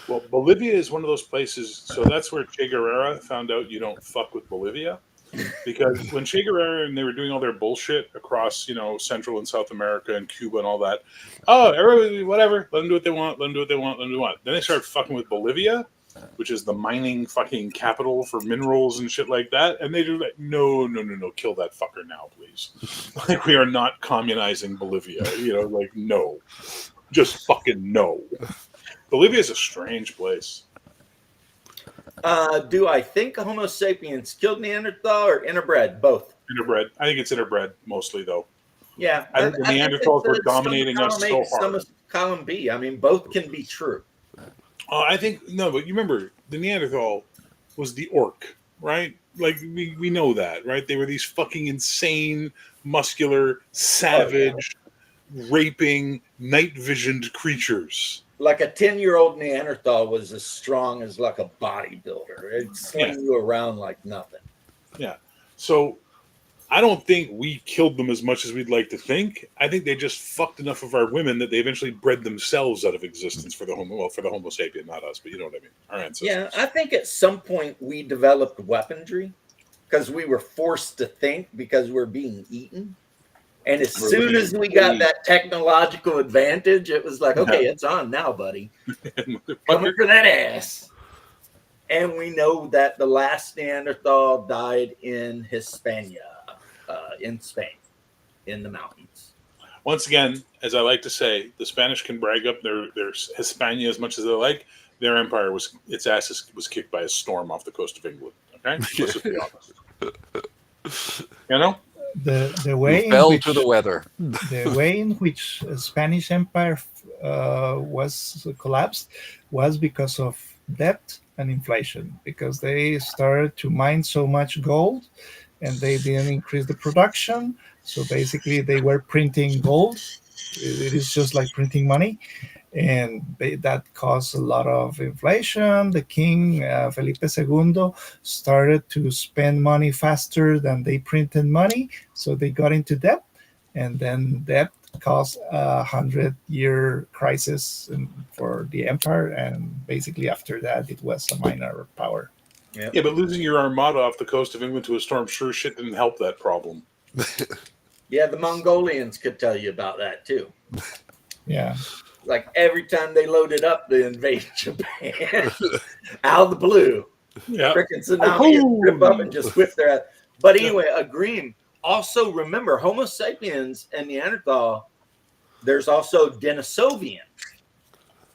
Well, Bolivia is one of those places. So that's where Che Guevara found out you don't fuck with Bolivia, because when Che Guevara and they were doing all their bullshit across, you know, Central and South America and Cuba and all that. Oh, everybody, whatever. Let them do what they want. Let them do what they want. Let them do what they want. Then they started fucking with Bolivia, which is the mining fucking capital for minerals and shit like that. And they do like, no, kill that fucker now, please. Like, we are not communizing Bolivia. You know, like, no. Just fucking no. Bolivia is a strange place. Do I think Homo sapiens killed Neanderthal or interbred? Both. Interbred. I think it's interbred mostly, though. Yeah. I think the Neanderthals were dominating us so hard. Some of column B. I mean, both can be true. I think, no, but you remember, the Neanderthal was the orc, right? Like, we know that, right? They were these fucking insane, muscular, savage, raping, night-visioned creatures. Like a 10-year-old Neanderthal was as strong as like a bodybuilder. It'd sling you around like nothing. Yeah. So I don't think we killed them as much as we'd like to think. I think they just fucked enough of our women that they eventually bred themselves out of existence for the Homo sapien, not us, but you know what I mean. Our ancestors. Yeah, I think at some point we developed weaponry because we were forced to think because we're being eaten. And as soon as we got that technological advantage, it was like, okay, it's on now, buddy. Coming for that ass. And we know that the last Neanderthal died in Hispania, in Spain, in the mountains. Once again, as I like to say, the Spanish can brag up their Hispania as much as they like. Their empire its ass was kicked by a storm off the coast of England. Okay, let's just be honest. You know. the way You fell in which to the weather. the way in which Spanish Empire was collapsed was because of debt and inflation, because they started to mine so much gold and they didn't increase the production. So basically, they were printing gold. It is just like printing money, and that caused a lot of inflation. The king, Felipe II, started to spend money faster than they printed money, so they got into debt, and then debt caused 100-year crisis for the empire, and basically after that, it was a minor power. Yep. Yeah, but losing your armada off the coast of England to a storm sure shit didn't help that problem. Yeah, the Mongolians could tell you about that too. Yeah. Like every time they loaded up to invade Japan, out of the blue, freaking tsunami would rip up and just whip their ass. But anyway, agreeing. Also, remember, Homo sapiens and Neanderthal, there's also Denisovian.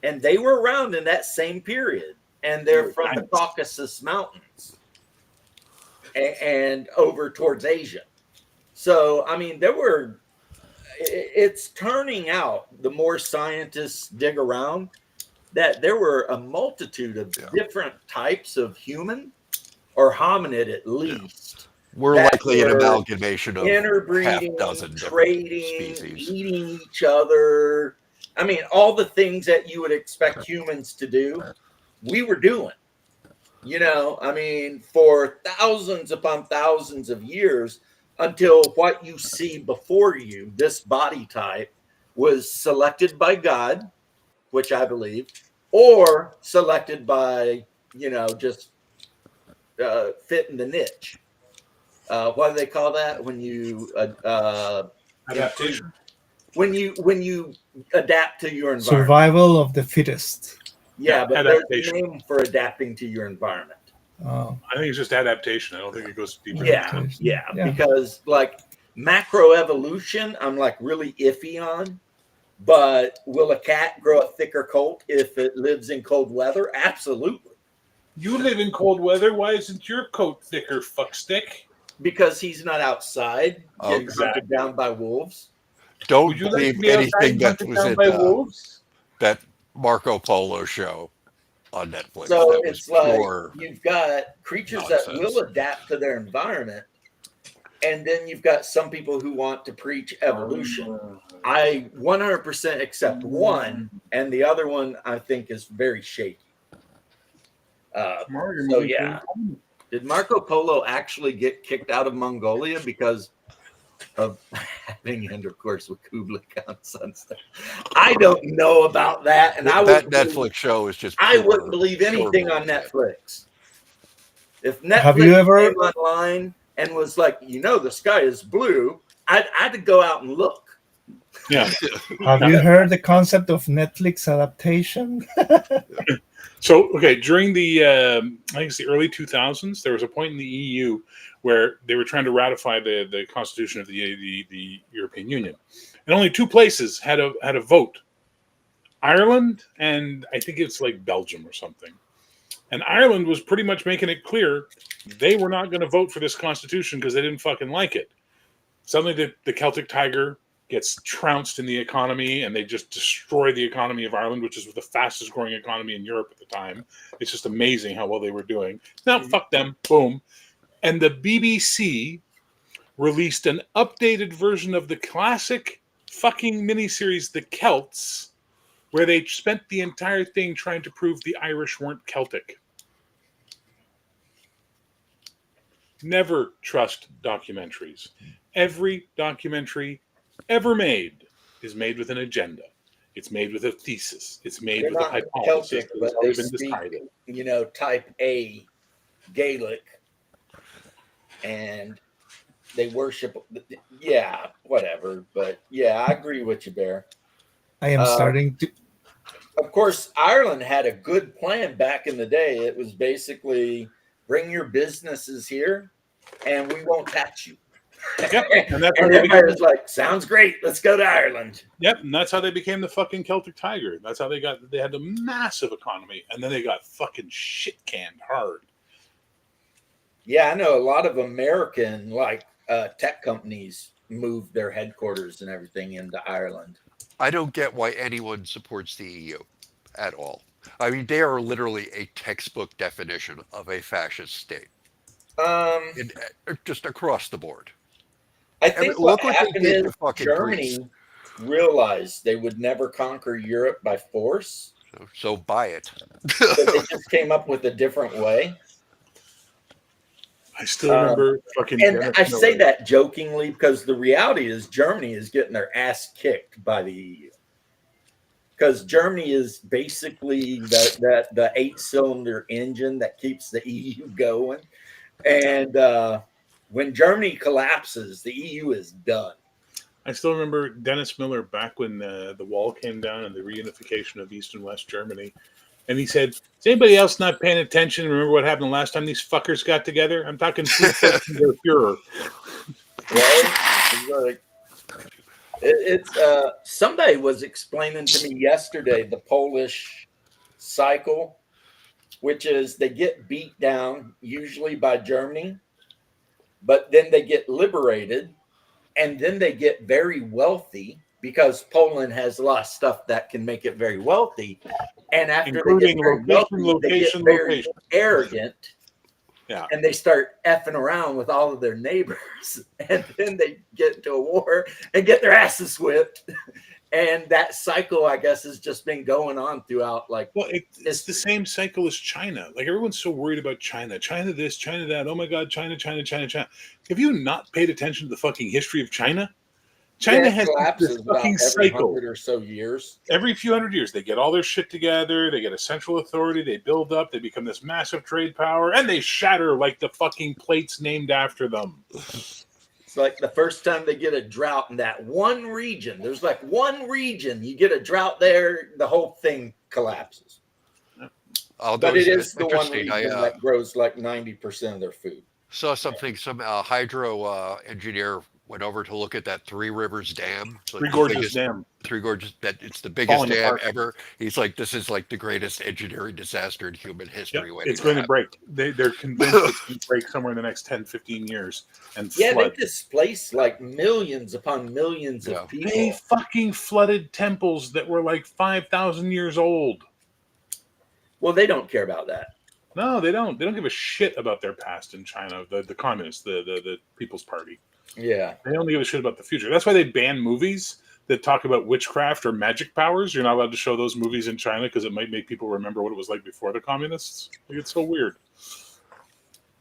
And they were around in that same period. And they're from the Caucasus Mountains and over towards Asia. So, I mean, it's turning out, the more scientists dig around, that there were a multitude of different types of human or hominid at least. We're likely an amalgamation of interbreeding, half-dozen trading, species. eating each other. I mean, all the things that you would expect humans to do, we were doing. You know, I mean, for thousands upon thousands of years, until what you see before you, this body type, was selected by God, which I believe, or selected by, just fitting the niche. What do they call that when you adaptation? When you adapt to your environment. Survival of the fittest. Yeah, but there's a name for adapting to your environment. Oh. I think it's just adaptation. I don't think it goes deeper. Yeah, because like macroevolution, I'm like really iffy on. But will a cat grow a thicker coat if it lives in cold weather? Absolutely. You live in cold weather. Why isn't your coat thicker, fuckstick? Because he's not outside getting hunted down by wolves. Don't believe anything that was in that Marco Polo show on Netflix. So it's like you've got creatures that will adapt to their environment, and then you've got some people who want to preach evolution. I 100% accept one, and the other one I think is very shaky. So yeah, did Marco Polo actually get kicked out of Mongolia because of having intercourse with Kublai Khan's son? I don't know about that, and that Netflix show is just. I wouldn't believe anything on Netflix. If Netflix have you ever came online and was like, the sky is blue, I had to go out and look. Yeah. Have you heard the concept of Netflix adaptation? So, okay, during the, I think it's the early 2000s, there was a point in the EU where they were trying to ratify the Constitution of the European Union. And only two places had a vote. Ireland and I think it's like Belgium or something. And Ireland was pretty much making it clear they were not going to vote for this Constitution because they didn't fucking like it. Suddenly the Celtic Tiger gets trounced in the economy, and they just destroy the economy of Ireland, which is the fastest growing economy in Europe at the time. It's just amazing how well they were doing. Now, fuck them. Boom. And the BBC released an updated version of the classic fucking miniseries, The Celts, where they spent the entire thing trying to prove the Irish weren't Celtic. Never trust documentaries. Every documentary ever made is made with an agenda. It's made with a thesis. It's made with a hypothesis. Celtic, but they speak, type A Gaelic, and they worship. Yeah, whatever. But yeah, I agree with you, Bear. I am starting to. Of course, Ireland had a good plan back in the day. It was basically bring your businesses here, and we won't tax you. Yep. And that's and everybody was like, sounds great. Let's go to Ireland. Yep. And that's how they became the fucking Celtic Tiger. That's how they had a massive economy. And then they got fucking shit canned hard. Yeah, I know a lot of American tech companies moved their headquarters and everything into Ireland. I don't get why anyone supports the EU at all. I mean, they are literally a textbook definition of a fascist state. Just across the board. I think what look what they happened did is to fucking Germany Greece. realized they would never conquer Europe by force. So buy it. So they just came up with a different way. I still remember fucking. And Dennis I say Miller. that jokingly because the reality is Germany is getting their ass kicked by the EU. Because Germany is basically the 8-cylinder engine that keeps the EU going. And when Germany collapses, the EU is done. I still remember Dennis Miller back when the wall came down and the reunification of East and West Germany. And he said, is anybody else not paying attention? Remember what happened the last time these fuckers got together? I'm talking food poisoning or Führer. Right? Somebody was explaining to me yesterday the Polish cycle, which is they get beat down usually by Germany, but then they get liberated, and then they get very wealthy because Poland has a lot of stuff that can make it very wealthy. And after Including they get very wealthy, they get very arrogant. Yeah. And they start effing around with all of their neighbors. And then they get into a war and get their asses whipped. And that cycle, I guess, has just been going on throughout. It's the same cycle as China. Like, everyone's so worried about China. China this, China that. Oh my God, China. Have you not paid attention to the fucking history of China? China has this fucking cycle. 100 or so years. Every few hundred years, they get all their shit together. They get a central authority. They build up. They become this massive trade power, and they shatter like the fucking plates named after them. It's like the first time they get a drought in that one region. There's like one region. You get a drought there, the whole thing collapses. But it is the one region that grows like 90% of their food. Saw something, some hydro engineer went over to look at that Three Rivers Dam. Three Gorges Dam. Three Gorges, that it's the biggest dam ever. He's like, this is like the greatest engineering disaster in human history. Yep, it's going to break. They're convinced it's going to break somewhere in the next 10, 15 years. And yeah, they displaced like millions upon millions of people. They fucking flooded temples that were like 5,000 years old. Well, they don't care about that. No, they don't. They don't give a shit about their past in China, the communists, the People's Party. Yeah. They only give a shit about the future. That's why they ban movies that talk about witchcraft or magic powers. You're not allowed to show those movies in China because it might make people remember what it was like before the communists. Like, it's so weird.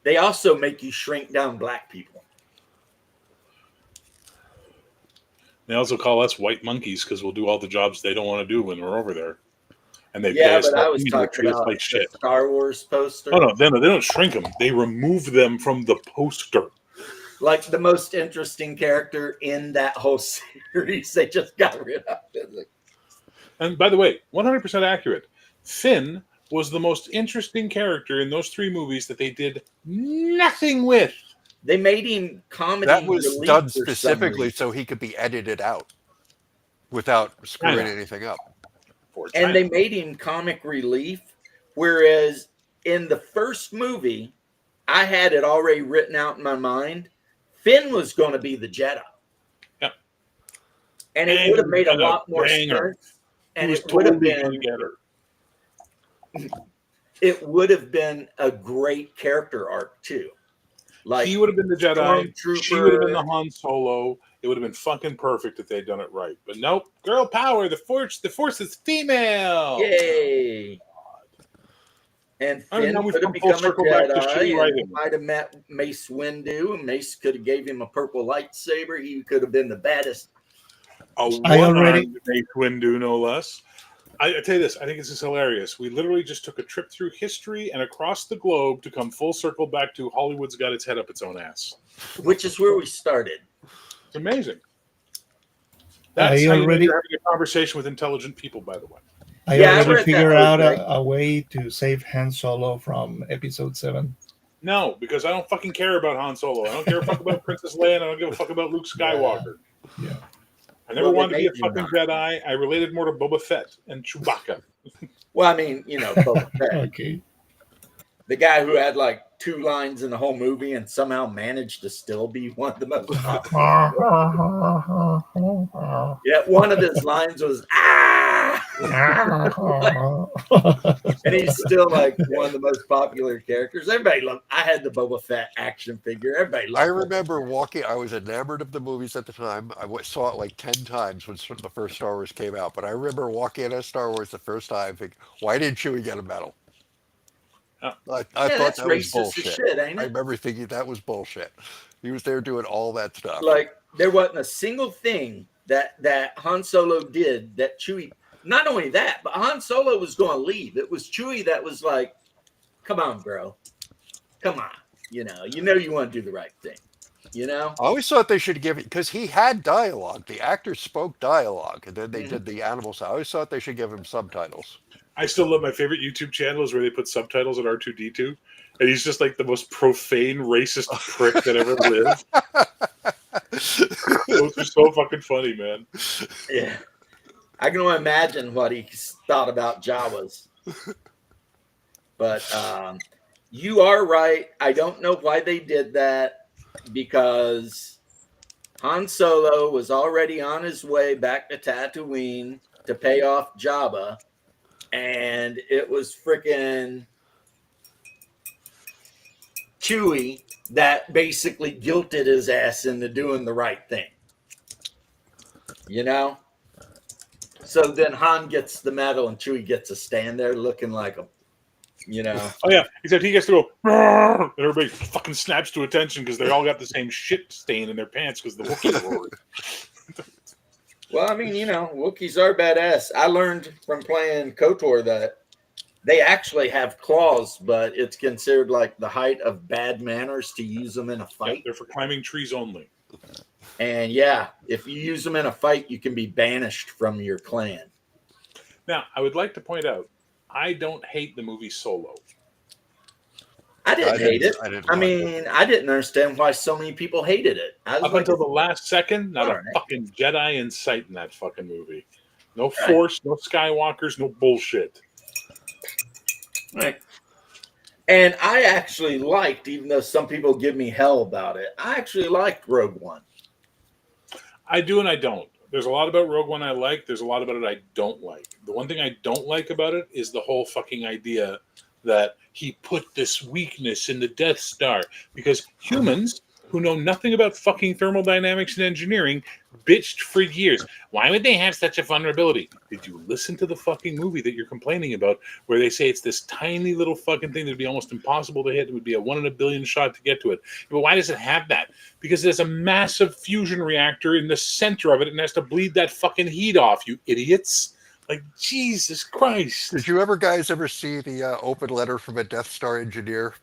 They also make you shrink down black people. They also call us white monkeys because we'll do all the jobs they don't want to do when we're over there. And they but I was talking about like shit. The Star Wars poster. Oh no, they don't shrink them. They remove them from the poster. Like the most interesting character in that whole series, they just got rid of it. And by the way, 100% accurate. Finn was the most interesting character in those 3 movies that they did nothing with. They made him comedy. That was done specifically so he could be edited out without screwing anything up. And they made him comic relief, whereas in the first movie, I had it already written out in my mind. Finn was going to be the Jedi. Yep. And it would have made a lot more sense. And it would have been it would have been a great character arc too. Like, he would have been the Jedi. She would have been the Han Solo. It would have been fucking perfect if they'd done it right. But nope, girl power. The force is female. Yay! And Finn could have become a Jedi. He might have met Mace Windu, and Mace could have gave him a purple lightsaber. He could have been the baddest. A one-armed Mace Windu, no less. I tell you this, I think this is hilarious. We literally just took a trip through history and across the globe to come full circle back to Hollywood's got its head up its own ass. Which is where we started. It's amazing. That's how you're having a conversation with intelligent people, by the way. I already figured out a way to save Han Solo from Episode 7. No, because I don't fucking care about Han Solo. I don't care a fuck about Princess Leia, and I don't give a fuck about Luke Skywalker. Yeah. I never wanted to be a fucking Jedi. I related more to Boba Fett and Chewbacca. Well, I mean, Boba Fett. Okay. The guy who had like 2 lines in the whole movie and somehow managed to still be one of the most popular. Yeah, one of his lines was and he's still like one of the most popular characters. Everybody loved. I had the Boba Fett action figure. Everybody loved. I remember walking. I was enamored of the movies at the time. Saw it like 10 times when the first Star Wars came out. But I remember walking into Star Wars the first time, thinking, "Why didn't Chewie get a medal?" I thought that was bullshit. Shit, ain't it? I remember thinking that was bullshit. He was there doing all that stuff. Like there wasn't a single thing that Han Solo did that Chewie. Not only that, but Han Solo was going to leave. It was Chewie that was like, "Come on, bro, come on." You want to do the right thing. I always thought they should give it because he had dialogue. The actor spoke dialogue, and then they did the animals. I always thought they should give him subtitles. I still love my favorite YouTube channel is where they put subtitles on R2-D2, and he's just like the most profane, racist prick that ever lived. Those are so fucking funny, man. Yeah, I can only imagine what he thought about Jawas. But you are right. I don't know why they did that because Han Solo was already on his way back to Tatooine to pay off Jabba. And it was freaking Chewie that basically guilted his ass into doing the right thing. So then Han gets the medal and Chewie gets to stand there looking like a, Oh, yeah. Except he gets to go, and everybody fucking snaps to attention because they all got the same shit stain in their pants because the Wookiee roared. Well, I mean, Wookiees are badass. I learned from playing KOTOR that they actually have claws, but it's considered like the height of bad manners to use them in a fight. Yep, they're for climbing trees only. And yeah, if you use them in a fight, you can be banished from your clan. Now, I would like to point out, I don't hate the movie Solo. I didn't hate it. I didn't understand why so many people hated it. Up until the last second, not a fucking Jedi in sight in that fucking movie. No Force, no Skywalkers, no bullshit. Right. And I actually liked, even though some people give me hell about it, I actually liked Rogue One. I do and I don't. There's a lot about Rogue One I like. There's a lot about it I don't like. The one thing I don't like about it is the whole fucking idea that he put this weakness in the Death Star because humans who know nothing about fucking thermodynamics and engineering bitched for years. Why would they have such a vulnerability? Did you listen to the fucking movie that you're complaining about where they say it's this tiny little fucking thing that would be almost impossible to hit? It would be a 1 in a billion shot to get to it. But why does it have that? Because there's a massive fusion reactor in the center of it and it has to bleed that fucking heat off, you idiots. Like, Jesus Christ. Did you guys ever see the open letter from a Death Star engineer?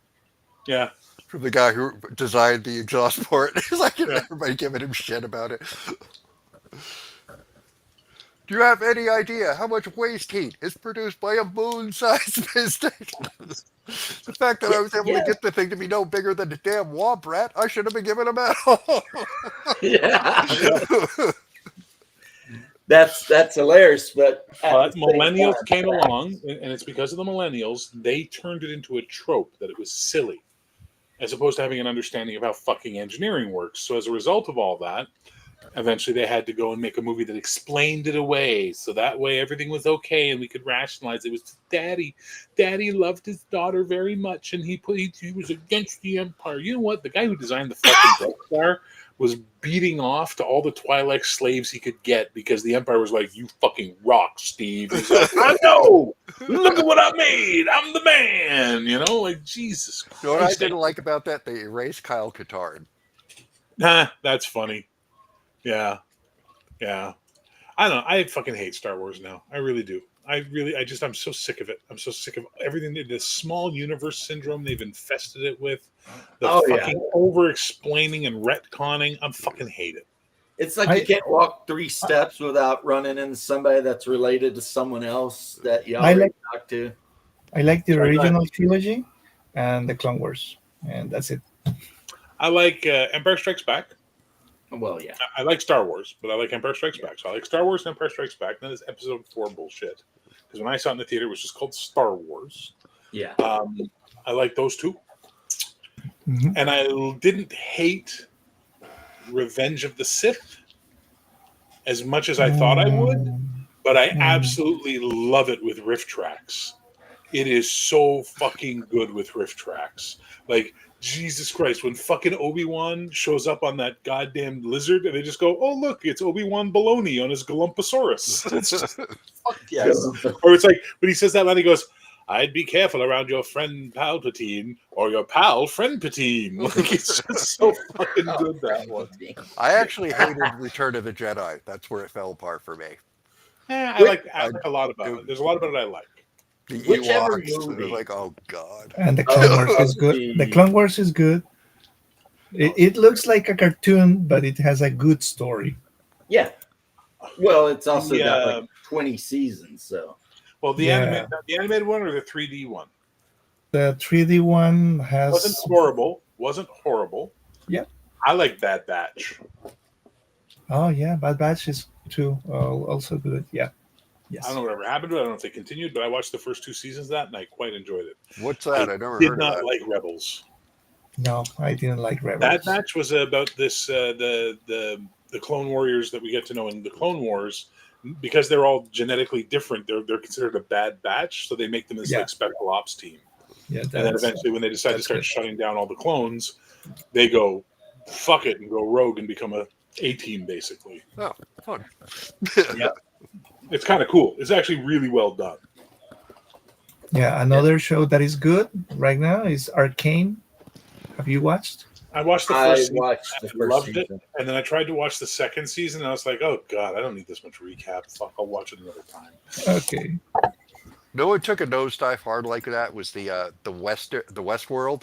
Yeah. From the guy who designed the exhaust port. It's like everybody giving him shit about it. Do you have any idea how much waste heat is produced by a moon-sized space station? The fact that I was able to get the thing to be no bigger than a damn womp rat, I should have been given a medal. That's hilarious, but millennials came along, and it's because of the millennials, they turned it into a trope that it was silly, as opposed to having an understanding of how fucking engineering works. So as a result of all that, eventually they had to go and make a movie that explained it away, so that way everything was okay and we could rationalize it was Daddy. Daddy loved his daughter very much, and he was against the Empire. You know what? The guy who designed the fucking Death Star was beating off to all the Twi'lek slaves he could get because the Empire was like, "You fucking rock, Steve." He's like, "I know. Look at what I made. I'm the man." Like Jesus Christ. You know what I didn't like about that? They erased Kyle Katarn. Nah, that's funny. Yeah. I don't know. I fucking hate Star Wars now. I really do. I'm so sick of it. I'm so sick of everything. The small universe syndrome they've infested it with. The fucking over-explaining and retconning. I'm fucking hate it. It's like you can't walk 3 steps without running into somebody that's related to someone else that you already talked to. I like the original trilogy and the Clone Wars, and that's it. I like Empire Strikes Back. Well, yeah. I like Star Wars, but I like Empire Strikes Back. So I like Star Wars and Empire Strikes Back. Then there's Episode 4 bullshit. Because when I saw it in the theater, it was just called Star Wars. Yeah. I like those two. And I didn't hate Revenge of the Sith as much as I thought I would, but I absolutely love it with riff tracks. It is so fucking good with riff tracks. Like, Jesus Christ, when fucking Obi-Wan shows up on that goddamn lizard and they just go, oh, look, it's Obi-Wan Baloney on his Galumposaurus. It's just, fuck yes. Or it's like, when he says that line, he goes, I'd be careful around your friend Palpatine or your pal Friend Patine. Like, it's just so fucking good, that one. I actually hated Return of the Jedi. That's where it fell apart for me. I like a lot about it. There's a lot about it I like. The Whichever Ewoks, movie. like, oh god. And the Clone Wars is good. The Clone Wars is good. It looks like a cartoon, but it has a good story. Yeah. Well, it's also got like 20 seasons, so. Well, the animated one or the 3D one? The 3D one wasn't horrible. Yeah. I like Bad Batch. Oh yeah, Bad Batch is too also good. Yeah. Yes. I don't know whatever happened to it. I don't know if they continued, but I watched the first 2 seasons of that and I quite enjoyed it. What's that? I never did heard not of that. like Rebels. No, I didn't like Rebels. Bad Batch was about this the Clone Warriors that we get to know in the Clone Wars. Because they're all genetically different, they're considered a bad batch, so they make them as like special ops team. Yeah, and then eventually, when they decide to start shutting down all the clones, they go fuck it and go rogue and become a team, basically. Oh, fun! Yeah, it's kind of cool. It's actually really well done. Yeah, another show that is good right now is Arcane. Have you watched? I watched the first season. Loved it, and then I tried to watch the second season, and I was like, "Oh God, I don't need this much recap. Fuck, I'll watch it another time." Okay. No one took a nosedive hard like that. Was the Westworld?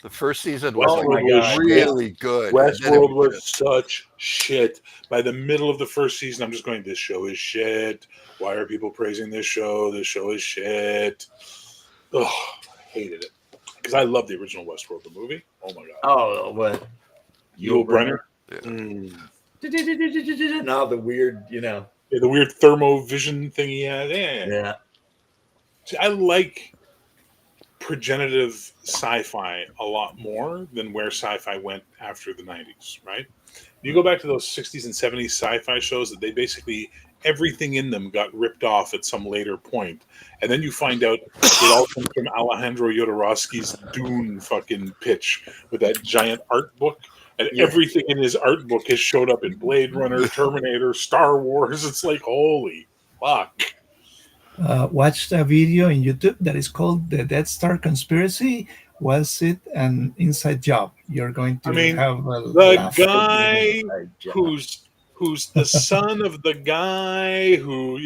The first season was really good. Westworld was such shit. By the middle of the first season, I'm just going, "This show is shit. Why are people praising this show? This show is shit." Ugh, I hated it. Because I love the original Westworld, the movie. Oh my god! Oh, what? Yul Brynner. Now the weird, the weird thermovision thing he had. Yeah. See, I like progenitive sci-fi a lot more than where sci-fi went after the 90s. Right? You go back to those 60s and 70s sci-fi shows that they basically everything in them got ripped off at some later point. And then you find out it all comes from Alejandro Jodorowsky's Dune fucking pitch with that giant art book. And everything in his art book has showed up in Blade Runner, Terminator, Star Wars. It's like, holy fuck. Watched a video on YouTube that is called The Death Star Conspiracy. Was it an inside job? You're going to have the guy who's the son of the guy who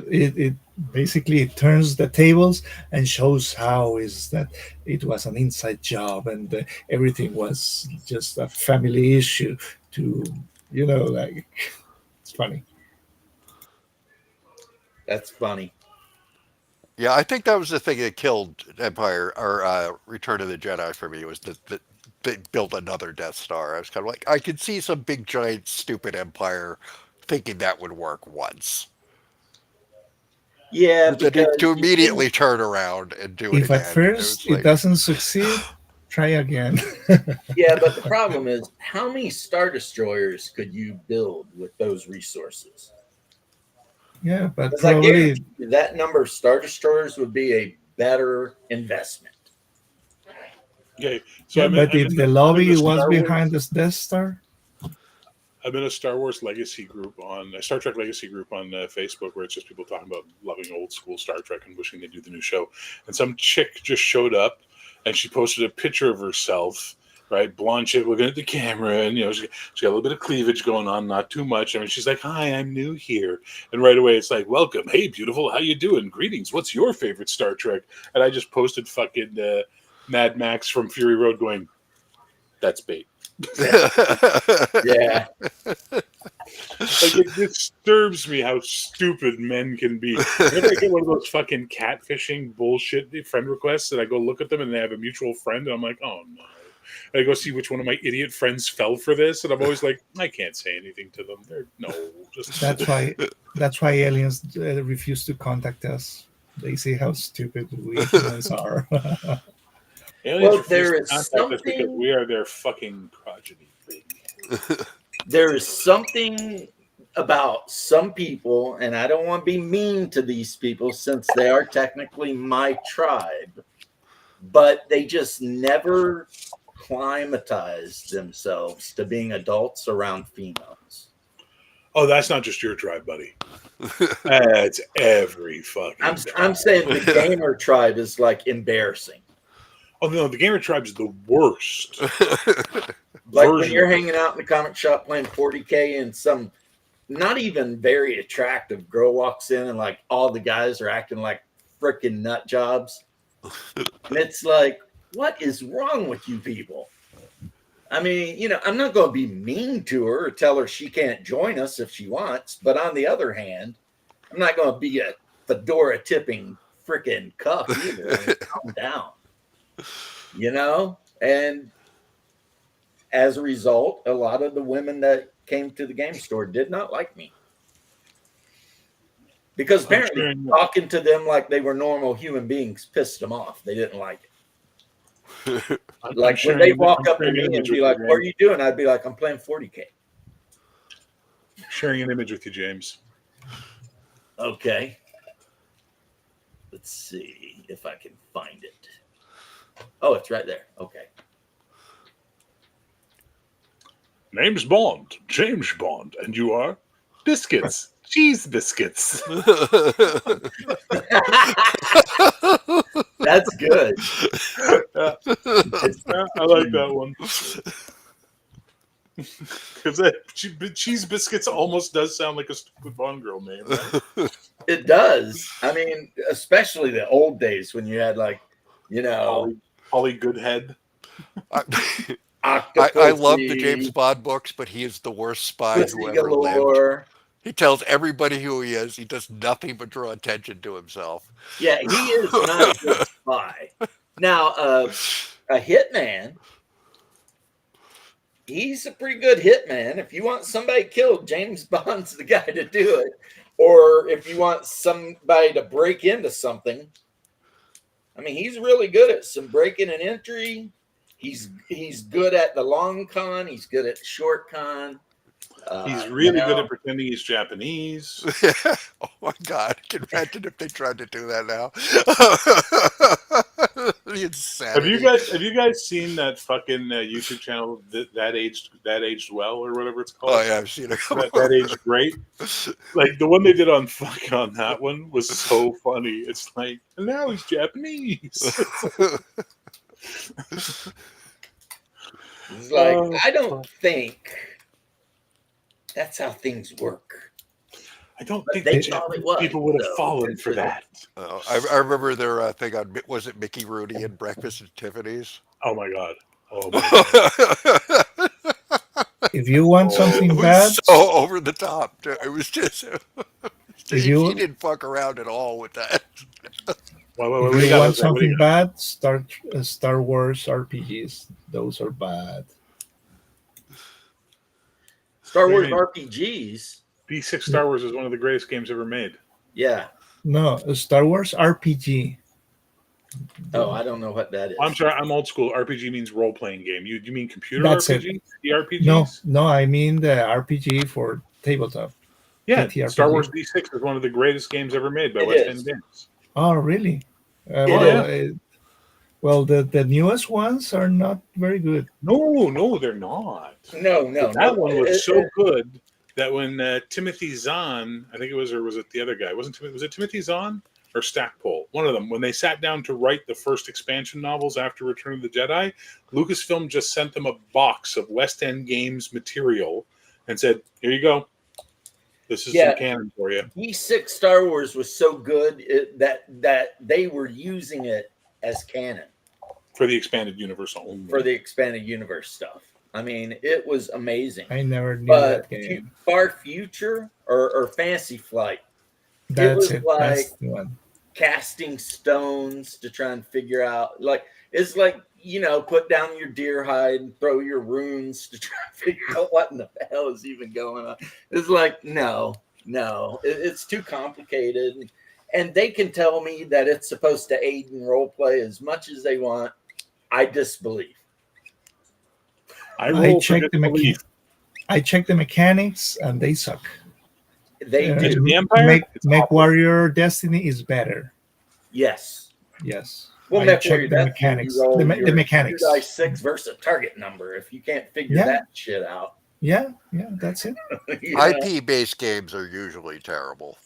it basically turns the tables and shows how is that it was an inside job and everything was just a family issue to like it's funny. That's funny. Yeah, I think that was the thing that killed Empire or Return of the Jedi for me was that they built another Death Star. I was kind of like, I could see some big, giant, stupid Empire thinking that would work once. Yeah, to immediately turn around and do it if again. At first it doesn't succeed, try again. Yeah, but the problem is, how many Star Destroyers could you build with those resources? Yeah, but probably that number of Star Destroyers would be a better investment. Okay, so but if the lobby was behind this Death Star, I'm in a Star Wars Legacy group a Star Trek Legacy group on Facebook where it's just people talking about loving old school Star Trek and wishing they do the new show. And some chick just showed up and she posted a picture of herself, right? Blonde chick looking at the camera, and she got a little bit of cleavage going on, not too much. I mean, she's like, "Hi, I'm new here," and right away it's like, "Welcome, hey, beautiful, how you doing? Greetings. What's your favorite Star Trek?" And I just posted fucking Mad Max from Fury Road, going, "That's bait." Yeah. Like, it disturbs me how stupid men can be. Whenever I get one of those fucking catfishing bullshit friend requests, and I go look at them and they have a mutual friend, and I'm like, oh no. And I go see which one of my idiot friends fell for this, and I'm always like, I can't say anything to them. That's why aliens refuse to contact us. They see how stupid we humans are. Aliens there refuse to is contact us because something. we are their fucking progeny. There is something about some people, and I don't want to be mean to these people since they are technically my tribe, but they just never climatized themselves to being adults around females. Oh, that's not just your tribe, buddy. That's every fucking tribe. I'm saying the gamer tribe is like embarrassing. Oh no, the gamer tribe's the worst. Like when you're hanging out in the comic shop playing 40K and some not even very attractive girl walks in and like all the guys are acting like freaking nut jobs. And it's like, what is wrong with you people? I mean, you know, I'm not going to be mean to her or tell her she can't join us if she wants. But on the other hand, I'm not going to be a fedora tipping freaking cuck either. Calm down, you know? And as a result, a lot of the women that came to the game store did not like me. Because apparently talking to them like they were normal human beings pissed them off. They didn't like it. Like when they walk up to me and be like, what are you doing? I'd be like, I'm playing 40K. Sharing an image with you, James. Okay. Let's see if I can find it. Oh, it's right there. Okay. Name's Bond, James Bond, and you are biscuits, cheese biscuits. That's good. Yeah. I like that one. Because cheese biscuits almost does sound like a stupid Bond girl name, right? It does. I mean, especially the old days when you had like, you know, Holly Goodhead. I love the James Bond books, but he is the worst spy who ever lived. He tells everybody who he is. He does nothing but draw attention to himself. Yeah, he is not a good spy. Now, a hitman, he's a pretty good hitman. If you want somebody killed, James Bond's the guy to do it. Or if you want somebody to break into something, I mean, he's really good at some breaking and entry. He's good at the long con. He's good at the short con. He's really good at pretending he's Japanese. Oh my God! I can imagine if they tried to do that now. Have you guys seen that fucking YouTube channel that aged well or whatever it's called? Oh yeah, I've seen it. That aged great. Like the one they did on that one was so funny. It's like, and now he's Japanese. It's like, I don't think that's how things work. I don't think people would have fallen for that. I remember their thing on, was it Mickey Rooney and Breakfast at Tiffany's? Oh my God. Oh my God. If you want something bad, so over the top. It was just he didn't fuck around at all with that. If you want something bad, Star Wars RPGs. Those are bad. Star Wars RPGs. B6 Star Wars is one of the greatest games ever made. Yeah. No, Star Wars RPG. Oh, I don't know what that is. I'm sorry, I'm old school. RPG means role-playing game. You mean computer RPG? The RPGs? No, I mean the RPG for tabletop. Yeah, Star Wars D6 is one of the greatest games ever made by West End Games. Oh, really? Well, the newest ones are not very good. No, they're not. No. That one was so good that when Timothy Zahn, I think it was, or was it the other guy? Was it Timothy Zahn or Stackpole? One of them. When they sat down to write the first expansion novels after Return of the Jedi, Lucasfilm just sent them a box of West End Games material and said, "Here you go. This is some canon for you." D6 Star Wars was so good that they were using it as canon for the expanded universe only. For the expanded universe stuff. I mean, it was amazing. I never knew that game. Far Future or Fantasy Flight. That's it was like casting stones to try and figure out. Like it's like, you know, put down your deer hide and throw your runes to try and figure out what in the hell is even going on. It's like no, it's too complicated. And they can tell me that it's supposed to aid in role play as much as they want. I disbelieve. I checked the mechanics, and they suck. They do. The Empire? Mech Warrior Destiny is better. Yes. Yes. Well, I checked the mechanics. The mechanics. 2-6 versus target number. If you can't figure that shit out. Yeah, that's it. IP-based games are usually terrible.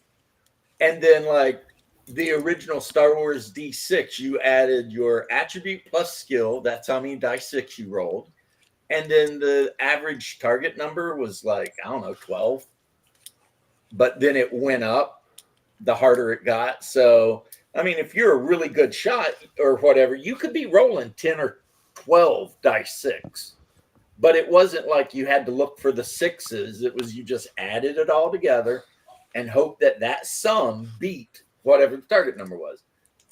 And then, like the original Star Wars D6, you added your attribute plus skill. That's how many die 6 you rolled. And then the average target number was like, I don't know, 12. But then it went up the harder it got. So, I mean, if you're a really good shot or whatever, you could be rolling 10 or 12 dice 6. But it wasn't like you had to look for the 6s. It was you just added it all together and hope that sum beat whatever the target number was.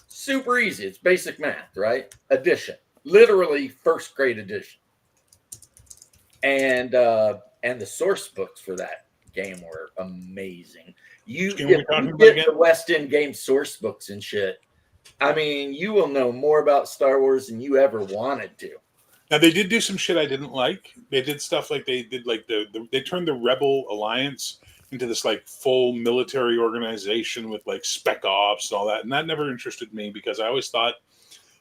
Super easy. It's basic math, right? Addition. Literally first grade addition. And the source books for that game were amazing. If you get the West End game source books and shit, I mean, you will know more about Star Wars than you ever wanted to. Now they did do some shit I didn't like. They did stuff like they did like they turned the Rebel Alliance into this like full military organization with like spec ops and all that, and that never interested me because I always thought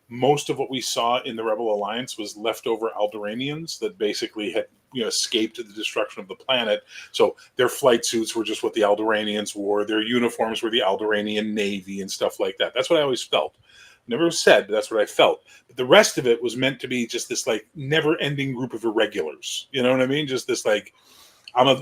most of what we saw in the Rebel Alliance was leftover Alderaanians that basically had escaped the destruction of the planet. So their flight suits were just what the Alderaanians wore. Their uniforms were the Alderaanian Navy and stuff like that. That's what I always felt. Never said, but that's what I felt. But the rest of it was meant to be just this like never-ending group of irregulars. You know what I mean? Just this like, but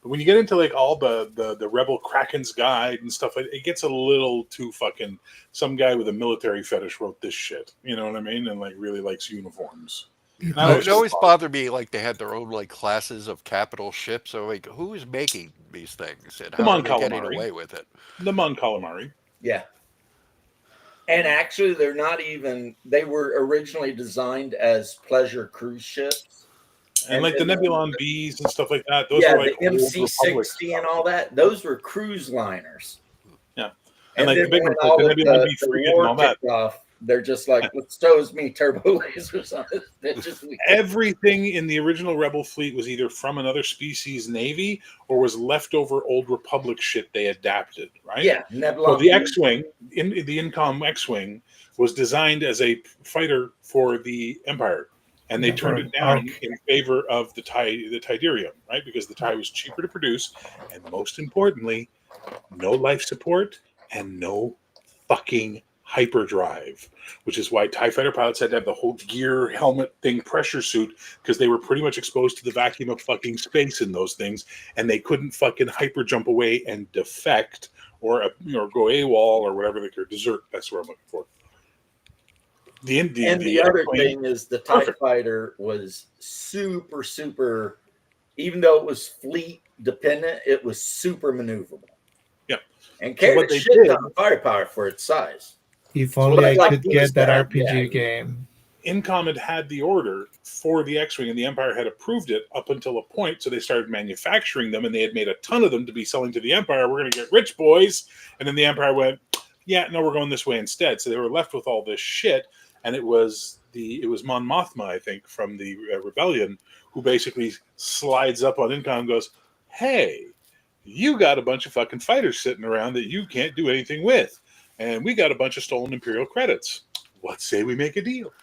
when you get into like all the Rebel Kraken's Guide and stuff, it gets a little too fucking. Some guy with a military fetish wrote this shit. You know what I mean? And like really likes uniforms. It always bothered me like they had their own like classes of capital ships. So like, who is making these things and how are they getting away with it? The Mon Calamari. Yeah. And actually, they're not even. They were originally designed as pleasure cruise ships. And like the Nebulon Bs and stuff like that. Those were like the MC-60 and all that. Those were cruise liners. Yeah. And like the big ones, like the Nebulon B frigate and all that. They're just like, let's tow me turbo lasers on it. Everything in the original Rebel fleet was either from another species Navy or was leftover Old Republic shit they adapted, right? Yeah. So the X-Wing, the Incom X-Wing, was designed as a fighter for the Empire. And they turned it down in favor of the Tydirium, right? Because the TIE was cheaper to produce. And most importantly, no life support and no fucking hyperdrive, which is why TIE fighter pilots had to have the whole gear, helmet thing, pressure suit, because they were pretty much exposed to the vacuum of fucking space in those things. And they couldn't fucking hyper jump away and defect or go AWOL or whatever they could desert. That's what I'm looking for. The other thing is the TIE fighter was super, even though it was fleet dependent, it was super maneuverable. Yeah. And carried a shit ton of firepower for its size. If only I could get that RPG game. Incom had the order for the X-Wing and the Empire had approved it up until a point, so they started manufacturing them and they had made a ton of them to be selling to the Empire. We're going to get rich, boys. And then the Empire went, yeah, no, we're going this way instead. So they were left with all this shit. And it was Mon Mothma, I think, from the Rebellion, who basically slides up on Incom and goes, hey, you got a bunch of fucking fighters sitting around that you can't do anything with. And we got a bunch of stolen Imperial credits. What say we make a deal?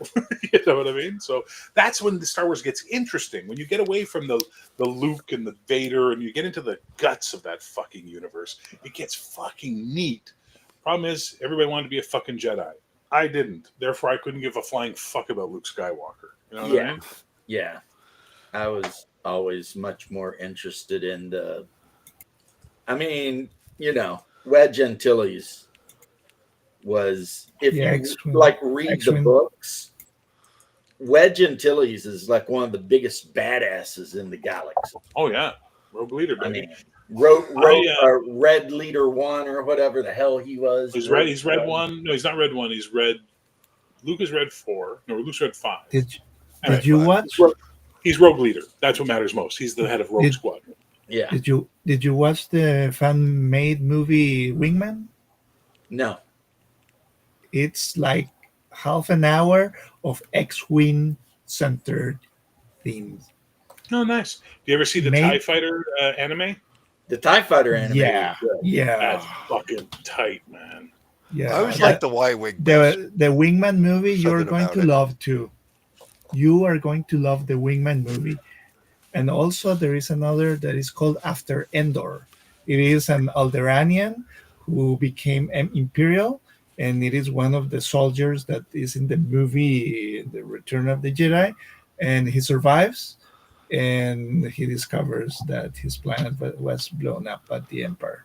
You know what I mean? So that's when the Star Wars gets interesting. When you get away from the Luke and the Vader and you get into the guts of that fucking universe, it gets fucking neat. Problem is, everybody wanted to be a fucking Jedi. I didn't. Therefore, I couldn't give a flying fuck about Luke Skywalker. You know what I mean? Yeah. I was always much more interested in Wedge Antilles was, if you read the books, Wedge Antilles is like one of the biggest badasses in the galaxy. Oh, yeah. Rogue leader, baby. Red Leader 1 or whatever the hell he was. He's red 1. No, he's not red 1. He's red. Luke is red 4. No, Luke's red 5. Did you watch? He's Rogue leader. That's what matters most. He's the head of Rogue Squad. Yeah. Did you watch the fan-made movie Wingman? No. It's like half an hour of X-Wing centered themes. Oh, nice. Do you ever see the TIE Fighter anime? The TIE Fighter anime. Yeah, yeah. That's fucking tight, man. Yeah, I always like the Y-Wing. The Wingman movie you're going to love too. You are going to love the Wingman movie. And also there is another that is called After Endor. It is an Alderanian who became Imperial, and it is one of the soldiers that is in the movie The Return of the Jedi, and he survives, and he discovers that his planet was blown up by the Empire.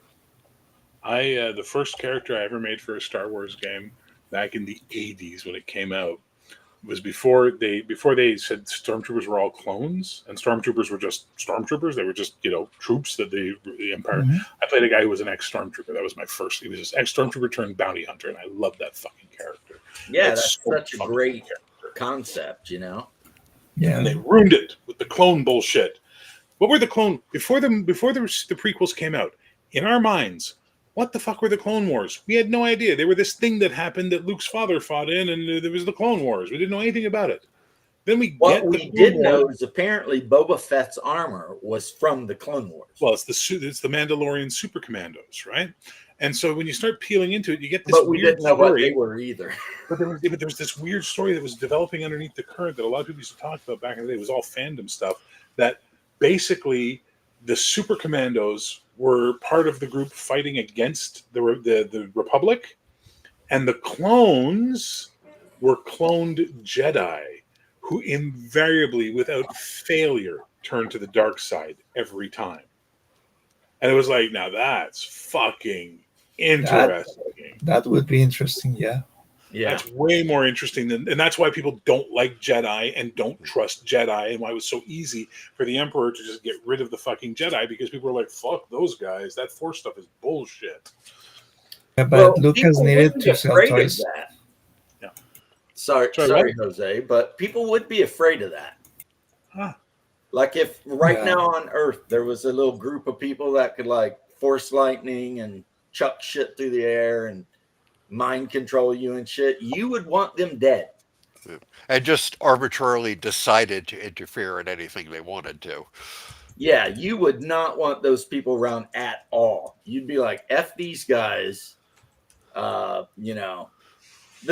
The first character I ever made for a Star Wars game back in the 80s when it came out was before they said stormtroopers were all clones, and stormtroopers were just stormtroopers. They were just troops that the Empire. Mm-hmm. I played a guy who was an ex-stormtrooper. That was my first. He was just ex-stormtrooper turned bounty hunter, and I loved that fucking character. Yeah, that's such a great concept, Yeah, and they ruined it with the clone bullshit. What were the clone before the prequels came out? In our minds, what the fuck were the Clone Wars? We had no idea. They were this thing that happened that Luke's father fought in, and there was the Clone Wars. We didn't know anything about it. Then we did know is apparently Boba Fett's armor was from the Clone Wars. Well, it's the Mandalorian Super Commandos, right? And so when you start peeling into it, you get this. But we didn't know what they were either. But there was this weird story that was developing underneath the current that a lot of people used to talk about back in the day. It was all fandom stuff. That basically the Super Commandos were part of the group fighting against the Republic, and the clones were cloned Jedi who invariably, without failure, turned to the dark side every time. And it was like, now that's fucking interesting. That would be interesting, yeah. Yeah, that's way more interesting and that's why people don't like Jedi and don't trust Jedi, and why it was so easy for the Emperor to just get rid of the fucking Jedi, because people were like, "Fuck those guys! That Force stuff is bullshit." Yeah, but Lucas needed to sell toys. Yeah. Sorry, Jose, but people would be afraid of that. Huh. Like if now on Earth there was a little group of people that could like force lightning and chuck shit through the air and mind control you and shit, you would want them dead. And just arbitrarily decided to interfere in anything they wanted to. Yeah, you would not want those people around at all. You'd be like, F these guys. The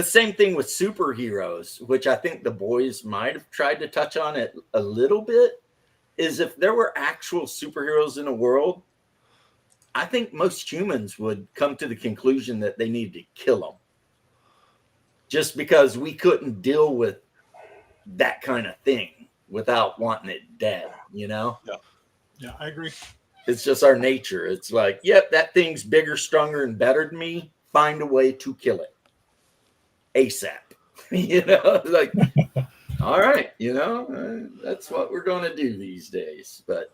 same thing with superheroes, which I think the boys might have tried to touch on it a little bit, is if there were actual superheroes in the world, I think most humans would come to the conclusion that they need to kill them, just because we couldn't deal with that kind of thing without wanting it dead, Yeah, I agree. It's just our nature. It's like, yep, that thing's bigger, stronger, and better than me. Find a way to kill it ASAP. Like, all right, that's what we're going to do these days. But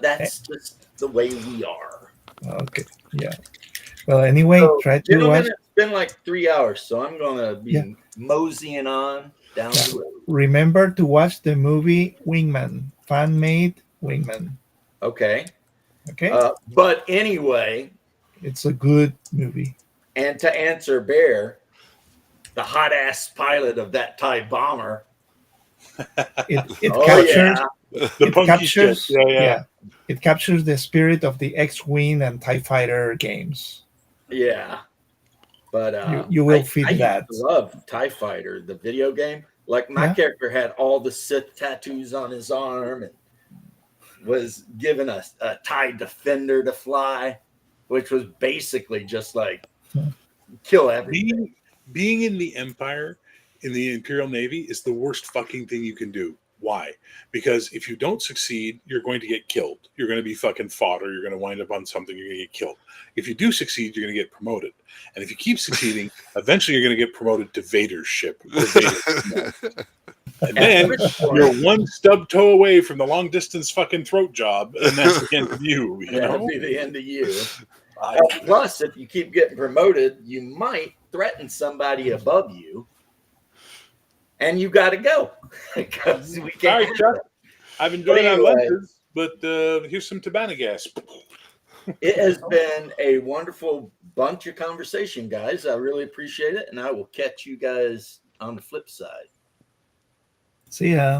that's just the way we are. Okay. Yeah. Well, anyway, try to watch. It's been like 3 hours, so I'm going to be moseying on down the road. Remember to watch the movie Wingman, fan-made Wingman. Okay. Okay. But anyway, it's a good movie. And to answer Bear, the hot-ass pilot of that TIE bomber. It captures... Yeah. The captures, shit. It captures the spirit of the X-Wing and TIE Fighter games. Yeah, but you will feed that. I love TIE Fighter, the video game. Like my character had all the Sith tattoos on his arm and was given a TIE Defender to fly, which was basically just like kill everything. Being in the Empire, in the Imperial Navy, is the worst fucking thing you can do. Why? Because if you don't succeed, you're going to get killed. You're going to be fucking fodder. You're going to wind up on something. You're going to get killed. If you do succeed, you're going to get promoted. And if you keep succeeding, eventually you're going to get promoted to Vader's ship. And then you're one stub toe away from the long distance fucking throat job, and that's the end of you. That'll be the end of you. Plus, if you keep getting promoted, you might threaten somebody above you. And you got to go because we can't. All right, Chuck. I've enjoyed our lunches, but here's some Tabana gas. It has been a wonderful bunch of conversation, guys. I really appreciate it, and I will catch you guys on the flip side. See ya.